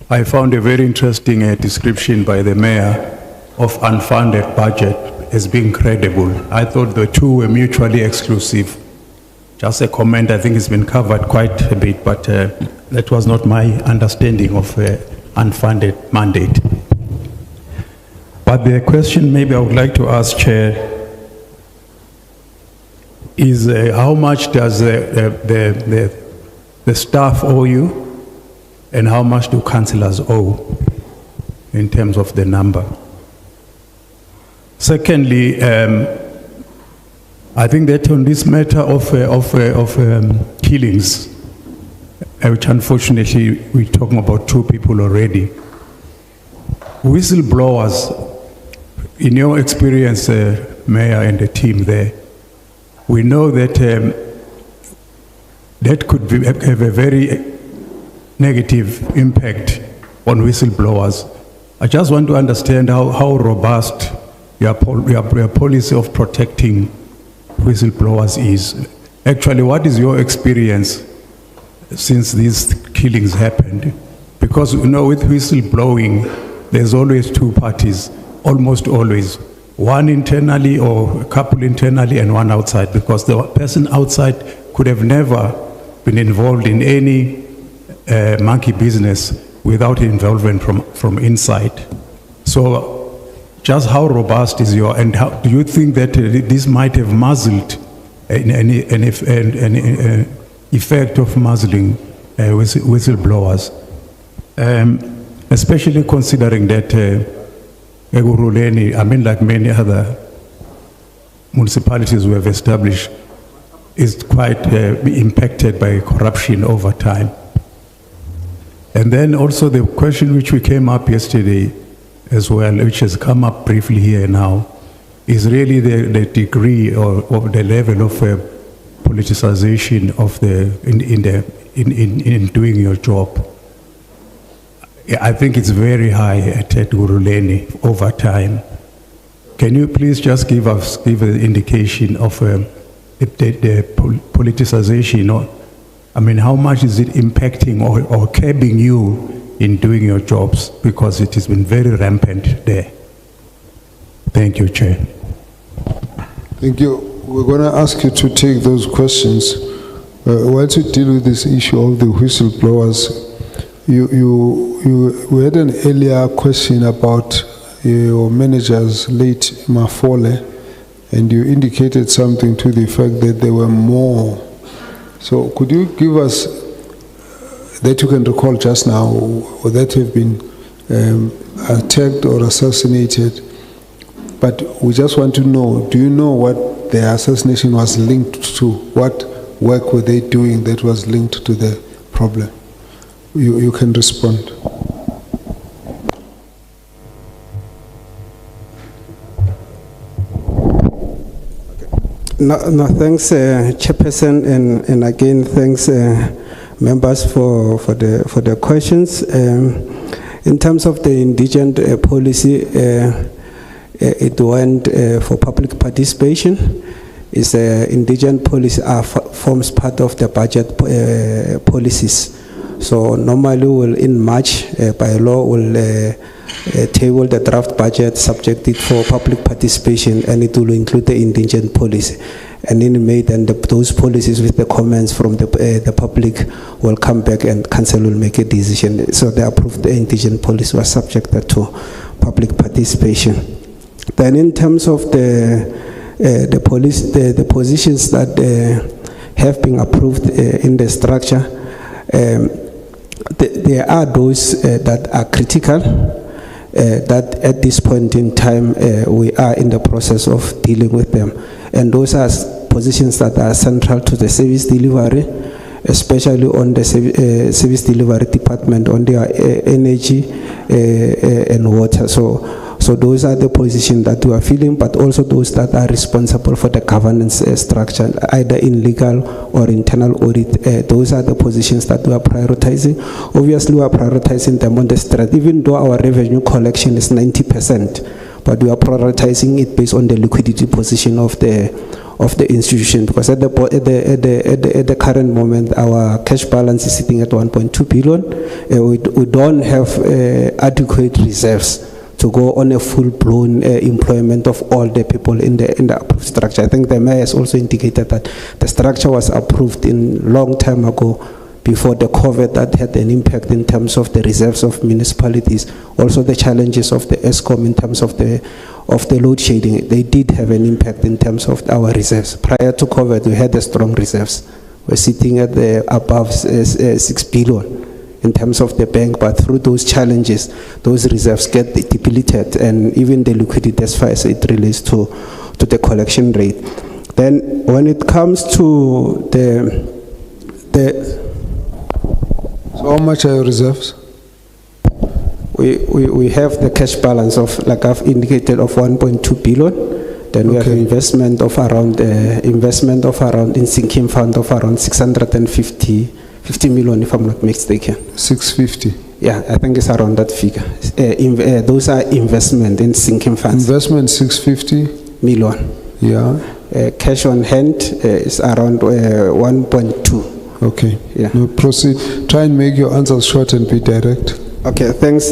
I found a very interesting description by the Mayor of unfunded budget as being credible. I thought the two were mutually exclusive. Just a comment, I think it's been covered quite a bit, but that was not my understanding of unfunded mandate. But the question maybe I would like to ask, Chair, is how much does the staff owe you, and how much do councillors owe in terms of the number? Secondly, I think that on this matter of killings, which unfortunately we're talking about 2 people already, whistleblowers, in your experience, Mayor and the team there, we know that that could have a very negative impact on whistleblowers. I just want to understand how robust your policy of protecting whistleblowers is. Actually, what is your experience since these killings happened? Because you know, with whistleblowing, there's always 2 parties, almost always. One internally or a couple internally and one outside, because the person outside could have never been involved in any monkey business without involvement from inside. So just how robust is your, and how do you think that this might have muzzled any effect of muzzling whistleblowers? Especially considering that Ekurhuleni, I mean, like many other municipalities we have established, is quite impacted by corruption over time. And then also the question which we came up yesterday as well, which has come up briefly here now, is really the degree or the level of politicization of in doing your job. I think it's very high at Ekurhuleni over time. Can you please just give an indication of the politicization? Or, I mean, how much is it impacting or curbing you in doing your jobs? Because it has been very rampant there. Thank you, Chair. Thank you. We're going to ask you to take those questions. While you deal with this issue of the whistleblowers, we had an earlier question about your manager's late Mafole, and you indicated something to the effect that there were more. So could you give us, that you can recall just now, or that have been attacked or assassinated, But we just want to know, do you know what the assassination was linked to? What work were they doing that was linked to the problem? You can respond. No, thanks, Chairperson, and again, thanks, members for the questions. In terms of the indigent policy, it went for public participation. It's indigent policy forms part of the budget policies. So normally, we'll in March by law will table the draft budget, subject it for public participation, and it will include the indigent policy. And in May, then those policies with the comments from the public will come back, and council will make a decision. So the approved indigent policy was subjected to public participation. Then, in terms of the positions that have been approved in the structure, there are those that are critical. That at this point in time we are in the process of dealing with them, and those are positions that are central to the service delivery, especially on the service delivery department, on their energy and water. So those are the positions that we are filling, but also those that are responsible for the governance structure, either in legal or internal audit. Those are the positions that we are prioritizing. Obviously, we are prioritizing them on the strength, even though our revenue collection is 90%, but we are prioritizing it based on the liquidity position of the institution, because at the current moment, our cash balance is sitting at 1.2 billion. We don't have adequate reserves to go on a full-blown employment of all the people in the approved structure. I think the mayor has also indicated that the structure was approved in long time ago, before the COVID, that had an impact in terms of the reserves of municipalities. Also the challenges of the ESCOM in terms of the load shedding, they did have an impact in terms of our reserves. Prior to COVID, we had the strong reserves. We're sitting at above 6 billion. In terms of the bank, but through those challenges, those reserves get depleted, and even the liquidity as far as it relates to the collection rate. Then, when it comes to so how much are your reserves? We have the cash balance of, like I've indicated, of 1.2 billion. Then we have investment of around in sinking fund of around 50 million, if I'm not mistaken. 650. Yeah, I think it's around that figure. Those are investment in sinking funds. Investment 650 million. Yeah. Cash on hand is around 1.2. Okay. Yeah. No, proceed. Try and make your answers short and be direct. Okay, thanks,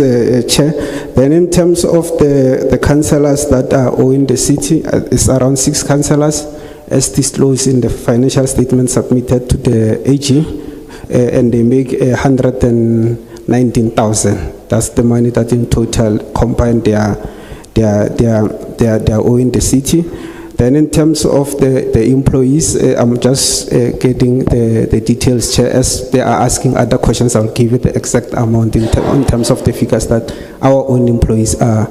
Chair. Then in terms of the councillors that are owing the city, it's around 6 councillors, as disclosed in the financial statement submitted to the AG. And they make 119,000. That's the money that in total combined they are owing the city. Then in terms of the employees, I'm just getting the details, Chair. As they are asking other questions, I'll give you the exact amount in terms of the figures that our own employees are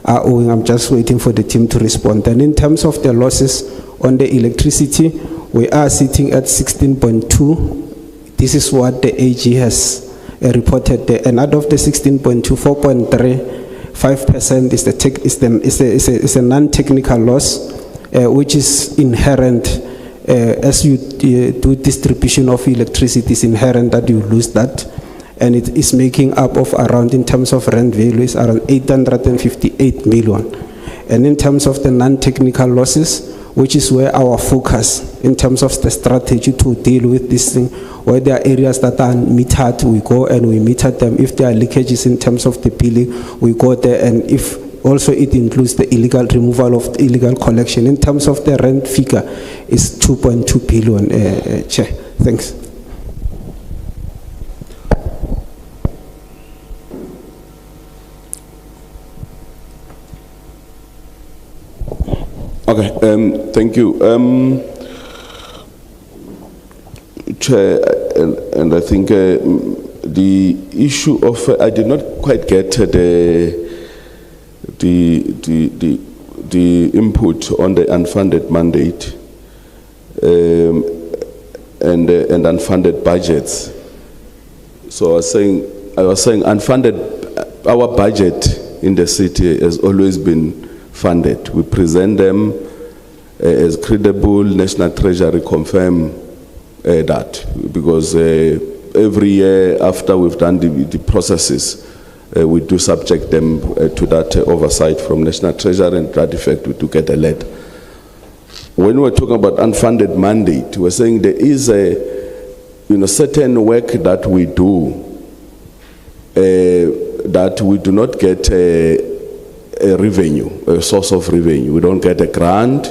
owing. I'm just waiting for the team to respond. Then in terms of the losses on the electricity, we are sitting at 16.2. This is what the AG has reported there. And out of the 16.2, 4.35% is a non-technical loss, which is inherent as you do distribution of electricity. It's inherent that you lose that, and it is making up of around, in terms of rent value, is around 858 million. And in terms of the non-technical losses, which is where our focus in terms of the strategy to deal with this thing, where there are areas that are metered, we go and we meter them. If there are leakages in terms of the billing, we go there, and if also it includes the illegal removal of the illegal collection. In terms of the rent figure, is 2.2 billion, Chair. Thanks. Okay, thank you. Chair, and I think the issue of, I did not quite get the the input on the unfunded mandate and unfunded budgets. So I was saying unfunded, our budget in the city has always been funded. We present them as credible. National Treasury confirm that, because every year after we've done the processes, we do subject them to that oversight from National Treasury, and to that effect we do get a letter. When we're talking about unfunded mandate, we're saying there is a certain work that we do that we do not get a revenue, a source of revenue. We don't get a grant.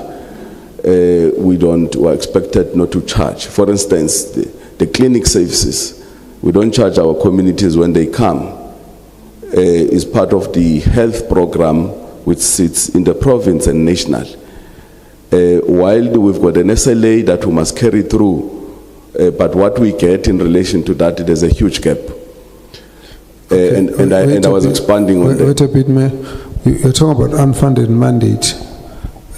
We're expected not to charge. For instance, the clinic services, we don't charge our communities when they come. Is part of the health program which sits in the province and national. While we've got an SLA that we must carry through, but what we get in relation to that, there's a huge gap. And I was expanding on that. Wait a bit, Mayor. You're talking about unfunded mandate.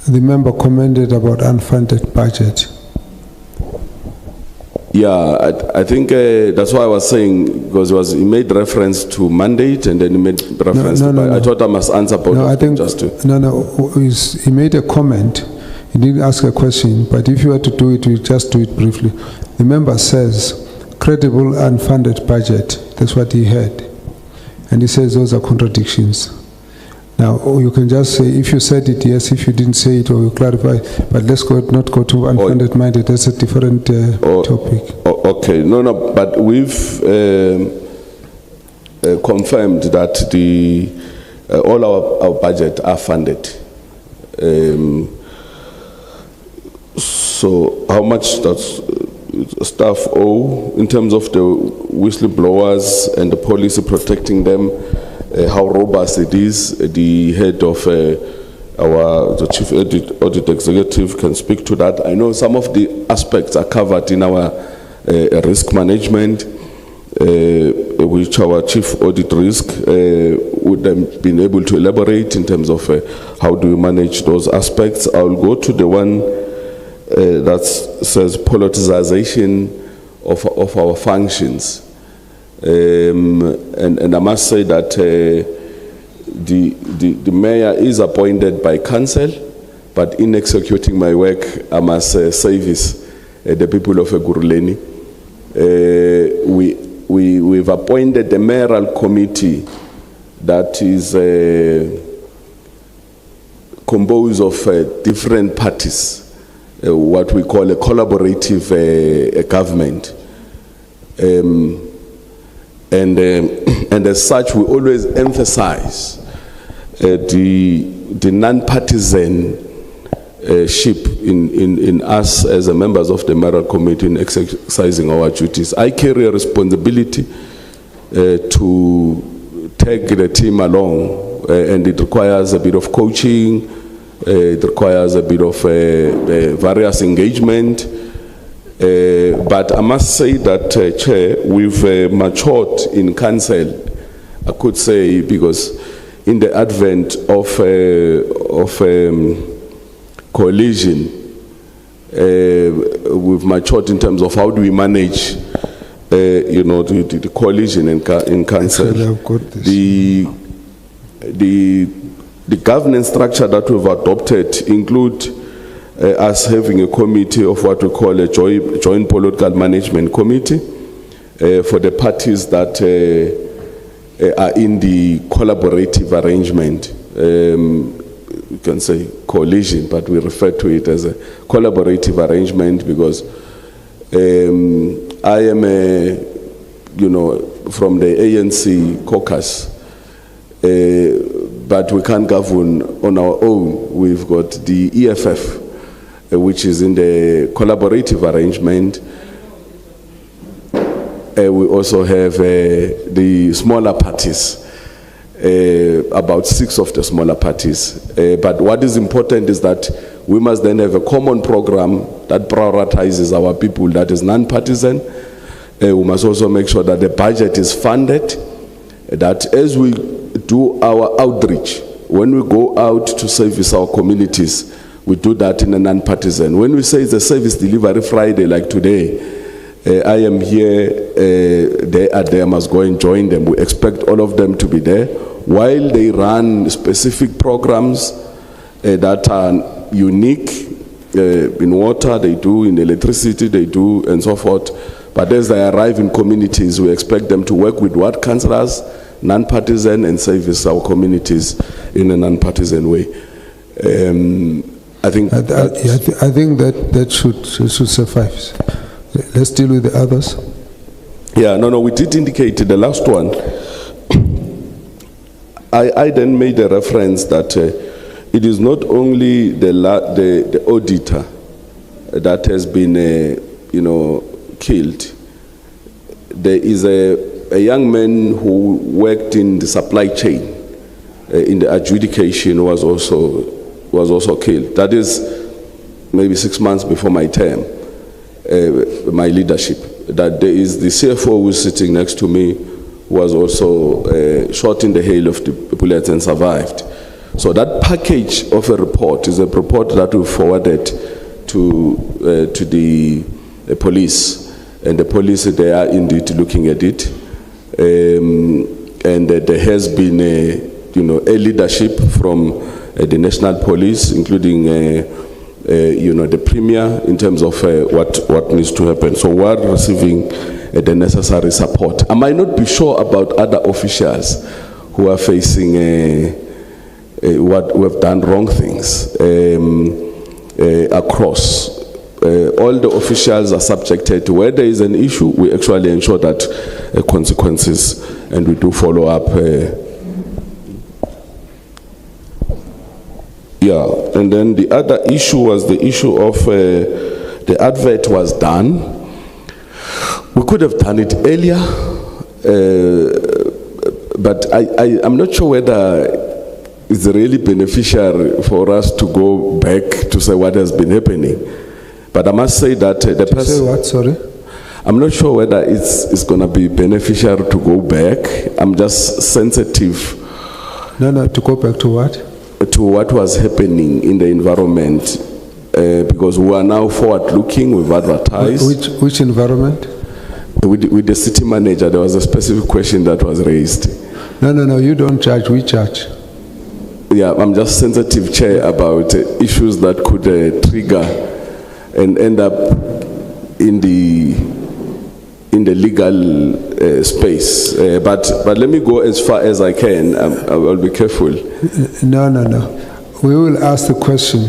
The member commented about unfunded budget. Yeah, I think that's why I was saying, because he made reference to mandate and then he made reference to budget. I thought I must answer both. No, I think he made a comment. He didn't ask a question, but if you were to do it, we just do it briefly. The member says credible unfunded budget. That's what he heard, and he says those are contradictions. Now, you can just say, if you said it, yes, if you didn't say it, or you clarify, but let's not go to unfunded mandate. That's a different topic. Okay, no, but we've confirmed that all our budget are funded. So how much does staff owe in terms of the whistleblowers and the policy protecting them? How robust it is? The head of the chief audit executive can speak to that. I know some of the aspects are covered in our risk management, which our chief audit risk would have been able to elaborate in terms of how do we manage those aspects. I'll go to the one that says politicization of our functions. And I must say that the mayor is appointed by council, but in executing my work, I must service the people of Ekurhuleni. We've appointed a mayoral committee that is composed of different parties, what we call a collaborative government. And as such, we always emphasize the non-partisan ship in us as members of the mayoral committee in exercising our duties. I carry a responsibility to take the team along, and it requires a bit of coaching, it requires a bit of various engagement. But I must say that, Chair, we've matured in council, I could say, because in the advent of coalition, we've matured in terms of how do we manage, the coalition in council. The governance structure that we've adopted include us having a committee of what we call a joint political management committee for the parties that are in the collaborative arrangement. You can say coalition, but we refer to it as a collaborative arrangement because I am from the ANC caucus, but we can't govern on our own. We've got the EFF, which is in the collaborative arrangement. We also have the smaller parties, about 6 of the smaller parties. But what is important is that we must then have a common program that prioritizes our people, that is non-partisan. We must also make sure that the budget is funded, that as we do our outreach, when we go out to service our communities, we do that in a non-partisan. When we say it's a service delivery Friday like today, I am here, they are there, must go and join them. We expect all of them to be there while they run specific programs that are unique in water, they do, in electricity, they do, and so forth. But as they arrive in communities, we expect them to work with ward councillors, non-partisan, and service our communities in a non-partisan way. I think I think that should suffice. Let's deal with the others. Yeah, no, we did indicate the last one. I then made a reference that it is not only the auditor that has been, killed. There is a young man who worked in the supply chain, in the adjudication, was also killed. That is maybe 6 months before my term. My leadership, that there is the CFO who is sitting next to me was also shot in the hail of the bullets and survived. So that package of a report is a report that we forwarded to the police, and the police, they are indeed looking at it, and there has been a leadership from the national police, including the premier, in terms of what needs to happen. So we are receiving the necessary support. I might not be sure about other officials who are facing who have done wrong things across. All the officials are subjected to, where there is an issue, we actually ensure that consequences, and we do follow up. Yeah, and then the other issue was the issue of the advert was done. We could have done it earlier, but I'm not sure whether it's really beneficial for us to go back to say what has been happening. But I must say that the person... Say what, sorry? I'm not sure whether it's going to be beneficial to go back. I'm just sensitive. No, to go back to what? To what was happening in the environment, because we are now forward-looking, we've advertised. Which environment? With the city manager, there was a specific question that was raised. No, you don't judge, we judge. Yeah, I'm just sensitive, Chair, about issues that could trigger and end up in the legal space. But let me go as far as I can. I will be careful. No. We will ask the question.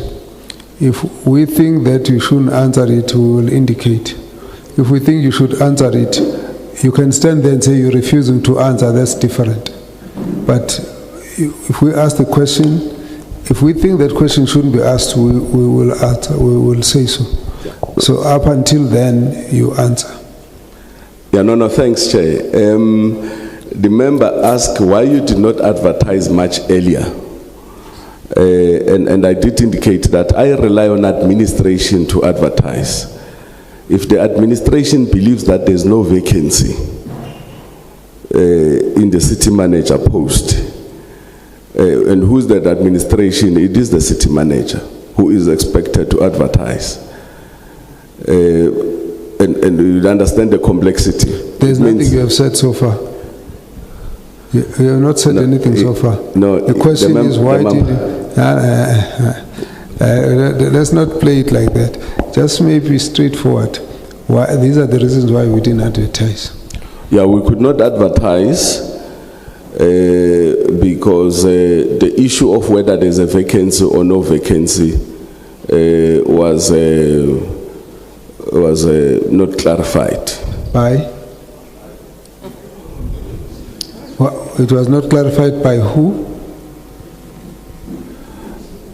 If we think that you shouldn't answer it, we will indicate. If we think you should answer it, you can stand there and say you're refusing to answer. That's different. But if we ask the question, if we think that question shouldn't be asked, we will answer, we will say so. So up until then, you answer. Yeah, no, thanks, Chair. The member asked why you did not advertise much earlier. And I did indicate that I rely on administration to advertise. If the administration believes that there's no vacancy in the city manager post, and who's that administration? It is the city manager who is expected to advertise. And you understand the complexity. There's nothing you have said so far. You have not said anything so far. No. The question is why did you... let's not play it like that. Just maybe straightforward. Why, these are the reasons why we didn't advertise. Yeah, we could not advertise because the issue of whether there's a vacancy or no vacancy was not clarified. By? Well, it was not clarified by who?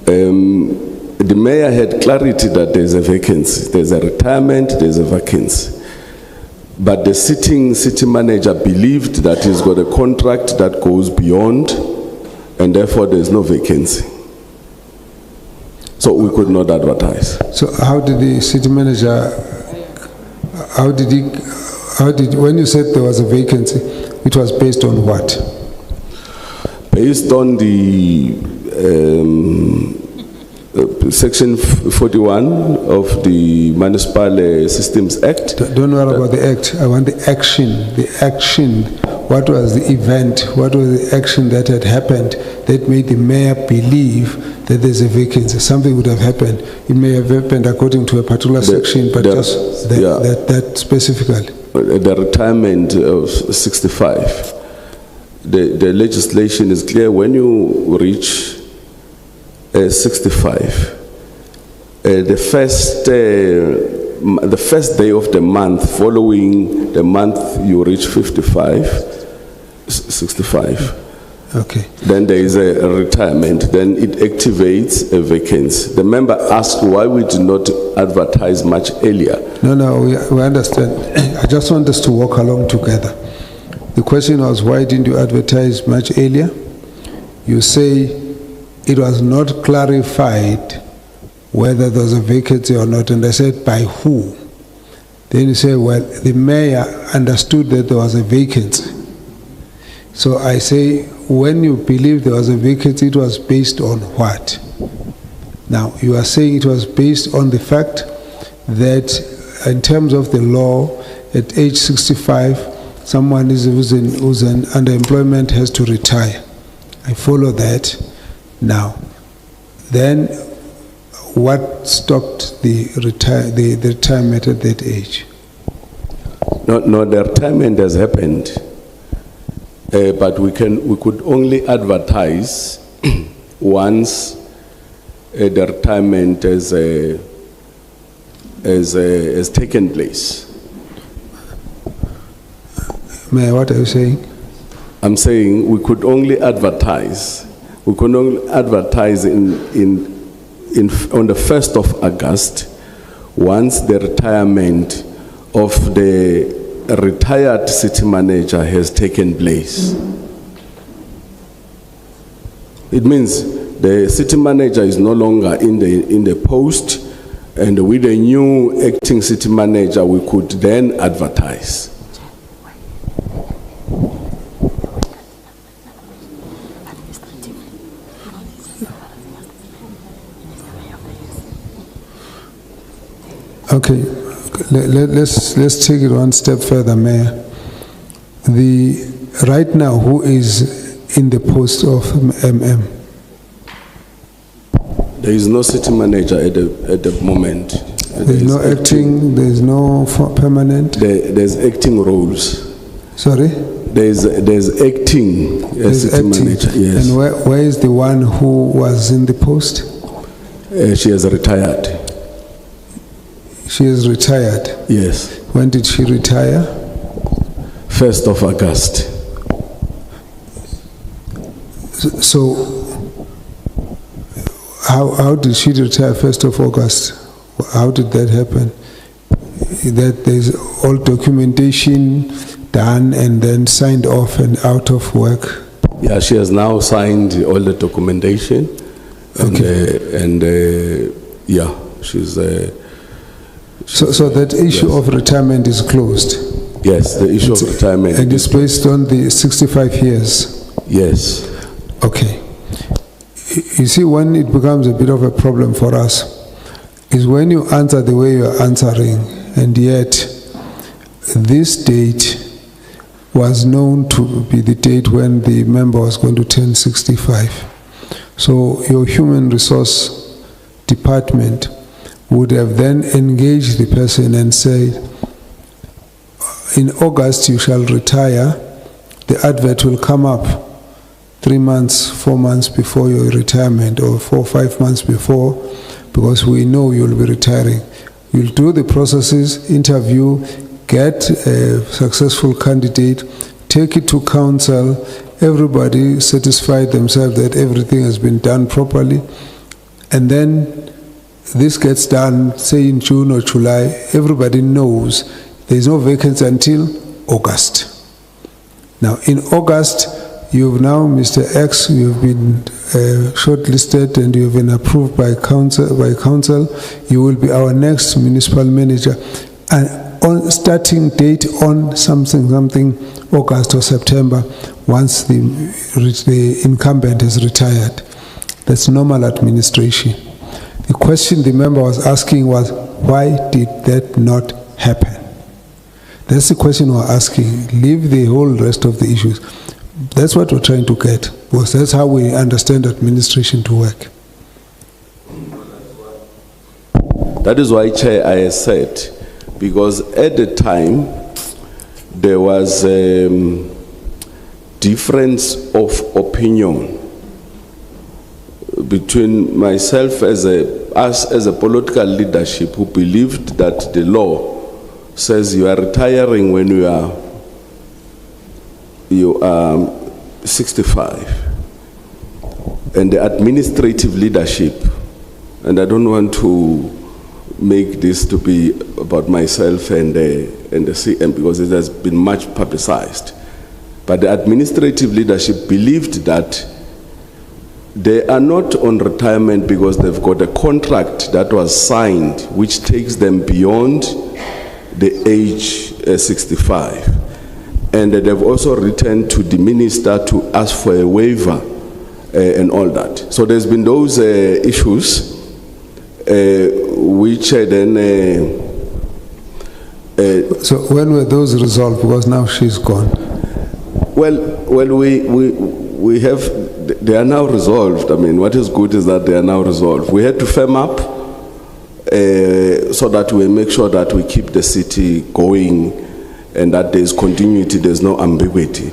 The mayor had clarity that there's a vacancy, there's a retirement, there's a vacancy. But the sitting city manager believed that he's got a contract that goes beyond, and therefore there's no vacancy. So we could not advertise. So how did the city manager, when you said there was a vacancy, it was based on what? Based on the Section 41 of the Municipal Systems Act. Don't worry about the act. I want the action. The action. What was the event? What was the action that had happened that made the mayor believe that there's a vacancy? Something would have happened. It may have happened according to a particular section, but just that specifically. The retirement of 65. The legislation is clear. When you reach 65, the first day of the month following the month you reach 65, okay, then there is a retirement, then it activates a vacancy. The member asked why we do not advertise much earlier. No, we understand. I just want us to walk along together. The question was, why didn't you advertise much earlier? You say it was not clarified whether there was a vacancy or not, and I said, by who? Then you say, well, the mayor understood that there was a vacancy. So I say, when you believe there was a vacancy, it was based on what? Now, you are saying it was based on the fact that in terms of the law, at age 65, someone who's in underemployment has to retire. I follow that. Now, then what stopped the retirement at that age? No, the retirement has happened, but we could only advertise once the retirement has taken place. Mayor, what are you saying? I'm saying we could only advertise. We could only advertise on the 1st of August once the retirement of the retired city manager has taken place. It means the city manager is no longer in the post, and with the new acting city manager, we could then advertise. Okay, let's take it one step further, Mayor. Right now, who is in the post of MM? There is no city manager at the moment. There's no acting, there's no permanent? There's acting roles. Sorry? There's acting city manager, yes. And where is the one who was in the post? She has retired. She is retired? Yes. When did she retire? 1st of August. So, how did she retire 1st of August? How did that happen? That there's all documentation done and then signed off and out of work? Yeah, she has now signed all the documentation. And, yeah, she's... So that issue of retirement is closed? Yes, the issue of retirement. And it's based on the 65 years? Yes. Okay. You see, when it becomes a bit of a problem for us is when you answer the way you are answering, and yet this date was known to be the date when the member was going to turn 65. So your human resource department would have then engaged the person and said, in August you shall retire. The advert will come up 3 months, 4 months before your retirement, or 4 or 5 months before, because we know you'll be retiring. You'll do the processes, interview, get a successful candidate, take it to council, everybody satisfied themselves that everything has been done properly, and then this gets done, say in June or July, everybody knows there is no vacancy until August. Now, in August, you've now, Mr. X, you've been shortlisted and you've been approved by council. You will be our next municipal manager. And on starting date on something, August or September, once the incumbent is retired. That's normal administration. The question the member was asking was, why did that not happen? That's the question we're asking. Leave the whole rest of the issues. That's what we're trying to get, because that's how we understand administration to work. That is why, Chair, I said, because at the time, there was difference of opinion between myself us as a political leadership who believed that the law says you are retiring when you are 65, and the administrative leadership, and I don't want to make this to be about myself and the CM because it has been much publicized, but the administrative leadership believed that they are not on retirement because they've got a contract that was signed which takes them beyond the age 65. And they've also written to the minister to ask for a waiver and all that. So there's been those issues which then... so when were those resolved? Because now she's gone. Well, we have... They are now resolved. I mean, what is good is that they are now resolved. We had to firm up so that we make sure that we keep the city going and that there's continuity, there's no ambiguity.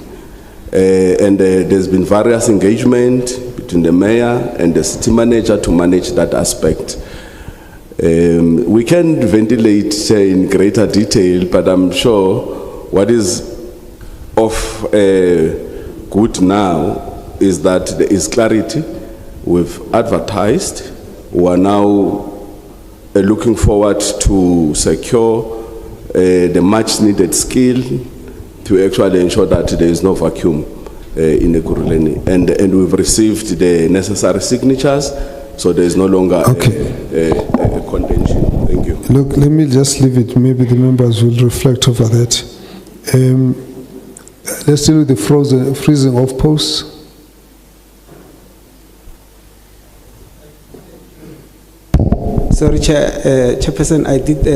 And there's been various engagement between the mayor and the city manager to manage that aspect. We can ventilate in greater detail, but I'm sure what is of good now is that there is clarity. We've advertised. We are now looking forward to secure the much needed skill to actually ensure that there is no vacuum in Ekurhuleni. And we've received the necessary signatures, so there is no longer a contention. Thank you. Look, let me just leave it. Maybe the members will reflect over that. Let's deal with the freezing of posts. Sorry, Chairperson, I did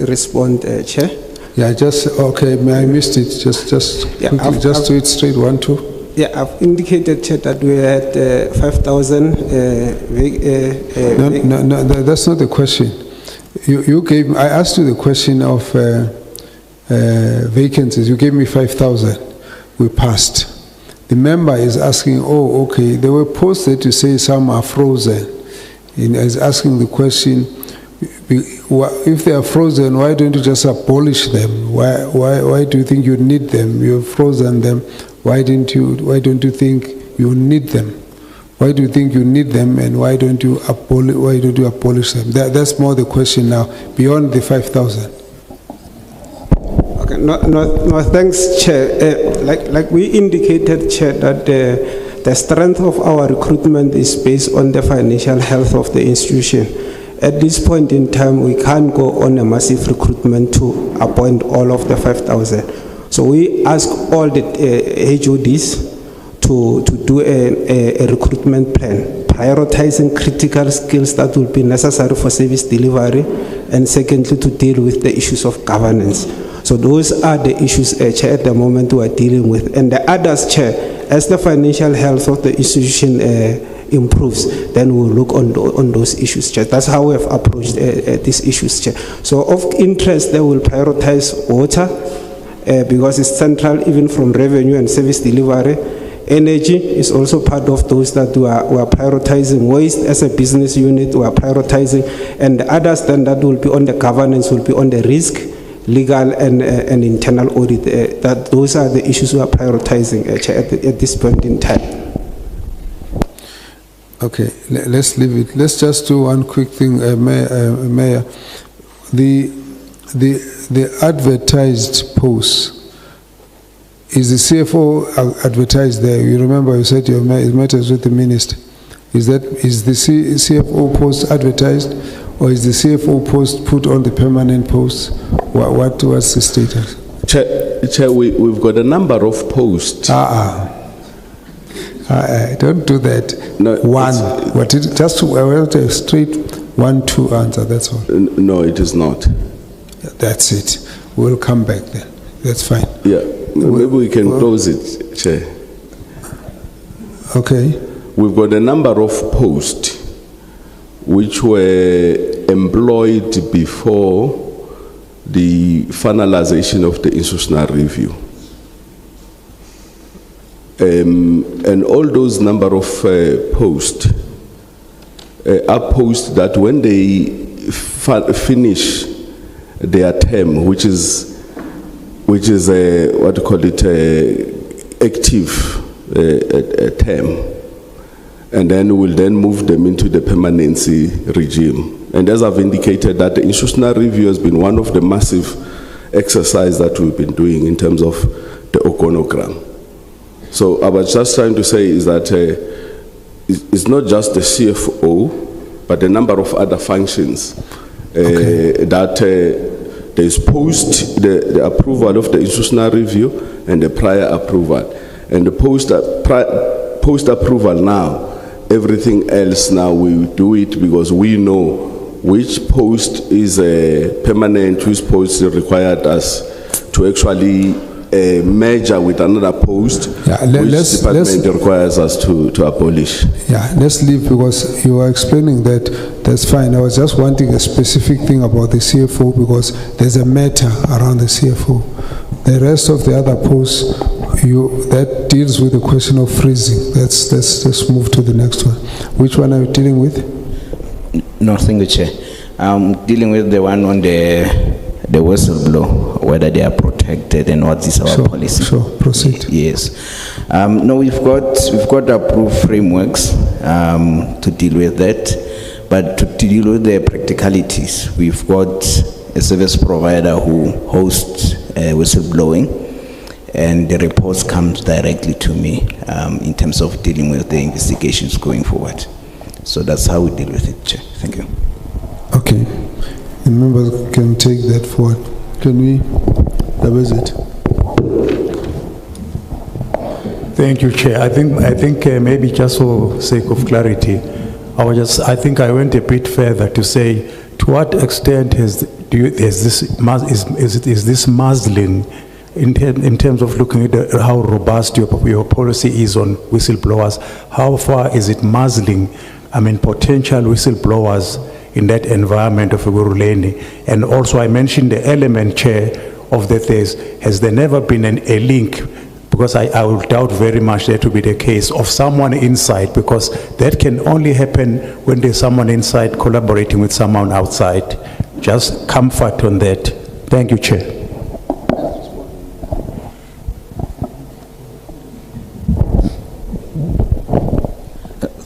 respond, Chair. Yeah, I missed it. Just do it straight, 1, 2. Yeah, I've indicated, Chair, that we had 5,000. No, that's not the question. I asked you the question of vacancies. You gave me 5,000. We passed. The member is asking, there were posts that you say some are frozen. Is asking the question, if they are frozen, why don't you just abolish them? Why do you think you need them? You have frozen them. Why don't you think you need them? Why do you think you need them, and why don't you abolish them? That's more the question now, beyond the 5,000. Okay, no, thanks, Chair. Like we indicated, Chair, that the strength of our recruitment is based on the financial health of the institution. At this point in time, we can't go on a massive recruitment to appoint all of the 5,000. So we ask all the HODs to do a recruitment plan, prioritizing critical skills that will be necessary for service delivery, and secondly, to deal with the issues of governance. So those are the issues, Chair, at the moment we are dealing with. And the others, Chair, as the financial health of the institution improves, then we'll look on those issues, Chair. That's how we have approached these issues, Chair. So of interest, they will prioritize water, because it's central even from revenue and service delivery. Energy is also part of those that we are prioritizing. Waste as a business unit, we are prioritizing. And the others then that will be on the governance, will be on the risk, legal and internal audit. Those are the issues we are prioritizing at this point in time. Okay, let's leave it. Let's just do one quick thing, Mayor. The advertised posts, is the CFO advertised there? You remember you said your matters with the minister. Is the CFO post advertised, or is the CFO post put on the permanent post? What was the status? Chair, we've got a number of posts. Don't do that. No, One, what it, just to, I want a straight 1-2 answer, that's all. No, it is not. That's it. We'll come back then. That's fine. Yeah, maybe we can close it, Chair. Okay. We've got a number of posts which were employed before the finalization of the institutional review. And all those number of posts are posts that when they finish their term, which is what do you call it, active term, and then we'll then move them into the permanency regime. And as I've indicated, that the institutional review has been one of the massive exercises that we've been doing in terms of the organogram. So I was just trying to say is that it's not just the CFO, but a number of other functions that there's post the approval of the institutional review and the prior approval. And the post approval now, everything else now we do it because we know which post is permanent, which post required us to actually merger with another post, which department requires us to abolish. Yeah, let's leave because you are explaining that. That's fine. I was just wanting a specific thing about the CFO because there's a matter around the CFO. The rest of the other posts, that deals with the question of freezing. Let's move to the next one. Which one are you dealing with? No, thank you, Chair. I'm dealing with the one on the whistleblower, whether they are protected and what is our policy. Sure, proceed. Yes. No, we've got approved frameworks to deal with that, but to deal with the practicalities, we've got a service provider who hosts whistleblowing, and the reports come directly to me in terms of dealing with the investigations going forward. So that's how we deal with it, Chair. Thank you. Okay. The members can take that forward. Can we visit? Thank you, Chair. I think maybe just for sake of clarity, I think I went a bit further to say, to what extent is this muzzling in terms of looking at how robust your policy is on whistleblowers? How far is it muzzling, potential whistleblowers in that environment of Ekurhuleni? And also I mentioned the element, Chair, of that has there never been a link, because I will doubt very much that to be the case, of someone inside, because that can only happen when there's someone inside collaborating with someone outside. Just comfort on that. Thank you, Chair.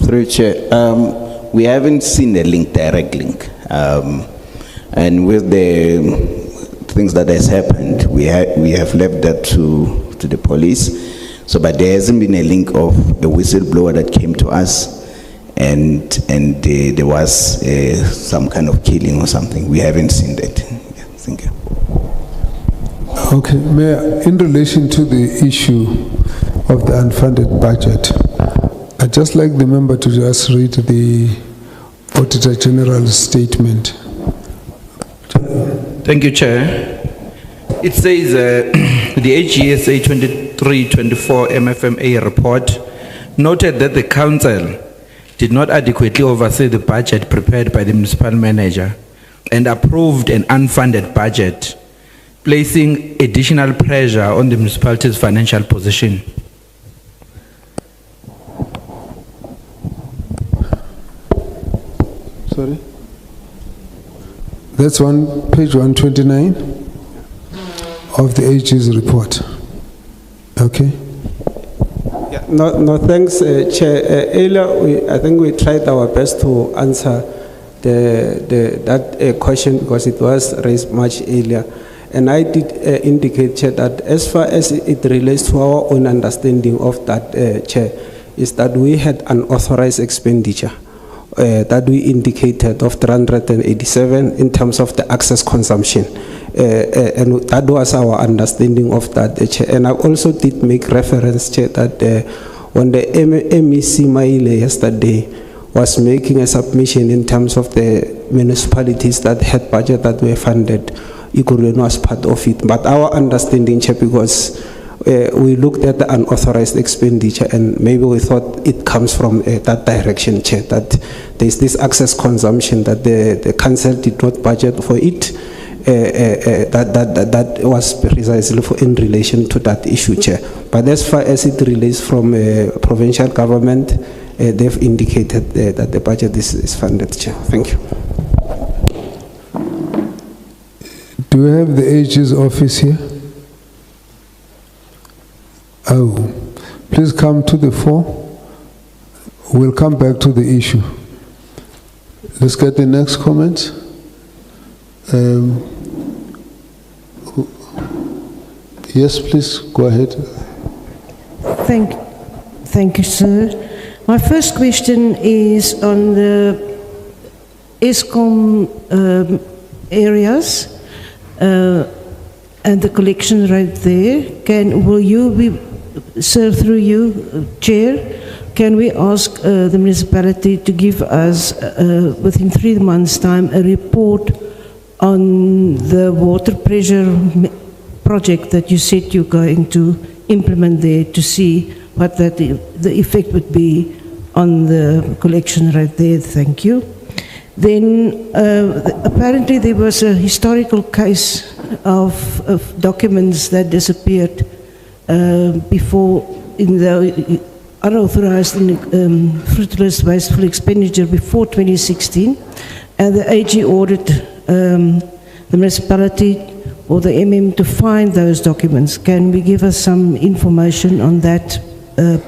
Through Chair, we haven't seen a direct link. And with the things that has happened, we have left that to the police. So, but there hasn't been a link of a whistleblower that came to us and there was some kind of killing or something. We haven't seen that. Yeah, thank you. Okay, Mayor, in relation to the issue of the unfunded budget, I'd just like the member to just read the Auditor General's statement. Thank you, Chair. It says the HGSA 23-24 MFMA report noted that the Council did not adequately oversee the budget prepared by the municipal manager and approved an unfunded budget, placing additional pressure on the municipality's financial position. Sorry? That's page 129 of the AG's report. Okay. Yeah, no, thanks, Chair. Earlier, I think we tried our best to answer that question because it was raised much earlier. And I did indicate, Chair, that as far as it relates to our own understanding of that, Chair, is that we had an authorized expenditure that we indicated of 387 in terms of the access consumption. And that was our understanding of that, Chair. And I also did make reference, Chair, that when the MEC Maile yesterday was making a submission in terms of the municipalities that had budget that were funded, Ekurhuleni was part of it. But our understanding, Chair, because we looked at the unauthorized expenditure and maybe we thought it comes from that direction, Chair, that there's this excess consumption that the council did not budget for it. That was precisely in relation to that issue, Chair. But as far as it relates from provincial government, they've indicated that the budget is funded, Chair. Thank you. Do we have the AG's office here? Oh, please come to the fore. We'll come back to the issue. Let's get the next comment. Yes, please, go ahead. Thank you, sir. My first question is on the ESCOM areas and the collection rate there. Will you be, sir, through you, Chair, can we ask the municipality to give us, within 3 months' time, a report on the water pressure project that you said you're going to implement there, to see what the effect would be on the collection rate there? Thank you. Then apparently there was a historical case of documents that disappeared before in the unauthorized fruitless wasteful expenditure before 2016, and the AG ordered the municipality or the MM to find those documents. Can we give us some information on that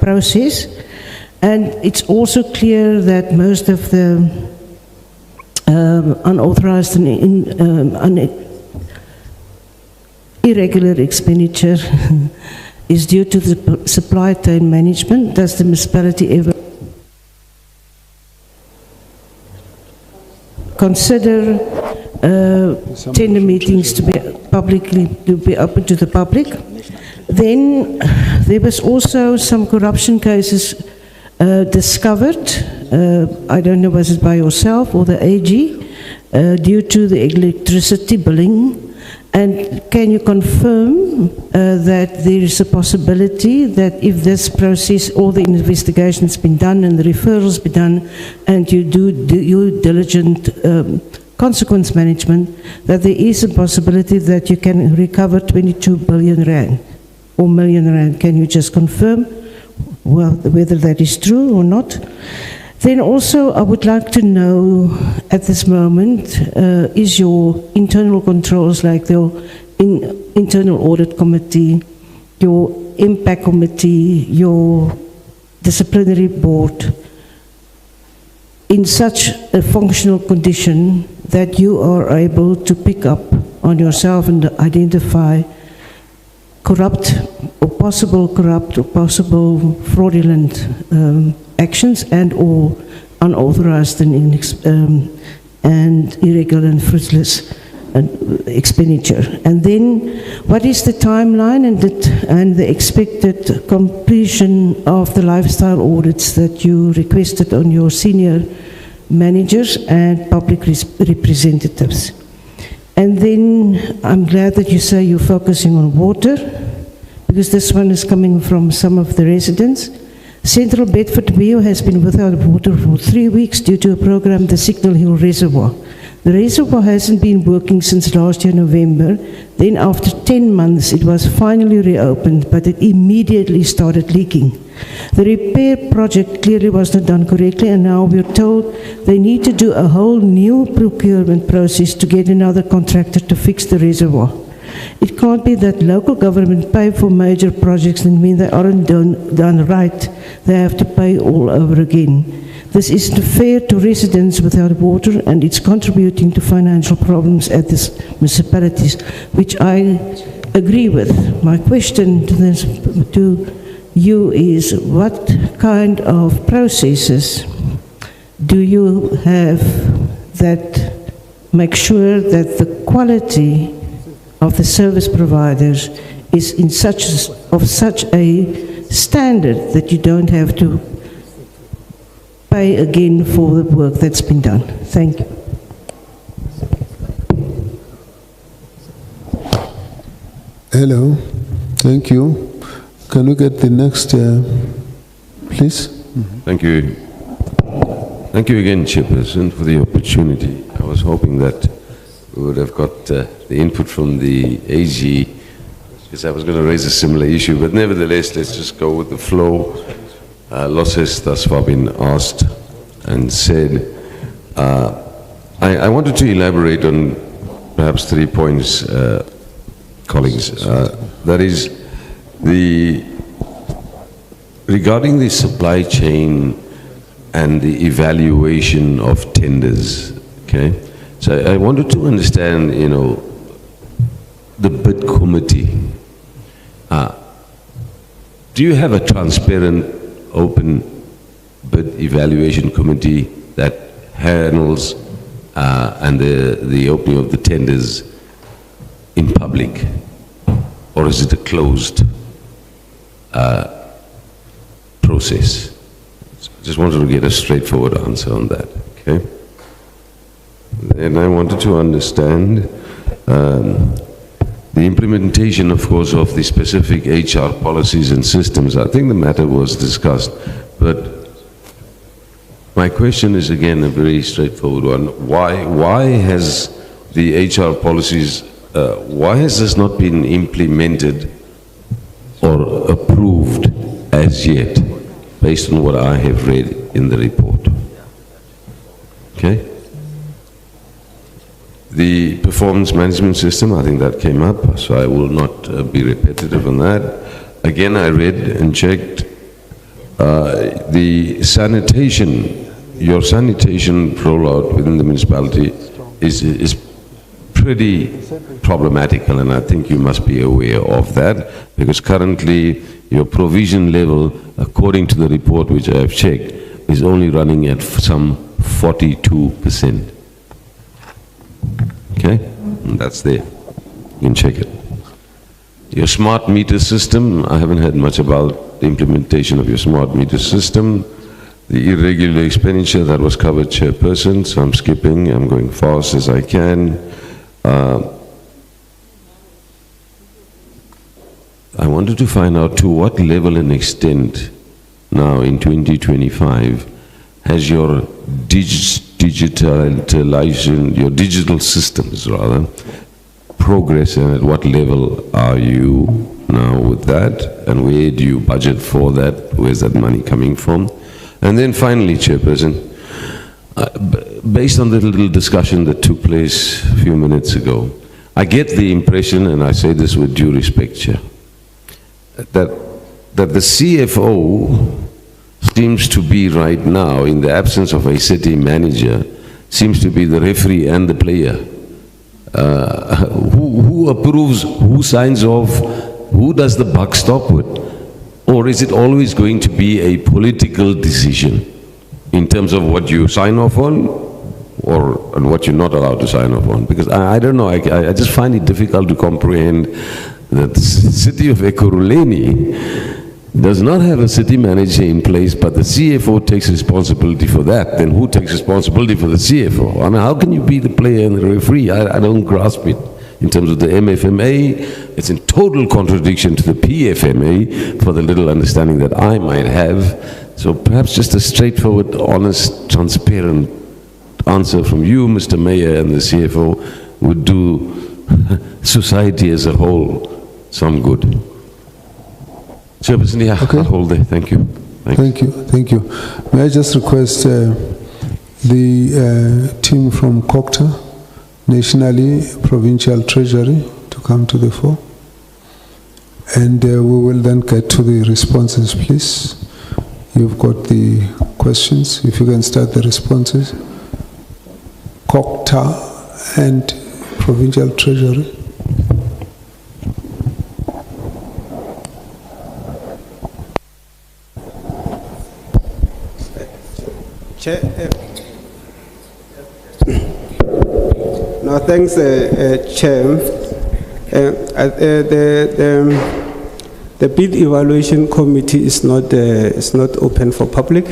process? And it's also clear that most of the unauthorized and irregular expenditure is due to the supply chain management. Does the municipality ever consider tender meetings to be open to the public? Then there was also some corruption cases discovered. I don't know, was it by yourself or the AG, due to the electricity billing? And can you confirm that there is a possibility that if this process, all the investigation's been done and the referrals been done, and you do due diligent consequence management, that there is a possibility that you can recover 22 billion rand or million rand? Can you just confirm whether that is true or not? Then also, I would like to know at this moment, is your internal controls, like the internal audit committee, your impact committee, your disciplinary board, in such a functional condition that you are able to pick up on yourself and identify corrupt or possible fraudulent actions and or unauthorized and irregular and fruitless expenditure? And then what is the timeline and the expected completion of the lifestyle audits that you requested on your senior managers and public representatives? And then I'm glad that you say you're focusing on water, because this one is coming from some of the residents. Central Bedford Bio has been without water for 3 weeks due to a program, the Signal Hill Reservoir. The reservoir hasn't been working since last year, November. Then after 10 months, it was finally reopened, but it immediately started leaking. The repair project clearly was not done correctly, and now we're told they need to do a whole new procurement process to get another contractor to fix the reservoir. It can't be that local government pay for major projects, and when they aren't done right, they have to pay all over again. This isn't fair to residents without water, and it's contributing to financial problems at these municipalities, which I agree with. My question to you is, what kind of processes do you have that make sure that the quality of the service providers is of such a standard that you don't have to pay again for the work that's been done. Thank you. Hello, thank you. Can we get the next, please? Thank you. Thank you again, Chairperson, for the opportunity. I was hoping that we would have got the input from the AG, because I was going to raise a similar issue, but nevertheless, let's just go with the flow. Lots has thus far been asked and said. I wanted to elaborate on perhaps 3 points, colleagues. That is, regarding the supply chain and the evaluation of tenders, okay? So I wanted to understand, the bid committee. Do you have a transparent, open bid evaluation committee that handles and the opening of the tenders in public? Or is it a closed process? Just wanted to get a straightforward answer on that, okay? And I wanted to understand the implementation, of course, of the specific HR policies and systems. I think the matter was discussed, but my question is again a very straightforward one. Why has the HR policies, why has this not been implemented or approved as yet, based on what I have read in the report? Okay? The performance management system, I think that came up, so I will not be repetitive on that. Again, I read and checked the sanitation, your sanitation rollout within the municipality is pretty problematical, and I think you must be aware of that, because currently your provision level, according to the report which I have checked, is only running at some 42%. Okay? And that's there. You can check it. Your smart meter system, I haven't heard much about the implementation of your smart meter system. The irregular expenditure, that was covered, Chairperson, so I'm skipping, I'm going fast as I can. I wanted to find out to what level and extent now in 2025 has your digitalization, your digital systems rather, progress, and at what level are you now with that, and where do you budget for that, where's that money coming from? And then finally, Chairperson, based on the little discussion that took place a few minutes ago, I get the impression, and I say this with due respect, Chair, that the CFO seems to be right now, in the absence of a city manager, seems to be the referee and the player. Who approves, who signs off, who does the buck stop with? Or is it always going to be a political decision in terms of what you sign off on and what you're not allowed to sign off on? Because I don't know, I just find it difficult to comprehend that the city of Ekurhuleni does not have a city manager in place, but the CFO takes responsibility for that. Then who takes responsibility for the CFO? I mean, how can you be the player and the referee? I don't grasp it. In terms of the MFMA, it's in total contradiction to the PFMA for the little understanding that I might have. So perhaps just a straightforward, honest, transparent answer from you, Mr. Mayor, and the CFO would do society as a whole some good. Chairperson, yeah, okay. I'll hold there. Thank you. Thank you. May I just request the team from COCTA, nationally, provincial treasury, to come to the fore. And we will then get to the responses, please. You've got the questions. If you can start the responses. COCTA and provincial treasury. Chair, no, the The bid evaluation committee is not open for public.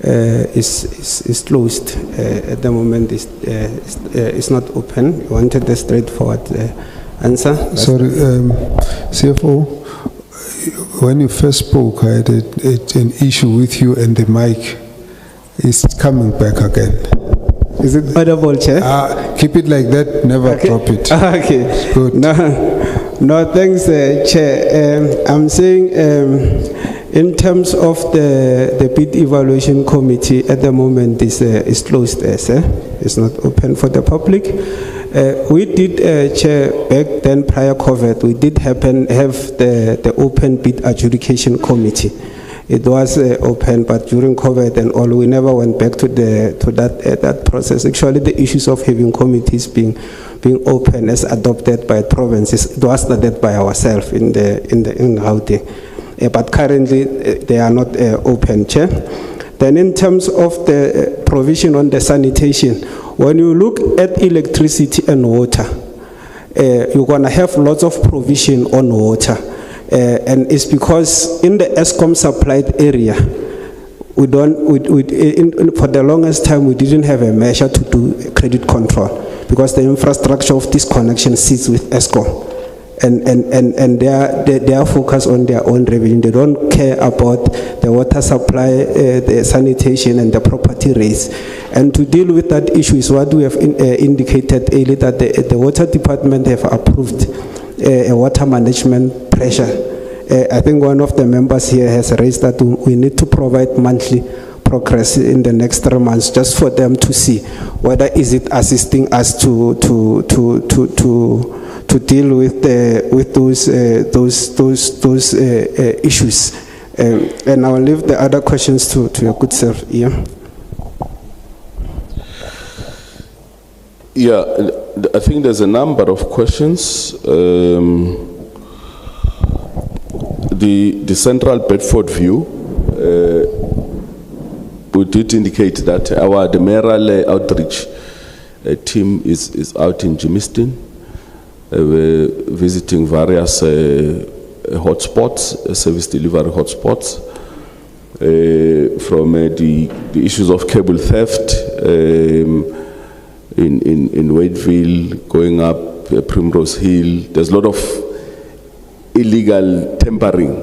Is closed at the moment. Is not open. You wanted a straightforward answer. Sorry, CFO. When you first spoke, I had an issue with you and the mic. It's coming back again. Is it audible, Chair? Keep it like that. Never drop it. Okay. Good. No, thanks, Chair. I'm saying. In terms of the bid evaluation committee, at the moment is closed as it's not open for the public. We did, Chair, back then prior COVID, we did have the open bid adjudication committee. It was open, but during COVID and all, we never went back to that process. Actually, the issues of having committees being open as adopted by provinces, it was started by ourselves in Gauteng. But currently they are not open, Chair. Then in terms of the provision on the sanitation, when you look at electricity and water, you're going to have lots of provision on water. And it's because in the ESCOM supplied area, for the longest time we didn't have a measure to do credit control because the infrastructure of this connection sits with ESCOM. And they are focused on their own revenue. They don't care about the water supply, the sanitation, and the property rates. And to deal with that issue is what we have indicated earlier, that the water department have approved a water management pressure. I think one of the members here has raised that we need to provide monthly progress in the next 3 months, just for them to see whether is it assisting us to deal with those issues. And I will leave the other questions to your good self, Ian. Yeah, I think there's a number of questions. The Central Bedford view, we did indicate that the mayoral outreach team is out in Germiston. We're visiting various hotspots, service delivery hotspots, from the issues of cable theft in Wadeville, going up Primrose Hill. There's a lot of illegal tampering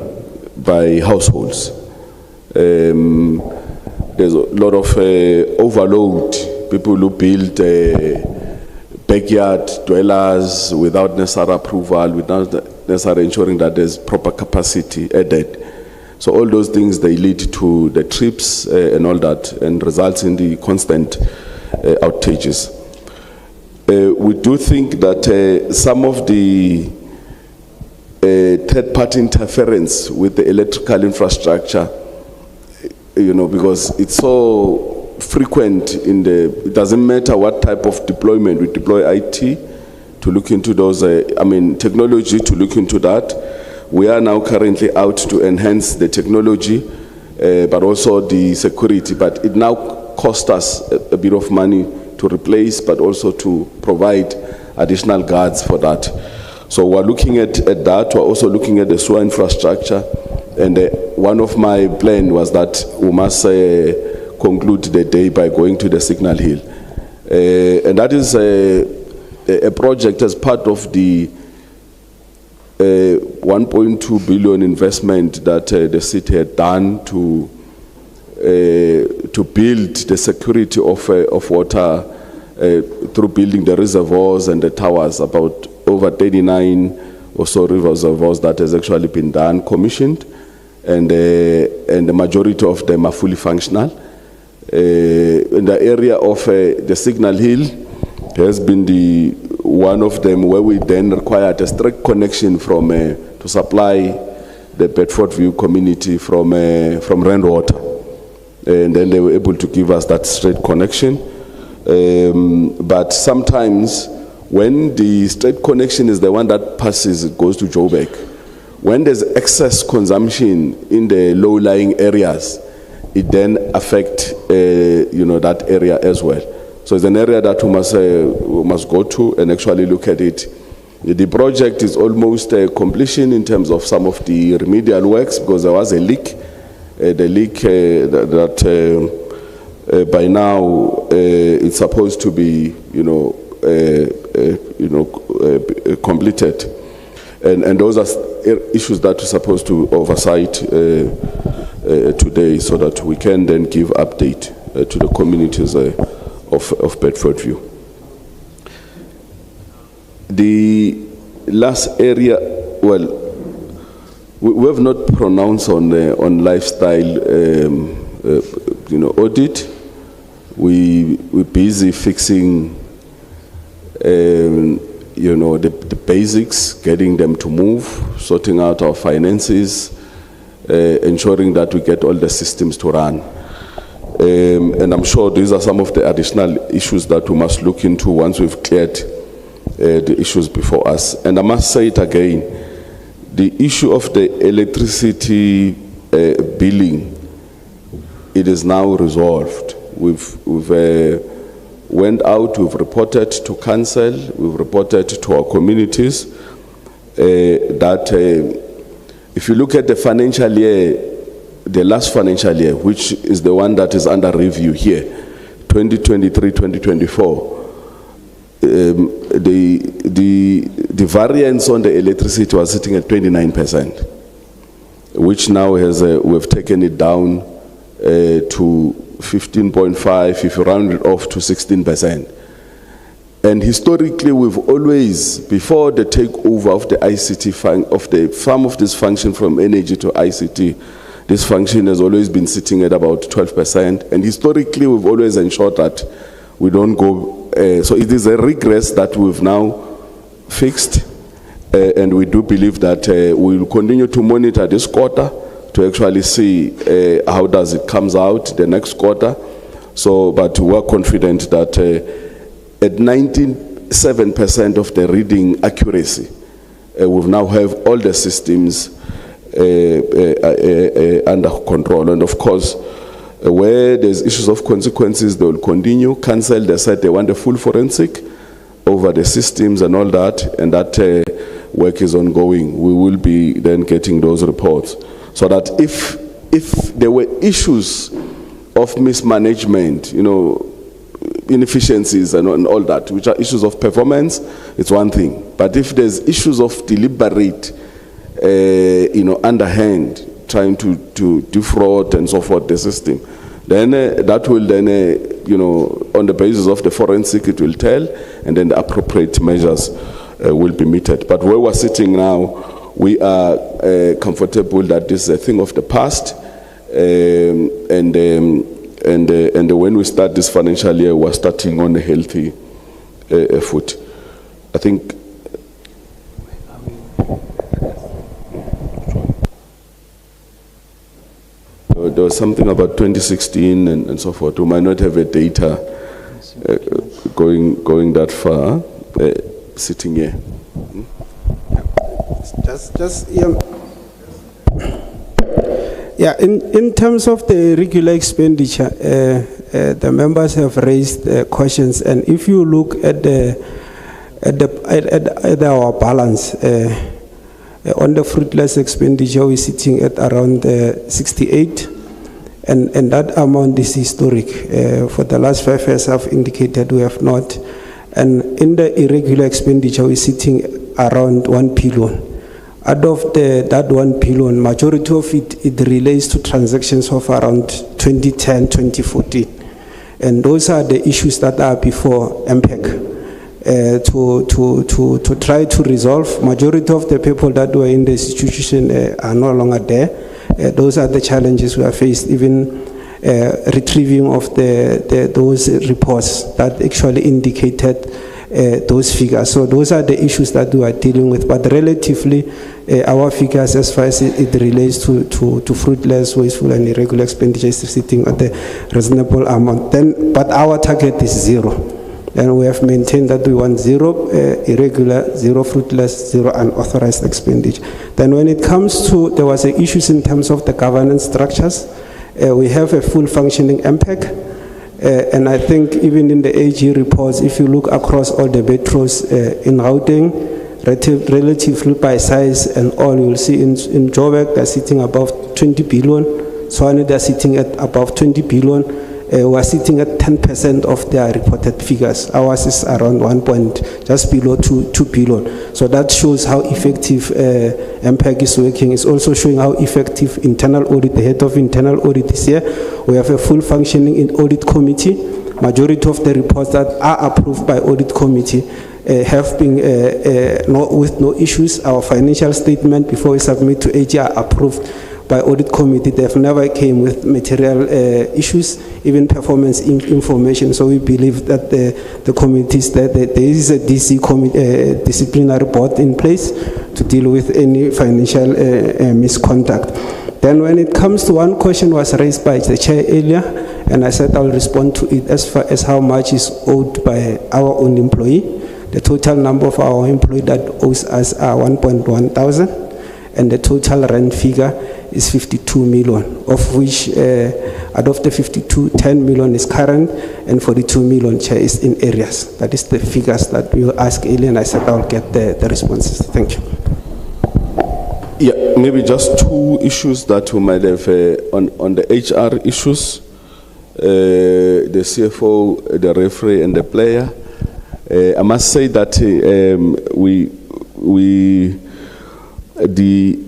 by households. There's a lot of overload, people who build backyard dwellers without necessary approval, without necessarily ensuring that there's proper capacity added. So all those things, they lead to the trips and all that, and results in the constant outages. We do think that some of the third-party interference with the electrical infrastructure, because it's so frequent it doesn't matter what type of deployment, we deploy IT to look into those, technology to look into that. We are now currently out to enhance the technology, but also the security, but it now costs us a bit of money to replace, but also to provide additional guards for that. So we're looking at that. We're also looking at the sewer infrastructure, and one of my plan was that we must conclude the day by going to the Signal Hill. And that is a project as part of the 1.2 billion investment that the city had done to build the security of water through building the reservoirs and the towers, about over 39 or so reservoirs that has actually been done, commissioned, and the majority of them are fully functional. In the area of the Signal Hill has been one of them where we then required a strict connection to supply the Bedford View community from rainwater, and then they were able to give us that straight connection. But sometimes when the straight connection is the one that passes, it goes to Joburg. When there's excess consumption in the low-lying areas, it then affects that area as well. So it's an area that we must go to and actually look at it The project is almost completion in terms of some of the remedial works because there was a leak. The leak that by now it's supposed to be, completed, and those are issues that we're supposed to oversight today, so that we can then give update to the communities of Bedfordview. The last area, well, we have not pronounced on lifestyle, audit. We're busy fixing, the basics, getting them to move, sorting out our finances, ensuring that we get all the systems to run. And I'm sure these are some of the additional issues that we must look into once we've cleared the issues before us. And I must say it again, the issue of the electricity billing, it is now resolved. We've went out, we've reported to council, we've reported to our communities that if you look at the financial year, the last financial year, which is the one that is under review here, 2023-2024, the variance on the electricity was sitting at 29%, which now has we've taken it down to 15.5, if you round it off to 16%. And historically, we've always, before the takeover of the ICT some of this function from energy to ICT, this function has always been sitting at about 12%. And historically, we've always ensured that we don't go. So it is a regress that we've now fixed. And we do believe that we will continue to monitor this quarter to actually see how does it comes out the next quarter. So, but we're confident that at 97% of the reading accuracy, we now have all the systems under control. And of course, where there's issues of consequences, they will continue. Council, they said they want a full forensic over the systems and all that, and that work is ongoing. We will be then getting those reports, so that if there were issues of mismanagement, inefficiencies and all that, which are issues of performance, it's one thing. But if there's issues of deliberate, underhand, trying to defraud and so forth the system, then that will then, on the basis of the forensic, it will tell, and then the appropriate measures will be meted. But where we're sitting now, we are comfortable that this is a thing of the past, and when we start this financial year, we're starting on a healthy foot. I think. There was something about 2016 and so forth. We might not have a data going that far, sitting here. In terms of the regular expenditure, the members have raised questions, and if you look at our balance on the fruitless expenditure, we're sitting at around 68, and that amount is historic. For the last 5 years, I've indicated we have not, and in the irregular expenditure, we're sitting around 1 billion. Out of that 1 billion, majority of it relates to transactions of around 2010, 2014. And those are the issues that are before MPEC to try to resolve. Majority of the people that were in the institution are no longer there. Those are the challenges we are faced, even retrieving of those reports that actually indicated those figures. So those are the issues that we are dealing with. But relatively, our figures as far as it relates to fruitless, wasteful and irregular expenditure is sitting at a reasonable amount. But our target is 0. And we have maintained that we want 0 irregular, 0 fruitless, 0 unauthorized expenditure. Then when it comes to, there was issues in terms of the governance structures. We have a full functioning MPEC. And I think even in the AG reports, if you look across all the metros in Gauteng, relatively by size and all, you'll see in Joburg, they're sitting above 20 billion. Tshwane, they're sitting at above 20 billion. We're sitting at 10% of their reported figures. Ours is around just below 2 billion. So that shows how effective MPEG is working. It's also showing how effective internal audit, the head of internal audit is here. We have a full functioning in audit committee. Majority of the reports that are approved by audit committee have been with no issues. Our financial statement before we submit to AG are approved by audit committee. They've never came with material issues, even performance information. So we believe that the committees, that there is a disciplinary board in place to deal with any financial misconduct. Then when it comes to one question was raised by the chair earlier, and I said I'll respond to it as far as how much is owed by our own employee. The total number of our employee that owes us are 1.1 thousand, and the total rent figure is 52 million, of which out of the 52, 10 million is current and 42 million chair is in areas. That is the figures that we asked earlier, and I said I'll get the responses. Thank you. Yeah, maybe just two issues that we might have on the HR issues, the CFO, the referee, and the player. I must say that the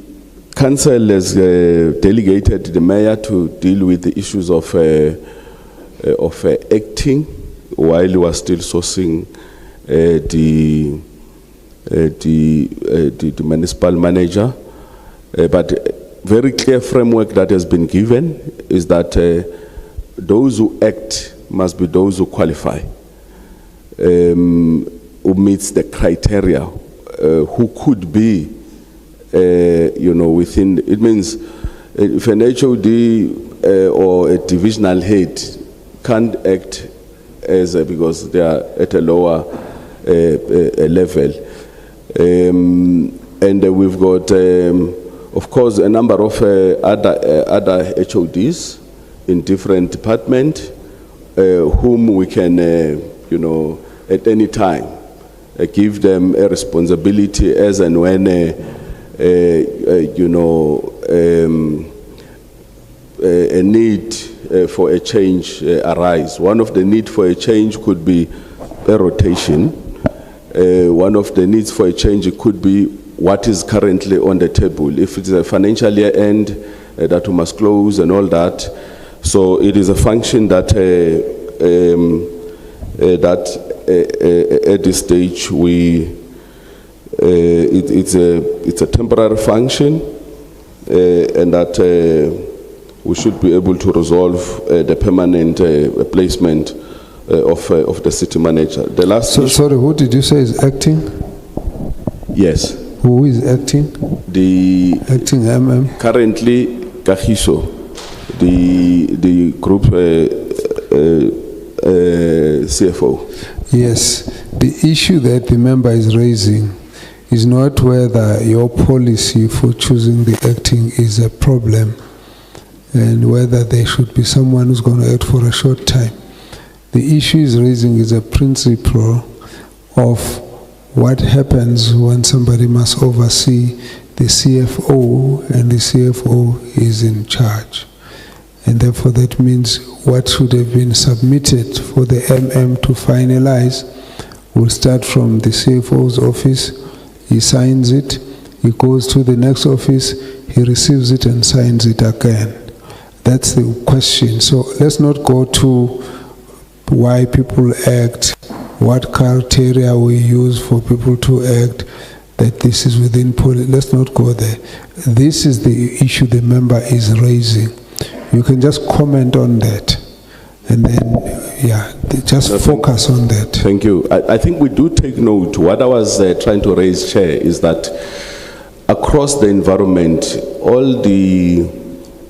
council has delegated the mayor to deal with the issues of acting while he was still sourcing the municipal manager. But very clear framework that has been given is that those who act must be those who qualify, who meets the criteria, who could be, within. It means if an HOD or a divisional head can't act because they are at a lower level, and we've got, of course, a number of other HODs in different departments whom we can, at any time give them a responsibility as and when, a need for a change arise. One of the need for a change could be a rotation. One of the needs for a change could be what is currently on the table. If it's a financial year end that we must close and all that, so it is a function that at this stage it's a temporary function, and that we should be able to resolve the permanent placement of the city manager. The last. So sorry, who did you say is acting? Yes. Who is acting? The acting MM. Currently, Kagiso, the group CFO. Yes, the issue that the member is raising is not whether your policy for choosing the acting is a problem and whether there should be someone who's going to act for a short time. The issue is raising is a principle of what happens when somebody must oversee the CFO and the CFO is in charge. And therefore that means what should have been submitted for the MM to finalize will start from the CFO's office. He signs it, he goes to the next office, he receives it and signs it again. That's the question. So let's not go to why people act, what criteria we use for people to act, that this is within policy. Let's not go there. This is the issue the member is raising. You can just comment on that, and then, just focus on that. Thank you. I think we do take note. What I was trying to raise, Chair, is that across the environment, all the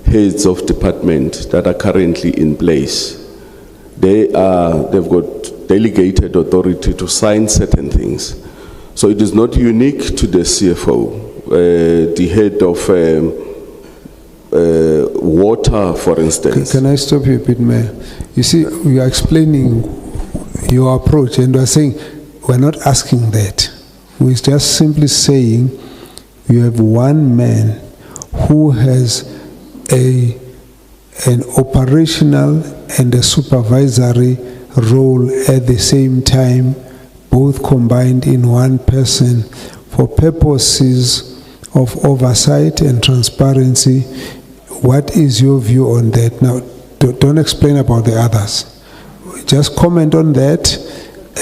heads of department that are currently in place, they've got delegated authority to sign certain things. So it is not unique to the CFO, the head of water, for instance. Can I stop you a bit, Mayor? You see, we are explaining your approach and we are saying we're not asking that. We're just simply saying you have one man who has an operational and a supervisory role at the same time, both combined in one person for purposes of oversight and transparency. What is your view on that? Now, don't explain about the others. Just comment on that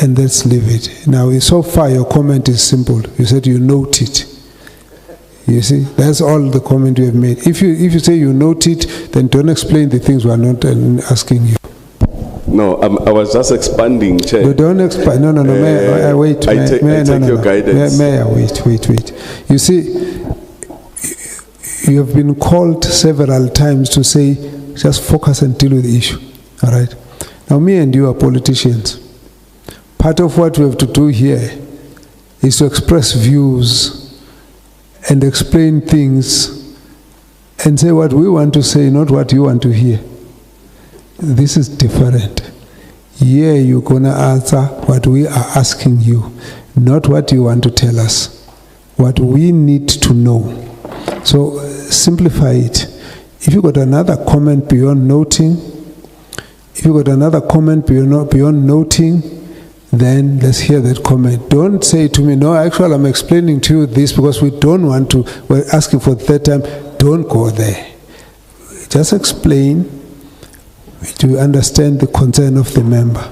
and let's leave it. Now, so far your comment is simple. You said you note it. You see, that's all the comment you have made. If you say you note it, then don't explain the things we are not asking you. No, I was just expanding, Chair. No, don't expand. No, may I wait? I take your guidance. May I wait. You see, you have been called several times to say, just focus and deal with the issue. All right? Now, me and you are politicians. Part of what we have to do here is to express views and explain things and say what we want to say, not what you want to hear. This is different. Here you're going to answer what we are asking you, not what you want to tell us, what we need to know. So simplify it. If you got another comment beyond noting, then let's hear that comment. Don't say to me, no, actually I'm explaining to you this because we don't want to, we're asking for the third time. Don't go there. Just explain. Do you understand the concern of the member?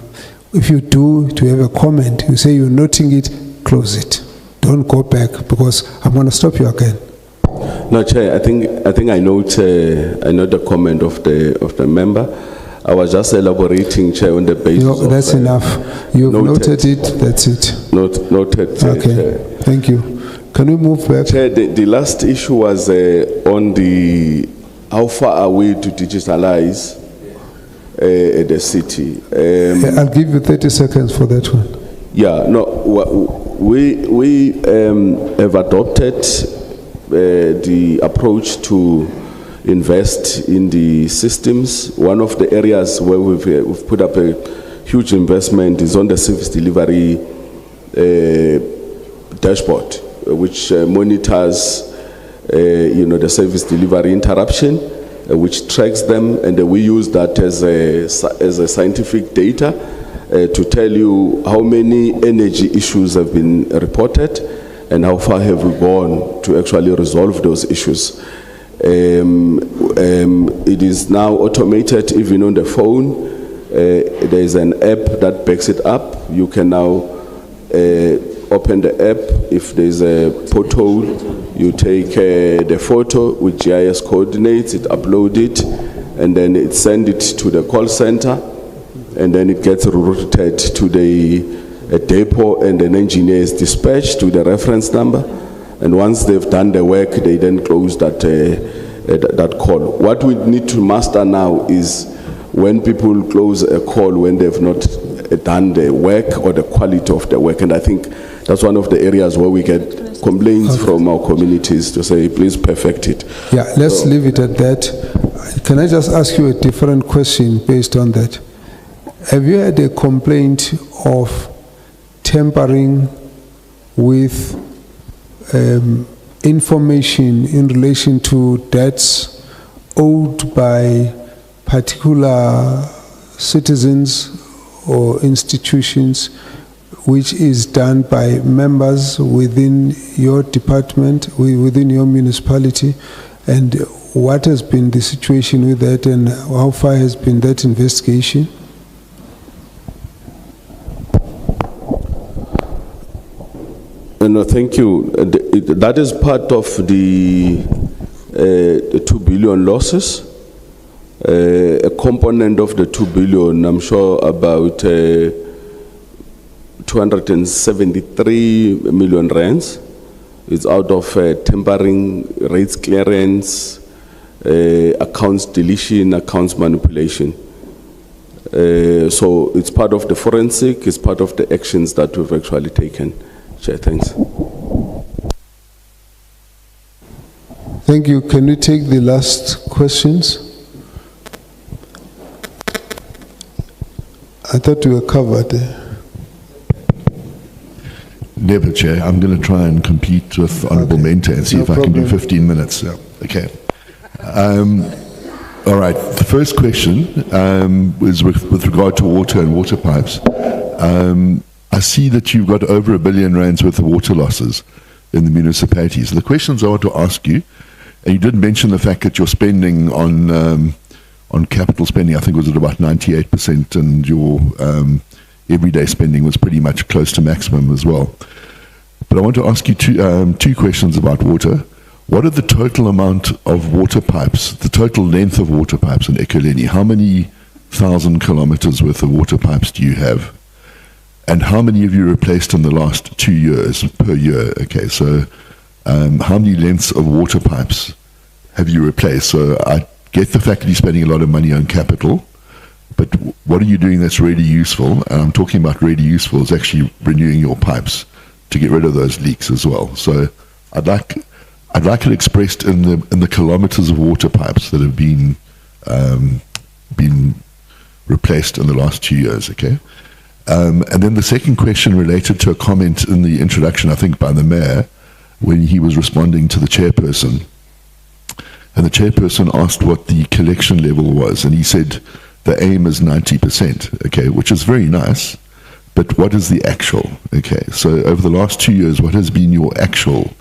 If you do have a comment, you say you're noting it, close it. Don't go back because I'm going to stop you again. No, Chair, I think I note the comment of the member. I was just elaborating, Chair, on the basis of... That's enough. You've noted it, that's it. Noted, okay. Chair. Thank you. Can we move back? Chair, the last issue was on the... How far are we to digitalize the city? I'll give you 30 seconds for that one. Yeah, no, we have adopted the approach to invest in the systems. One of the areas where we've put up a huge investment is on the service delivery dashboard, which monitors the service delivery interruption, which tracks them, and we use that as a scientific data to tell you how many energy issues have been reported and how far have we gone to actually resolve those issues. It is now automated even on the phone. There is an app that backs it up. You can now open the app. If there's a pothole, you take the photo with GIS coordinates, it upload it, and then it send it to the call center, and then it gets routed to the depot, and an engineer is dispatched to the reference number. And once they've done the work, they then close that call. What we need to master now is when people close a call when they've not done the work or the quality of the work. And I think that's one of the areas where we get complaints from our communities to say, please perfect it. Yeah, let's leave it at that. Can I just ask you a different question based on that? Have you had a complaint of tampering with information in relation to debts owed by particular citizens or institutions, which is done by members within your department, within your municipality, and what has been the situation with that, and how far has been that investigation? No, thank you. That is part of the 2 billion losses. A component of the 2 billion, I'm sure about 273 million rands is out of tempering, rates clearance, accounts deletion, accounts manipulation. So it's part of the forensic, it's part of the actions that we've actually taken. Chair, thanks. Thank you. Can we take the last questions? I thought we were covered. The endeavor, Chair. I'm going to try and compete with Honourable Menta and see if I can do 15 minutes. Yeah. Okay. All right. The first question was with regard to water and water pipes. I see that you've got over R1 billion worth of water losses in the municipalities. The questions I want to ask you, and you did mention the fact that your spending on capital spending, I think was at about 98%, and your everyday spending was pretty much close to maximum as well. But I want to ask you two questions about water. What are the total amount of water pipes, the total length of water pipes in Ekurhuleni? How many 1,000 kilometers worth of water pipes do you have? And how many have you replaced in the last 2 years per year? Okay, so how many lengths of water pipes have you replaced? So I get the fact that you're spending a lot of money on capital, but what are you doing that's really useful? And I'm talking about really useful is actually renewing your pipes to get rid of those leaks as well. So I'd like it expressed in the kilometers of water pipes that have been replaced in the last 2 years. Okay. And then the second question related to a comment in the introduction, I think, by the mayor when he was responding to the chairperson. And the chairperson asked what the collection level was, and he said the aim is 90%, okay, which is very nice, but what is the actual? Okay, so over the last 2 years, what has been your actual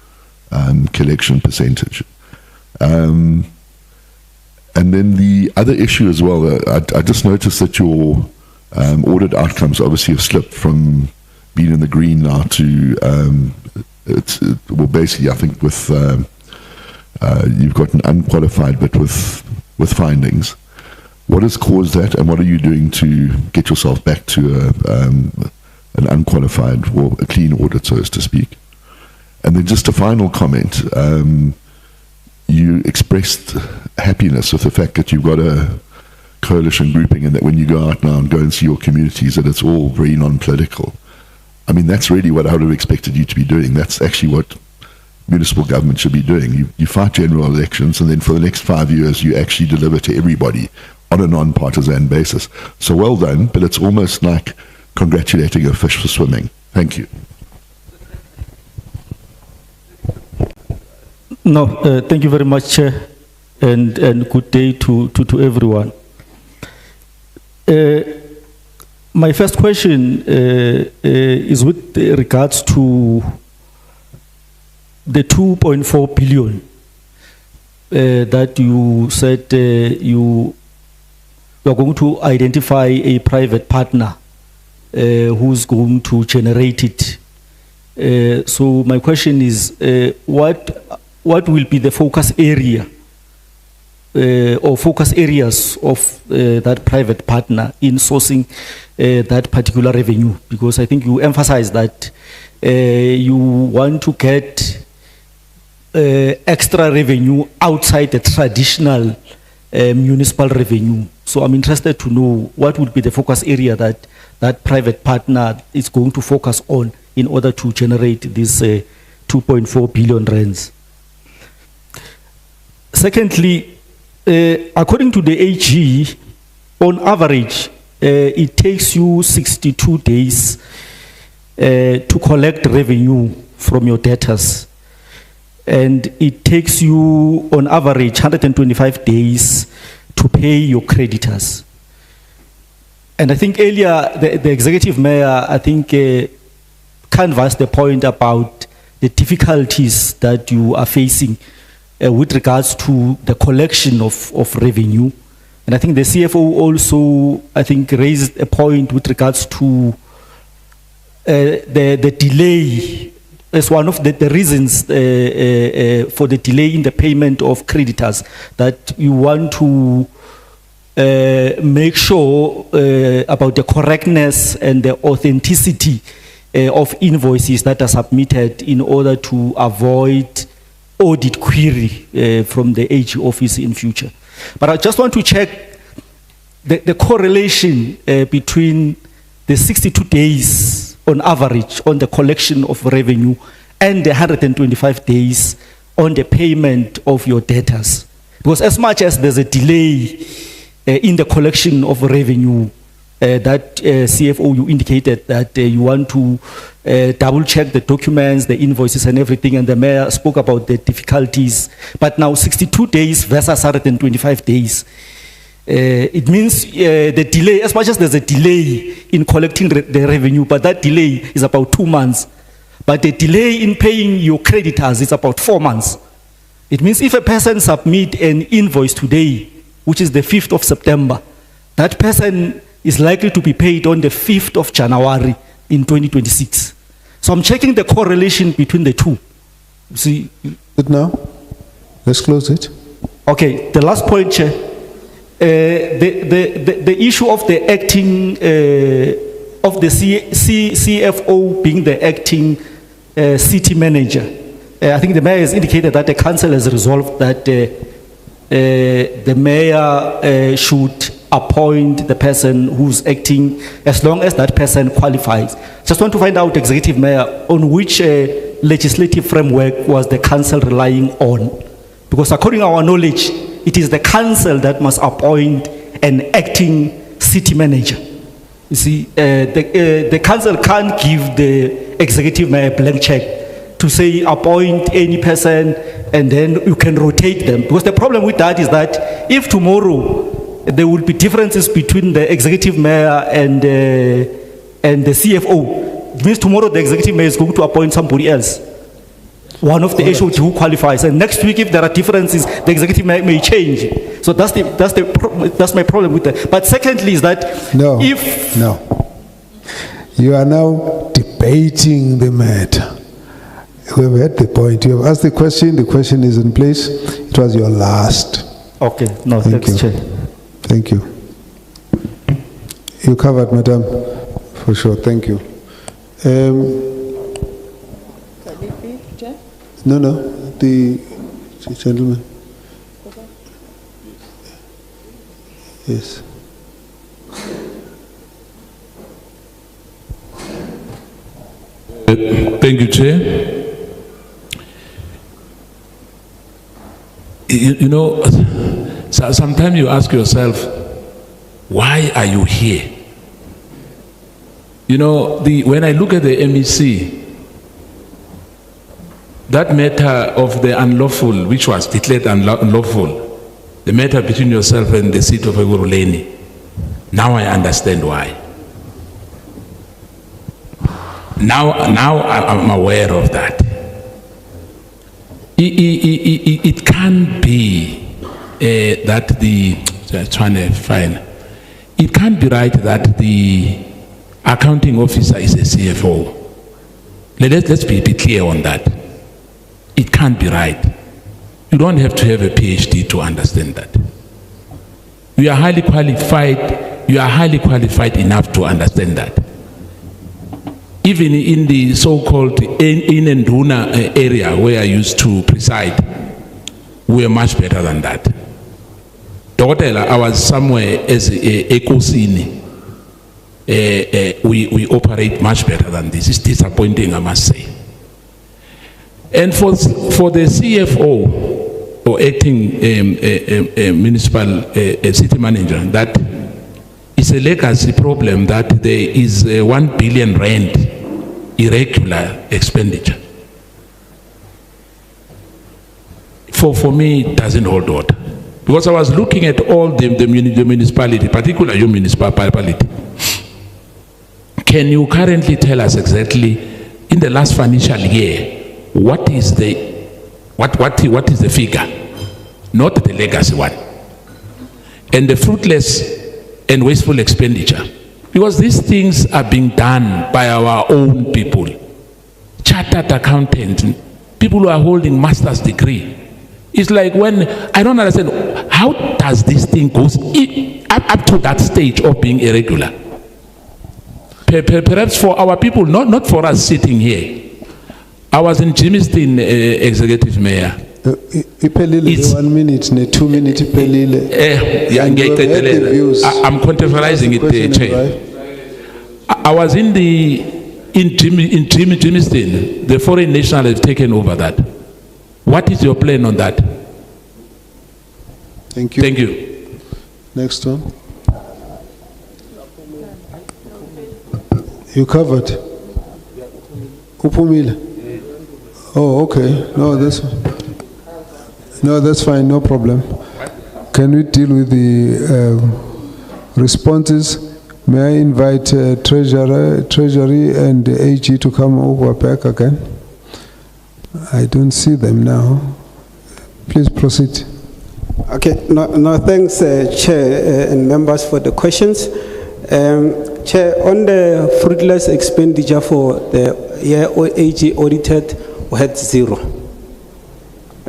collection percentage? And then the other issue as well, I just noticed that your audit outcomes obviously have slipped from being in the green now to, well, basically, I think with, you've got an unqualified but with findings. What has caused that, and what are you doing to get yourself back to an unqualified or a clean audit, so as to speak? And then just a final comment. You expressed happiness with the fact that you've got a coalition grouping, and that when you go out now and go and see your communities, that it's all very non-political. I mean, that's really what I would have expected you to be doing. That's actually what municipal government should be doing. You fight general elections, and then for the next 5 years, you actually deliver to everybody on a non-partisan basis. So well done, but it's almost like congratulating a fish for swimming. Thank you. No, thank you very much, Chair, and good day to everyone. My first question is with regards to the 2.4 billion that you said you are going to identify a private partner who's going to generate it. So my question is, what will be the focus area or focus areas of that private partner in sourcing that particular revenue? Because I think you emphasize that you want to get extra revenue outside the traditional municipal revenue. So I'm interested to know what would be the focus area that that private partner is going to focus on in order to generate this 2.4 billion rands. Secondly, according to the AG, on average, it takes you 62 days to collect revenue from your debtors. And it takes you, on average, 125 days to pay your creditors. And I think earlier, the executive mayor, I think, canvassed the point about the difficulties that you are facing with regards to the collection of revenue. And I think the CFO also, I think, raised a point with regards to the delay as one of the reasons for the delay in the payment of creditors, that you want to make sure about the correctness and the authenticity of invoices that are submitted in order to avoid audit query from the AG office in future. But I just want to check the correlation between the 62 days on average on the collection of revenue and the 125 days on the payment of your debtors. Because as much as there's a delay in the collection of revenue, that CFO, you indicated that you want to double check the documents, the invoices and everything, and the mayor spoke about the difficulties. But now 62 days versus 125 days. It means the delay, as much as there's a delay in collecting the revenue, but that delay is about 2 months. But the delay in paying your creditors is about 4 months. It means if a person submit an invoice today, which is the 5th of September, that person is likely to be paid on the 5th of January in 2026. So I'm checking the correlation between the two. See? It now? Let's close it. Okay, the last point, Chair. The issue of the acting, of the CFO being the acting city manager. I think the mayor has indicated that the council has resolved that the mayor should appoint the person who's acting as long as that person qualifies. Just want to find out, Executive Mayor, on which legislative framework was the council relying on? Because according to our knowledge, it is the council that must appoint an acting city manager. You see, the council can't give the executive mayor a blank check to say appoint any person and then you can rotate them. Because the problem with that is that if tomorrow there will be differences between the executive mayor and the CFO, it means tomorrow the executive mayor is going to appoint somebody else, one of the HOD who qualifies, and next week if there are differences, the executive may change. So that's my problem with that. But secondly is that No, if no. You are now debating the matter. We have had the point. You have asked the question is in place. It was your last. Okay, no, Thank thanks, you. Chair. Thank you. You covered, madam, for sure. Thank you. No, the gentleman. Yes. Thank you, Chair. You know, sometimes you ask yourself, why are you here? You know, when I look at the MEC, that matter of the unlawful, which was declared unlawful, the matter between yourself and the seat of Ekurhuleni, now I understand why. Now I'm aware of that. It can't be that it can't be right that the accounting officer is a CFO. Let's be clear on that. It can't be right. You don't have to have a PhD to understand that. You are highly qualified. You are highly qualified enough to understand that. Even in the so-called Inenduna area where I used to preside, we are much better than that. Dokotela, I was somewhere as a Ekosini. We operate much better than this. It's disappointing, I must say. And for the CFO or acting municipal city manager, that is a legacy problem that there is 1 billion rand irregular expenditure. For me, it doesn't hold water. Because I was looking at all the municipality, particularly your municipality. Can you currently tell us exactly, in the last financial year, what is the figure, not the legacy one, and the fruitless and wasteful expenditure? Because these things are being done by our own people, chartered accountants, people who are holding master's degree. It's like when, I don't understand, how does this thing go up to that stage of being irregular? Perhaps for our people, not for us sitting here. I was in Jimiston, executive mayor. It's 1 minute, 2 minutes. I'm contemporizing it, Chair. I was in Jimiston. The foreign national has taken over that. What is your plan on that? Thank you. Thank you. Next one. You covered? Upumile? Oh, okay. No, that's fine, no problem. Can we deal with the responses? May I invite Treasury and the AG to come over back again? I don't see them now. Please proceed. Okay, no thanks, Chair and members for the questions. Chair, on the fruitless expenditure for the year AG audited, we had 0.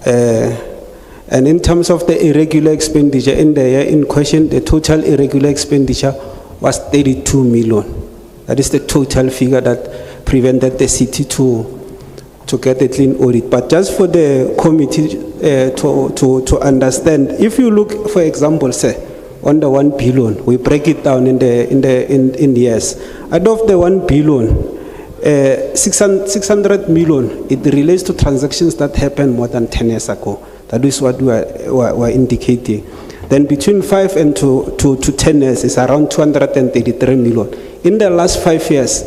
And in terms of the irregular expenditure in the year in question, the total irregular expenditure was 32 million. That is the total figure that prevented the city to get a clean audit. But just for the committee to understand, if you look, for example, say, on the 1 billion, we break it down in years. Out of the 1 billion, 600 million, it relates to transactions that happened more than 10 years ago. That is what we're indicating. Then between 5 and to 10 years is around 233 million. In the last 5 years,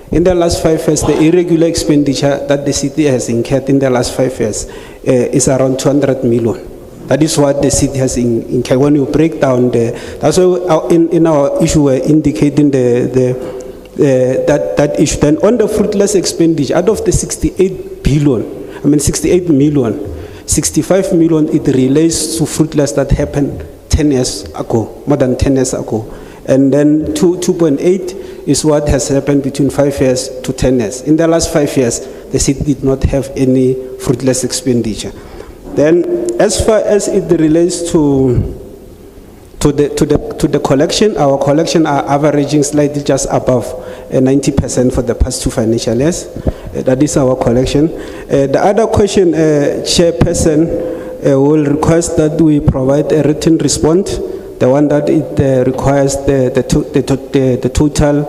the irregular expenditure that the city has incurred in the last 5 years is around 200 million. That is what the city has incurred. When you break down that's why in our issue we're indicating that issue. Then on the fruitless expenditure, out of the 68 million, 65 million, it relates to fruitless that happened 10 years ago, more than 10 years ago. And then 2.8 is what has happened between 5 years to 10 years. In the last 5 years, the city did not have any fruitless expenditure. Then, as far as it relates to the collection, our collection are averaging slightly just above 90% for the past 2 financial years. That is our collection. The other question, Chairperson, will request that we provide a written response. The one that it requires the total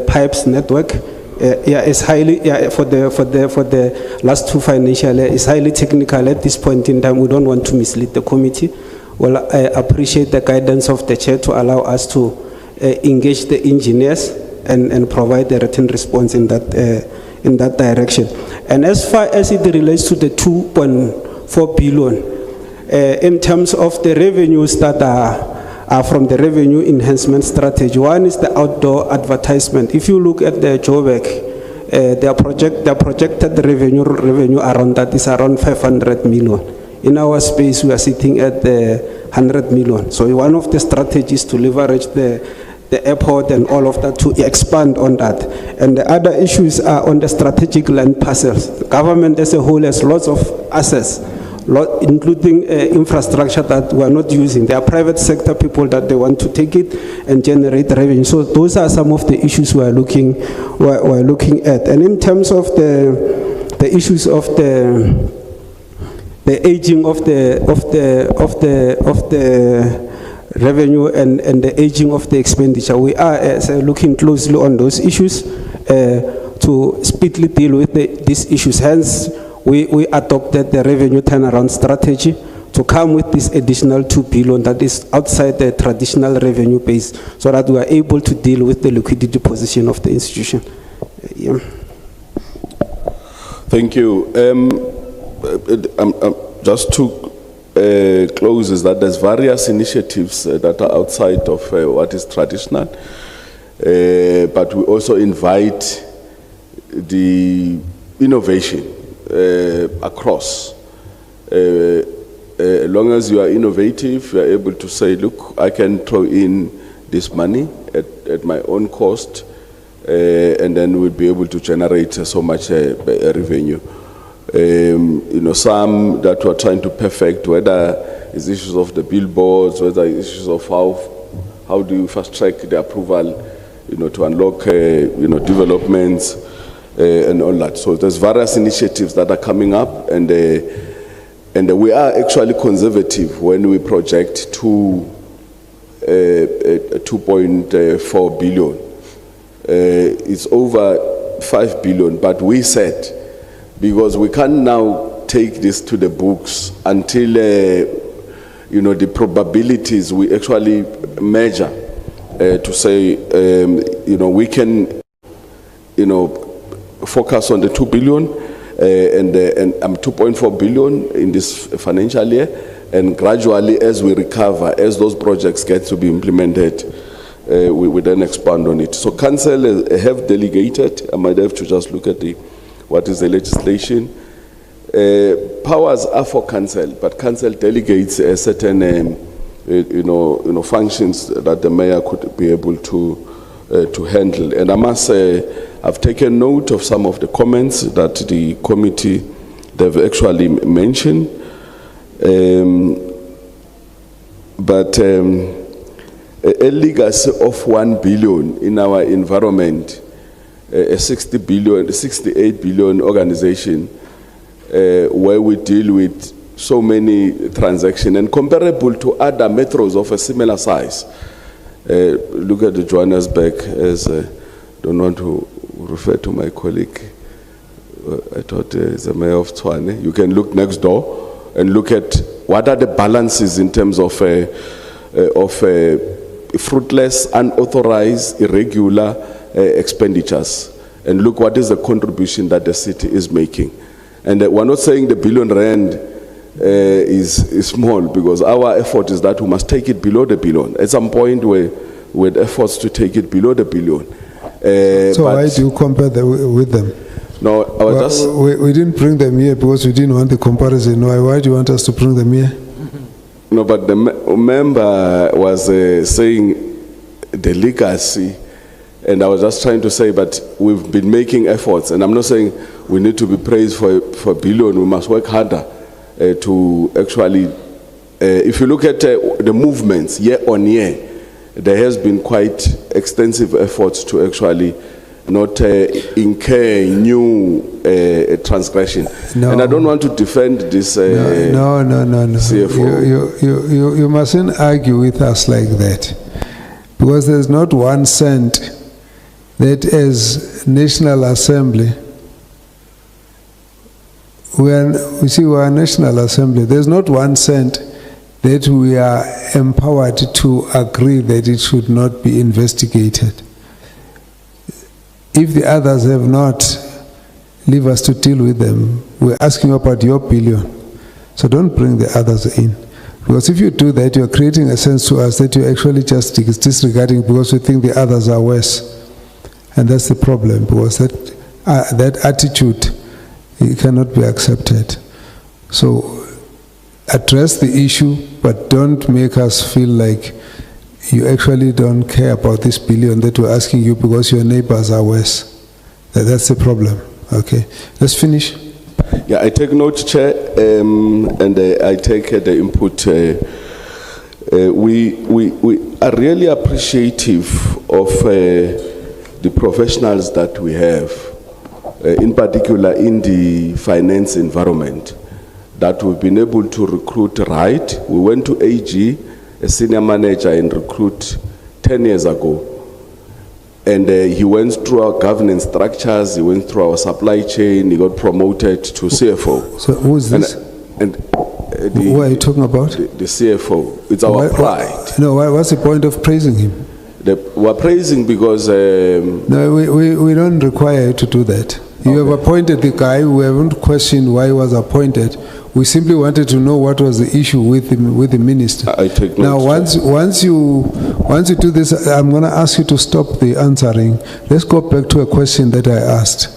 pipes network. It's highly for the last 2 financial years. It's highly technical at this point in time. We don't want to mislead the committee. Well, I appreciate the guidance of the chair to allow us to engage the engineers and provide a written response in that direction. And as far as it relates to the 2.4 billion, in terms of the revenues that are from the revenue enhancement strategy, one is the outdoor advertisement. If you look at the Joburg, their projected revenue around that is around 500 million. In our space, we are sitting at the 100 million. So one of the strategies to leverage the airport and all of that, to expand on that. And the other issues are on the strategic land parcels. The government as a whole has lots of assets, including infrastructure that we are not using. There are private sector people that they want to take it and generate revenue. So those are some of the issues we're looking at. And in terms of the issues of the aging of the revenue and the aging of the expenditure, we are looking closely on those issues to speedily deal with these issues. Hence, we adopted the revenue turnaround strategy to come with this additional 2 billion that is outside the traditional revenue base, so that we are able to deal with the liquidity position of the institution. Thank you. Just to close is that there's various initiatives that are outside of what is traditional, but we also invite the innovation across. As long as you are innovative, you are able to say, look, I can throw in this money at my own cost, and then we'll be able to generate so much revenue. Some that we're trying to perfect, whether it's issues of the billboards, whether it's issues of how do you fast track the approval, to unlock, developments, and all that. So there's various initiatives that are coming up, and we are actually conservative when we project 2.4 billion. It's over 5 billion, but we said, because we can't now take this to the books until the probabilities we actually measure to say, we can, focus on the 2 billion and 2.4 billion in this financial year, and gradually as we recover, as those projects get to be implemented, we then expand on it. So council have delegated. I might have to just look at what is the legislation. Powers are for council, but council delegates certain functions that the mayor could be able to handle. And I must say, I've taken note of some of the comments that the committee they've actually mentioned. But a legacy of 1 billion in our environment, a 68 billion organization, where we deal with so many transactions and comparable to other metros of a similar size. Look at the Johannesburg, as don't want to refer to my colleague. I thought he's the mayor of Tshwane. You can look next door and look at what are the balances in terms of fruitless, unauthorized, irregular expenditures, and look what is the contribution that the city is making. And we're not saying the billion rand is small, because our effort is that we must take it below the billion. At some point, we had efforts to take it below the billion. So why do you compare with them? No, I was we didn't bring them here because we didn't want the comparison. Why do you want us to bring them here? No, but the member was saying the legacy, and I was just trying to say, but we've been making efforts, and I'm not saying we need to be praised for billion. We must work harder to actually, if you look at the movements year on year, there has been quite extensive efforts to actually not incur new transgression. No. And I don't want to defend this No. CFO. You mustn't argue with us like that, because there's not 1 cent that as National Assembly, we're a National Assembly, there's not 1 cent that we are empowered to agree that it should not be investigated. If the others have not, leave us to deal with them. We're asking about your billion. So don't bring the others in. Because if you do that, you're creating a sense to us that you're actually just disregarding because we think the others are worse. And that's the problem, because that attitude, it cannot be accepted. So address the issue, but don't make us feel like you actually don't care about this billion that we're asking you because your neighbors are worse. That's the problem. Okay, let's finish. Yeah, I take note, Chair, and I take the input. We are really appreciative of the professionals that we have, in particular in the finance environment, that we've been able to recruit right. We went to AG, a senior manager, and recruit 10 years ago. And he went through our governance structures, he went through our supply chain, he got promoted to CFO. So who is this? Who are you talking about? The CFO. It's our pride. No, what's the point of praising him? We're praising because... No, we don't require you to do that. You have appointed the guy. We haven't questioned why he was appointed. We simply wanted to know what was the issue with the minister. I take note. Now, once you do this, I'm going to ask you to stop the answering. Let's go back to a question that I asked.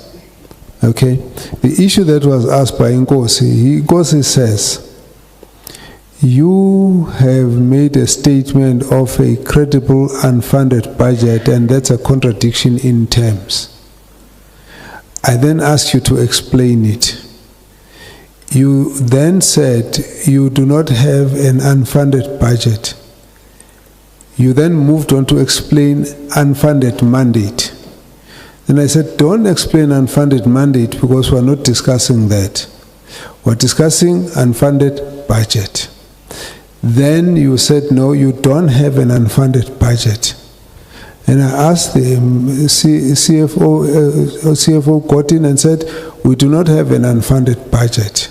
Okay, the issue that was asked by Nkosi says, you have made a statement of a credible unfunded budget, and that's a contradiction in terms. I then asked you to explain it. You then said you do not have an unfunded budget. You then moved on to explain unfunded mandate. Then I said, don't explain unfunded mandate because we're not discussing that. We're discussing unfunded budget. Then you said, no, you don't have an unfunded budget. And I asked the CFO got in and said, we do not have an unfunded budget.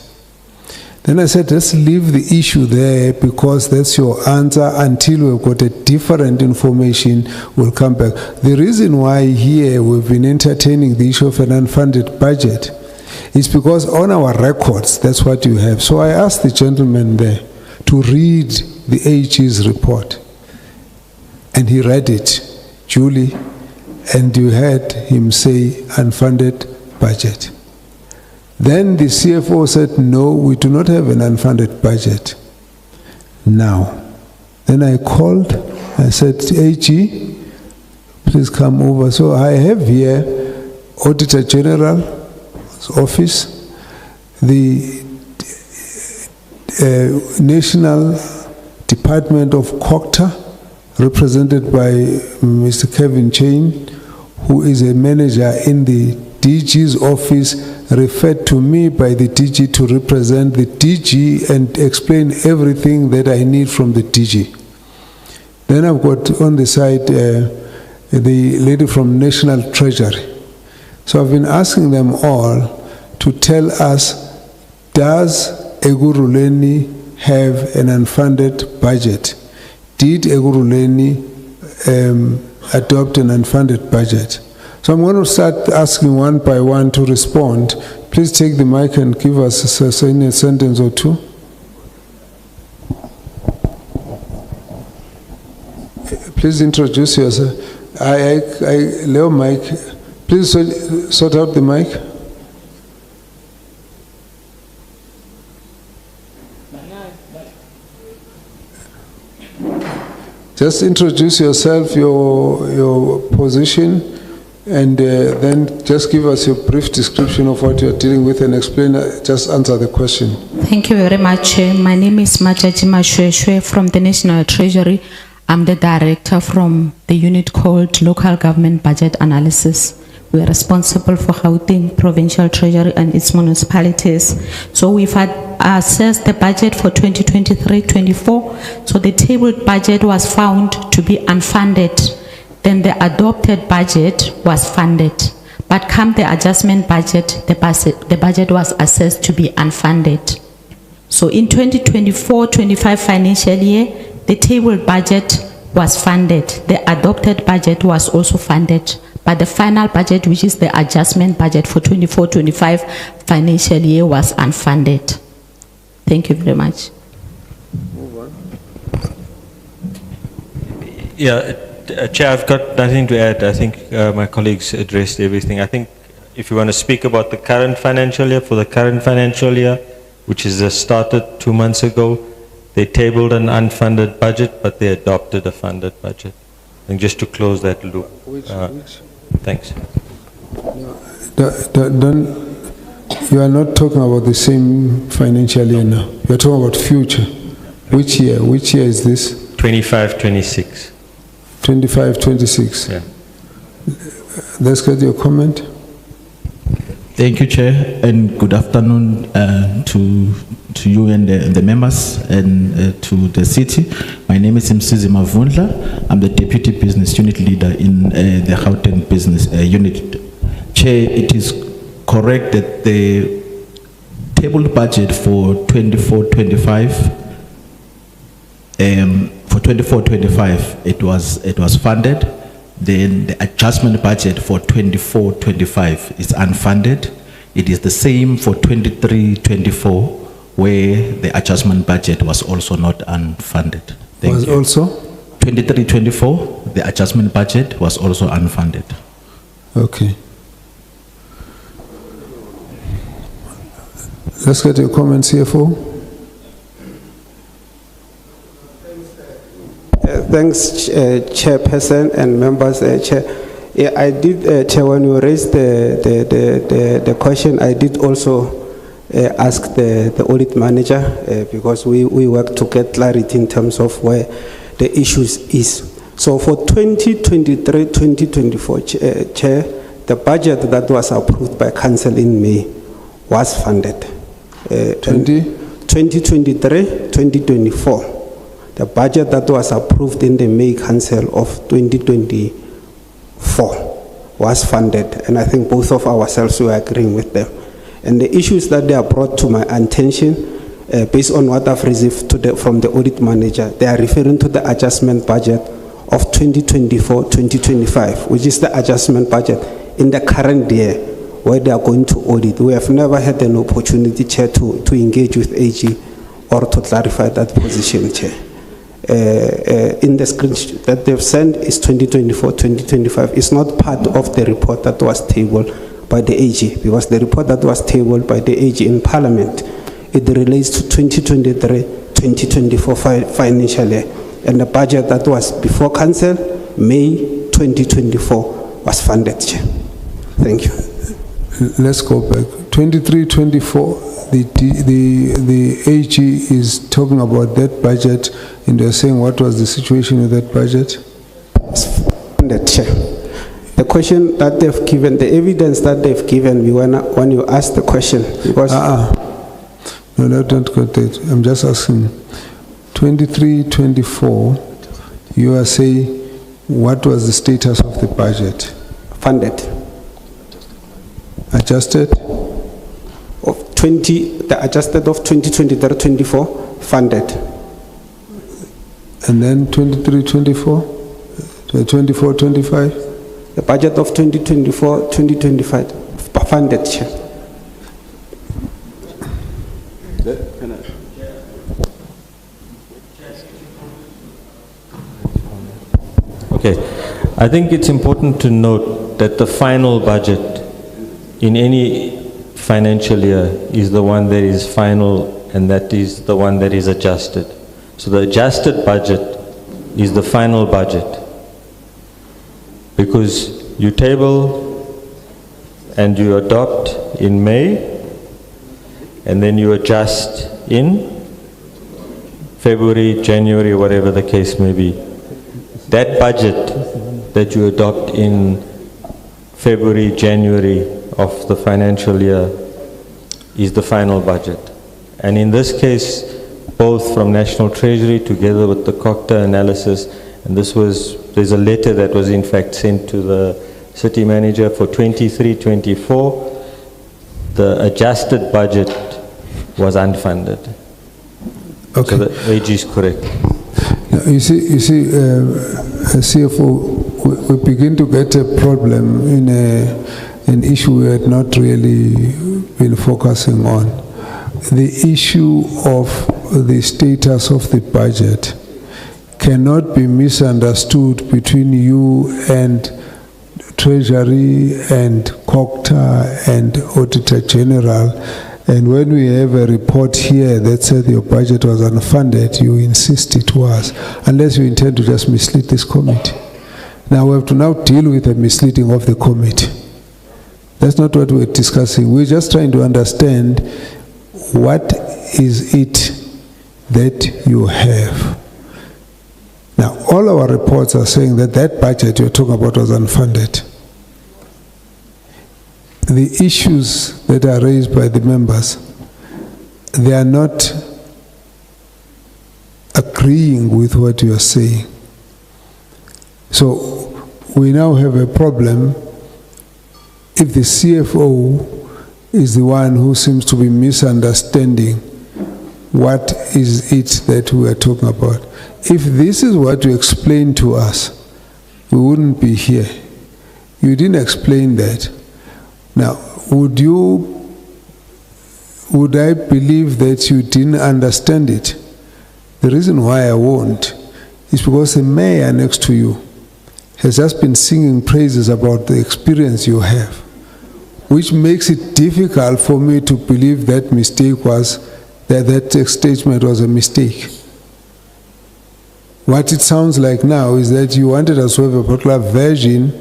Then I said, let's leave the issue there because that's your answer until we've got a different information, we'll come back. The reason why here we've been entertaining the issue of an unfunded budget is because on our records, that's what you have. So I asked the gentleman there to read the AG's report. And he read it duly, and you heard him say unfunded budget. Then the CFO said, no, we do not have an unfunded budget now. Then I called, I said, AG, please come over. So I have here Auditor General's office, the National Department of COCTA, represented by Mr. Kevin Chain, who is a manager in the DG's office, referred to me by the DG to represent the DG and explain everything that I need from the DG. Then I've got on the side the lady from National Treasury. So I've been asking them all to tell us, does Ekurhuleni have an unfunded budget? Did Ekurhuleni adopt an unfunded budget? So I'm going to start asking one by one to respond. Please take the mic and give us a sentence or two. Please introduce yourself. Leo mic. Please sort out the mic. Just introduce yourself, your position, and then just give us your brief description of what you're dealing with and explain, just answer the question. Thank you very much. My name is Machaji Mashweshwe from the National Treasury. I'm the director from the unit called Local Government Budget Analysis. We are responsible for Gauteng Provincial Treasury and its municipalities. So we've had assessed the budget for 2023-24. So the tabled budget was found to be unfunded. Then the adopted budget was funded. But come the adjustment budget, the budget was assessed to be unfunded. So in 2024-25 financial year, the tabled budget was funded. The adopted budget was also funded. But the final budget, which is the adjustment budget for 24-25 financial year, was unfunded. Thank you very much. Yeah, Chair, I've got nothing to add. I think my colleagues addressed everything. I think if you want to speak about the current financial year, for the current financial year, which is started 2 months ago, they tabled an unfunded budget, but they adopted a funded budget. And just to close that loop. Thanks. You are not talking about the same financial year now. You are talking about future. Which year? Which year is this? 25-26. 25-26. Yeah. Let's get your comment. Thank you, Chair, and good afternoon to you and the members and to the city. My name is Msizi Mavundla. I'm the Deputy Business Unit Leader in the Gauteng Business Unit. Chair, it is correct that the tabled budget for 24-25 it was funded. Then the adjustment budget for 24-25 is unfunded. It is the same for 23-24, where the adjustment budget was also not unfunded. Was also? 23-24, the adjustment budget was also unfunded. Okay. Let's get your comments, CFO. Thanks, Chairperson and members. Chair, yeah, I did, Chair, when you raised the question, I did also ask the audit manager because we work to get clarity in terms of where the issues is. So for 2023-2024, Chair, the budget that was approved by Council in May was funded. 2023-2024. The budget that was approved in the May Council of 2024 was funded, and I think both of ourselves were agreeing with them. And the issues that they are brought to my attention, based on what I've received from the audit manager, they are referring to the adjustment budget of 2024-2025, which is the adjustment budget in the current year where they are going to audit. We have never had an opportunity, Chair, to engage with AG or to clarify that position, Chair. In the screenshot that they've sent is 2024-2025. It's not part of the report that was tabled by the AG, because the report that was tabled by the AG in Parliament, it relates to 2023-2024 financial year. And the budget that was before council, May 2024, was funded, Chair. Thank you. Let's go back. 23-24, the AG is talking about that budget, and they're saying what was the situation with that budget? Funded, Chair. The question that they've given, the evidence that they've given me when you ask the question, because... No, don't go there. I'm just asking. 23-24, you are saying what was the status of the budget? Funded. Adjusted? The adjusted of 2023-24, funded. And then 23-24? 24-25? The budget of 2024-2025, funded, Chair. Okay, I think it's important to note that the final budget in any financial year is the one that is final, and that is the one that is adjusted. So the adjusted budget is the final budget, because you table and you adopt in May, and then you adjust in February, January, whatever the case may be. That budget that you adopt in February, January of the financial year is the final budget. And in this case, both from National Treasury together with the COCTA analysis, and there's a letter that was in fact sent to the city manager for 23-24, the adjusted budget was unfunded. Okay. So the AG is correct. You see, CFO, we begin to get a problem in an issue we had not really been focusing on. The issue of the status of the budget cannot be misunderstood between you and Treasury and COCTA and Auditor General. And when we have a report here that said your budget was unfunded, you insist it was, unless you intend to just mislead this committee. Now we have to now deal with the misleading of the committee. That's not what we're discussing. We're just trying to understand what is it that you have. Now, all our reports are saying that that budget you're talking about was unfunded. The issues that are raised by the members, they are not agreeing with what you are saying. So we now have a problem if the CFO is the one who seems to be misunderstanding what is it that we are talking about. If this is what you explained to us, we wouldn't be here. You didn't explain that. Now, would I believe that you didn't understand it? The reason why I won't is because the mayor next to you has just been singing praises about the experience you have, which makes it difficult for me to believe that mistake was, that statement was a mistake. What it sounds like now is that you wanted us to have a particular version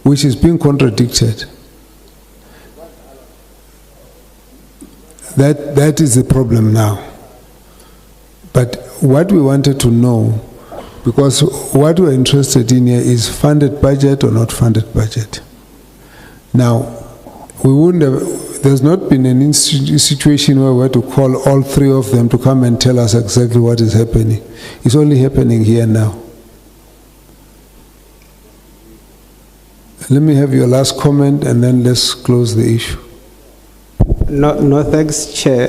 which is being contradicted. That is the problem now. But what we wanted to know, because what we're interested in here is funded budget or not funded budget. Now, we wouldn't have, there's not been an situation where we had to call all three of them to come and tell us exactly what is happening. It's only happening here now. Let me have your last comment and then let's close the issue. No, thanks, Chair.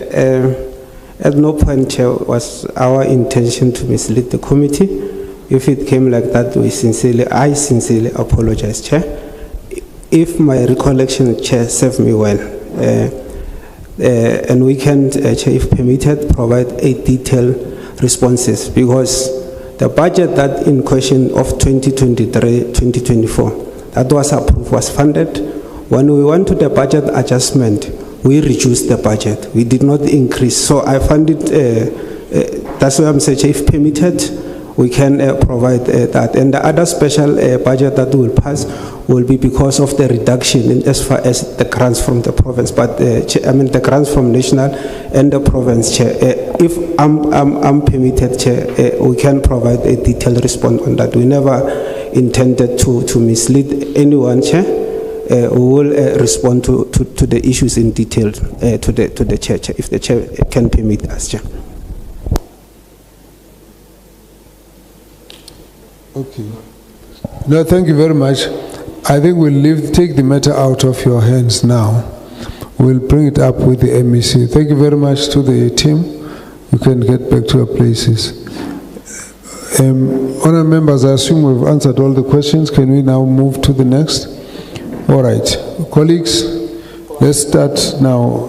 At no point, Chair, was our intention to mislead the committee. If it came like that, I sincerely apologize, Chair. If my recollection, Chair, serve me well, and we can, Chair, if permitted, provide a detailed responses, because the budget that in question of 2023-2024, that was approved, was funded. When we went to the budget adjustment, we reduced the budget. We did not increase. So I find it, that's why I'm saying, if permitted, we can provide that. And the other special budget that will pass will be because of the reduction in as far as the grants from the province, but I mean the grants from national and the province, Chair. If I'm permitted, Chair, we can provide a detailed response on that. We never intended to mislead anyone, Chair. We will respond to the issues in detail to the Chair, if the Chair can permit us, Chair. Okay. No, thank you very much. I think we'll take the matter out of your hands now. We'll bring it up with the MEC. Thank you very much to the team. You can get back to your places. Honourable members, I assume we've answered all the questions. Can we now move to the next? All right. Colleagues, let's start now.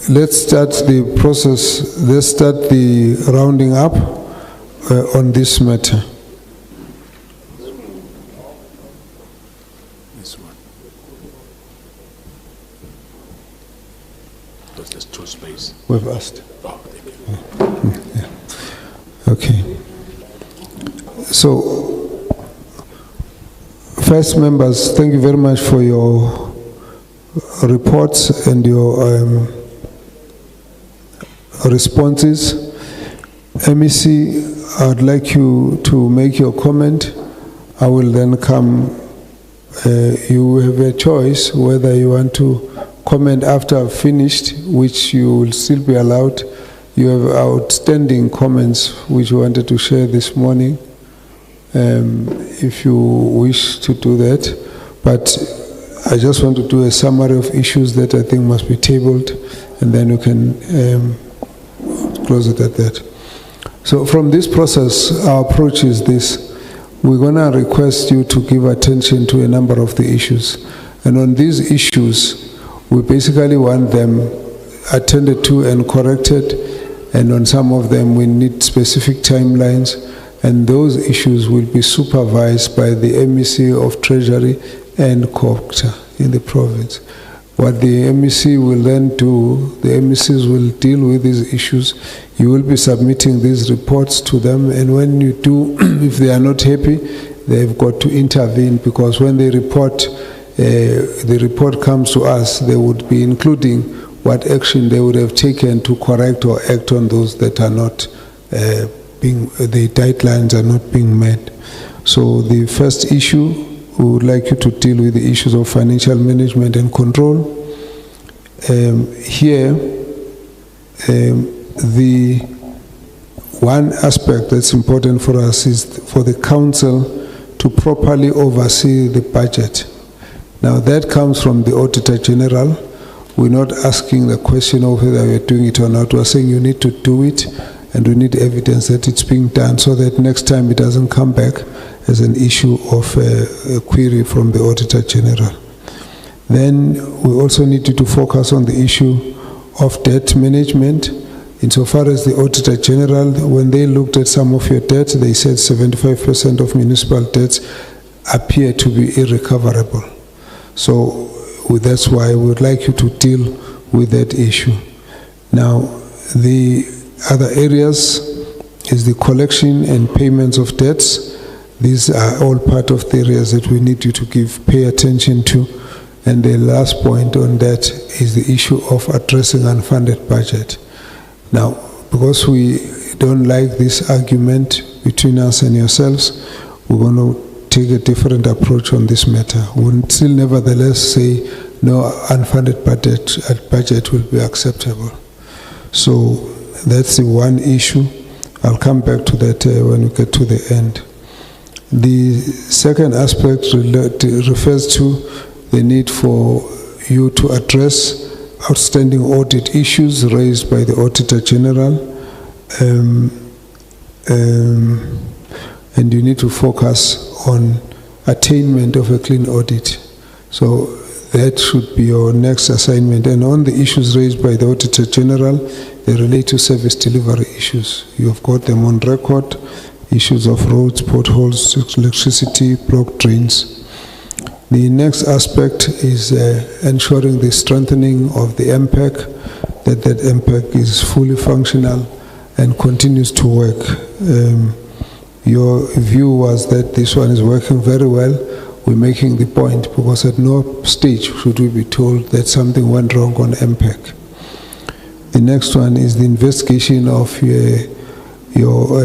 Let's start the process. Let's start the rounding up on this matter. This one. There's two space. We've asked. Oh, thank you. Yeah. Okay. So, first members, thank you very much for your reports and your responses. MEC, I'd like you to make your comment. I will then come. You have a choice whether you want to comment after I've finished, which you will still be allowed. You have outstanding comments which you wanted to share this morning, if you wish to do that. But I just want to do a summary of issues that I think must be tabled, and then you can close it at that. So from this process, our approach is this. We're going to request you to give attention to a number of the issues. And on these issues, we basically want them attended to and corrected. And on some of them, we need specific timelines. And those issues will be supervised by the MEC of Treasury and COGTA in the province. What the MEC will then do, the MECs will deal with these issues. You will be submitting these reports to them, and when you do, if they are not happy, they've got to intervene, because when they report, the report comes to us, they would be including what action they would have taken to correct or act on those that are not the guidelines are not being met. So the first issue, we would like you to deal with the issues of financial management and control. Here, the one aspect that's important for us is for the council to properly oversee the budget. Now that comes from the Auditor General. We're not asking the question of whether we're doing it or not. We're saying you need to do it, and we need evidence that it's being done, so that next time it doesn't come back as an issue of a query from the Auditor General. Then we also need you to focus on the issue of debt management. Insofar as the Auditor General, when they looked at some of your debts, they said 75% of municipal debts appear to be irrecoverable. So that's why we would like you to deal with that issue. Now, the other areas is the collection and payments of debts. These are all part of the areas that we need you to pay attention to. And the last point on that is the issue of addressing unfunded budget. Now, because we don't like this argument between us and yourselves, we're going to take a different approach on this matter. We'll still nevertheless say no unfunded budget will be acceptable. So that's the one issue. I'll come back to that when we get to the end. The second aspect refers to the need for you to address outstanding audit issues raised by the Auditor General, and you need to focus on attainment of a clean audit. So that should be your next assignment. And on the issues raised by the Auditor General, they relate to service delivery issues. You have got them on record, issues of roads, potholes, electricity, blocked drains. The next aspect is ensuring the strengthening of the MPEC, that MPEC is fully functional and continues to work. Your view was that this one is working very well. We're making the point because at no stage should we be told that something went wrong on MPEC. The next one is the investigation of your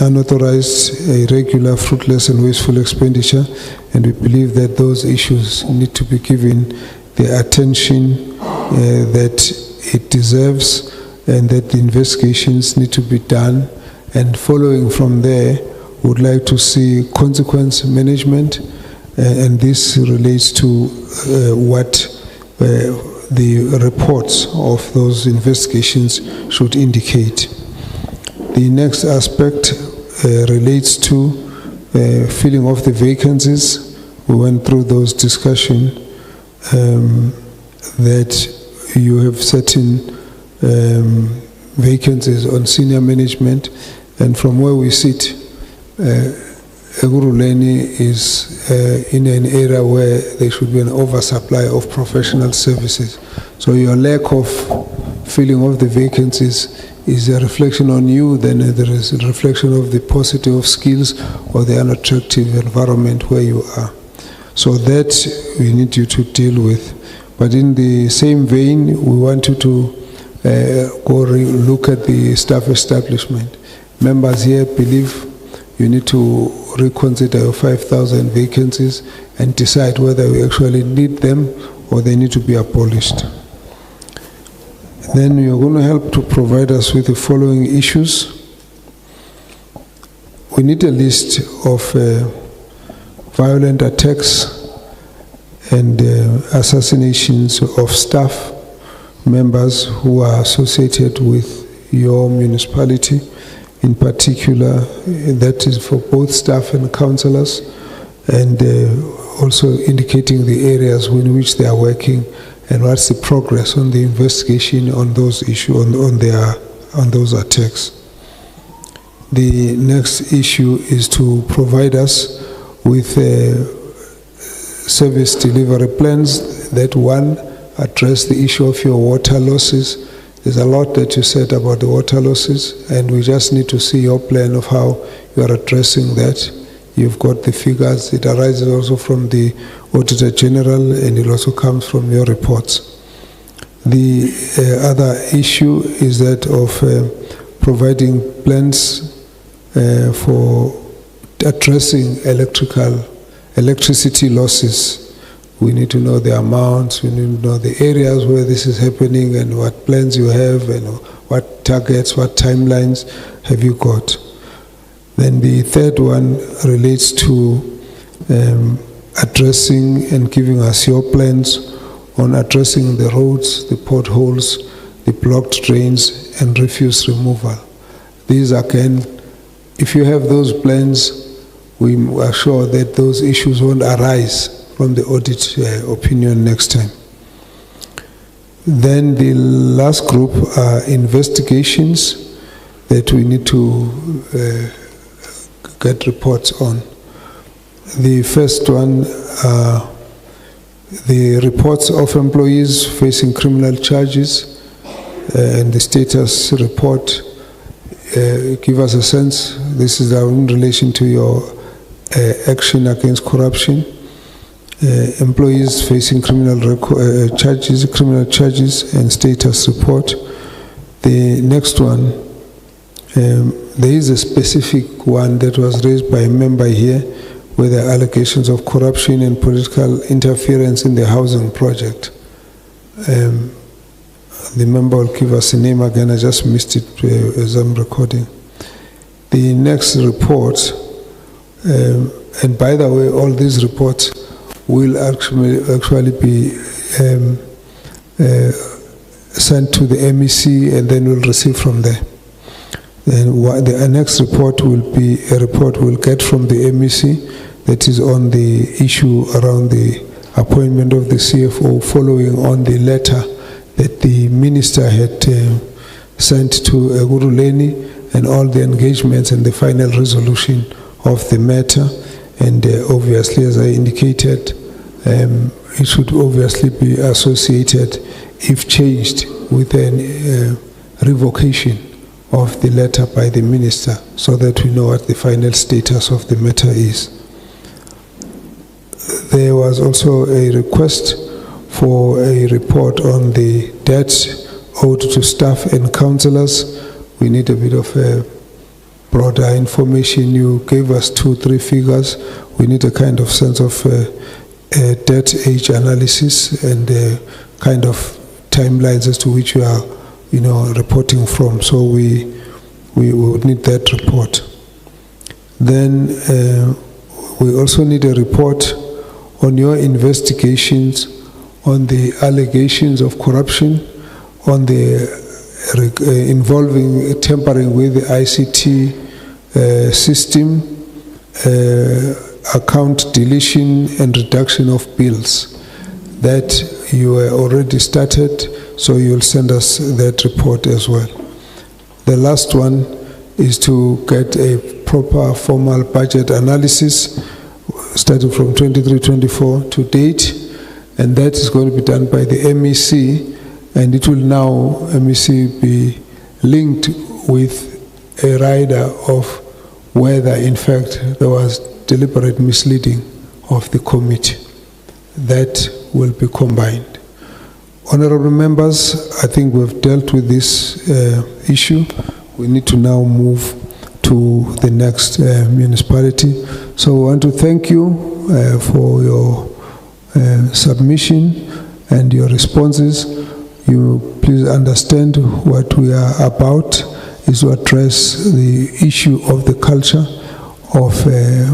unauthorized, irregular, fruitless and wasteful expenditure, and we believe that those issues need to be given the attention that it deserves, and that the investigations need to be done. And following from there, we would like to see consequence management, and this relates to what the reports of those investigations should indicate. The next aspect relates to filling of the vacancies. We went through those discussions, that you have certain vacancies on senior management, and from where we sit, Ekurhuleni is in an area where there should be an oversupply of professional services. So your lack of filling of the vacancies is a reflection on you, then there is a reflection of the paucity of skills or the unattractive environment where you are. So that we need you to deal with. But in the same vein, we want you to go look at the staff establishment. Members here believe you need to reconsider your 5,000 vacancies and decide whether we actually need them or they need to be abolished. Then you're going to help to provide us with the following issues. We need a list of violent attacks and assassinations of staff members who are associated with your municipality. In particular, that is for both staff and councillors, and also indicating the areas in which they are working and what's the progress on the investigation on those issues, on those attacks. The next issue is to provide us with service delivery plans that, one, address the issue of your water losses. There's a lot that you said about the water losses, and we just need to see your plan of how you are addressing that. You've got the figures. It arises also from the Auditor General, and it also comes from your reports. The other issue is that of providing plans for addressing electricity losses. We need to know the amounts, we need to know the areas where this is happening and what plans you have and what targets, what timelines have you got. Then the third one relates to addressing and giving us your plans on addressing the roads, the potholes, the blocked drains and refuse removal. These again, if you have those plans, we are sure that those issues won't arise from the audit opinion next time. Then the last group are investigations that we need to get reports on. The first one are the reports of employees facing criminal charges and the status report. Give us a sense. This is in relation to your action against corruption. Employees facing criminal charges and status report. The next one, there is a specific one that was raised by a member here where there are allegations of corruption and political interference in the housing project. The member will give us a name again, I just missed it as I'm recording. The next report, and by the way, all these reports will actually be sent to the MEC, and then we'll receive from there. Then the next report will be a report we'll get from the MEC that is on the issue around the appointment of the CFO, following on the letter that the minister had sent to Eguruleni, and all the engagements and the final resolution of the matter. And obviously, as I indicated, it should obviously be associated, if changed, with a revocation of the letter by the minister, so that we know what the final status of the matter is. There was also a request for a report on the debts owed to staff and councillors. We need a bit of broader information. You gave us 2-3 figures. We need a kind of sense of debt age analysis and kind of timelines as to which you are, reporting from. So we would need that report. Then we also need a report on your investigations on the allegations of corruption, on the involving tampering with the ICT system, account deletion and reduction of bills. That you already started, so you'll send us that report as well. The last one is to get a proper formal budget analysis starting from 23-24 to date, and that is going to be done by the MEC, and it will now, MEC, be linked with a rider of whether in fact there was deliberate misleading of the committee. That will be combined. Honorable members, I think we've dealt with this issue. We need to now move to the next municipality. So I want to thank you for your submission and your responses. You please understand what we are about is to address the issue of the culture of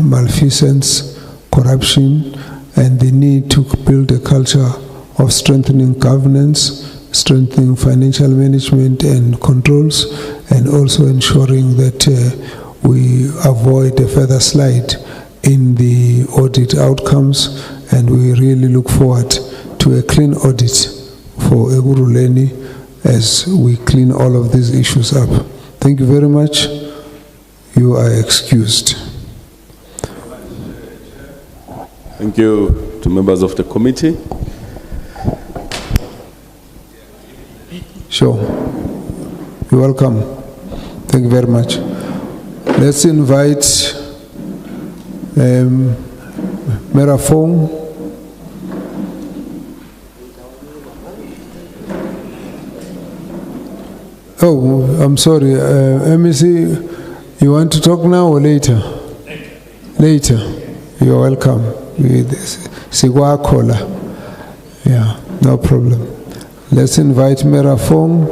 malfeasance, corruption, and the need to build a culture of strengthening governance, strengthening financial management and controls, and also ensuring that we avoid a further slide in the audit outcomes, and we really look forward to a clean audit for Eguruleni as we clean all of these issues up. Thank you very much. You are excused. Thank you to members of the committee. Sure. You're welcome. Thank you very much. Let's invite Merafong. Oh, I'm sorry. MEC, you want to talk now or later? Later. You're welcome. Sigwa Kola. Yeah, no problem. Let's invite Merafong.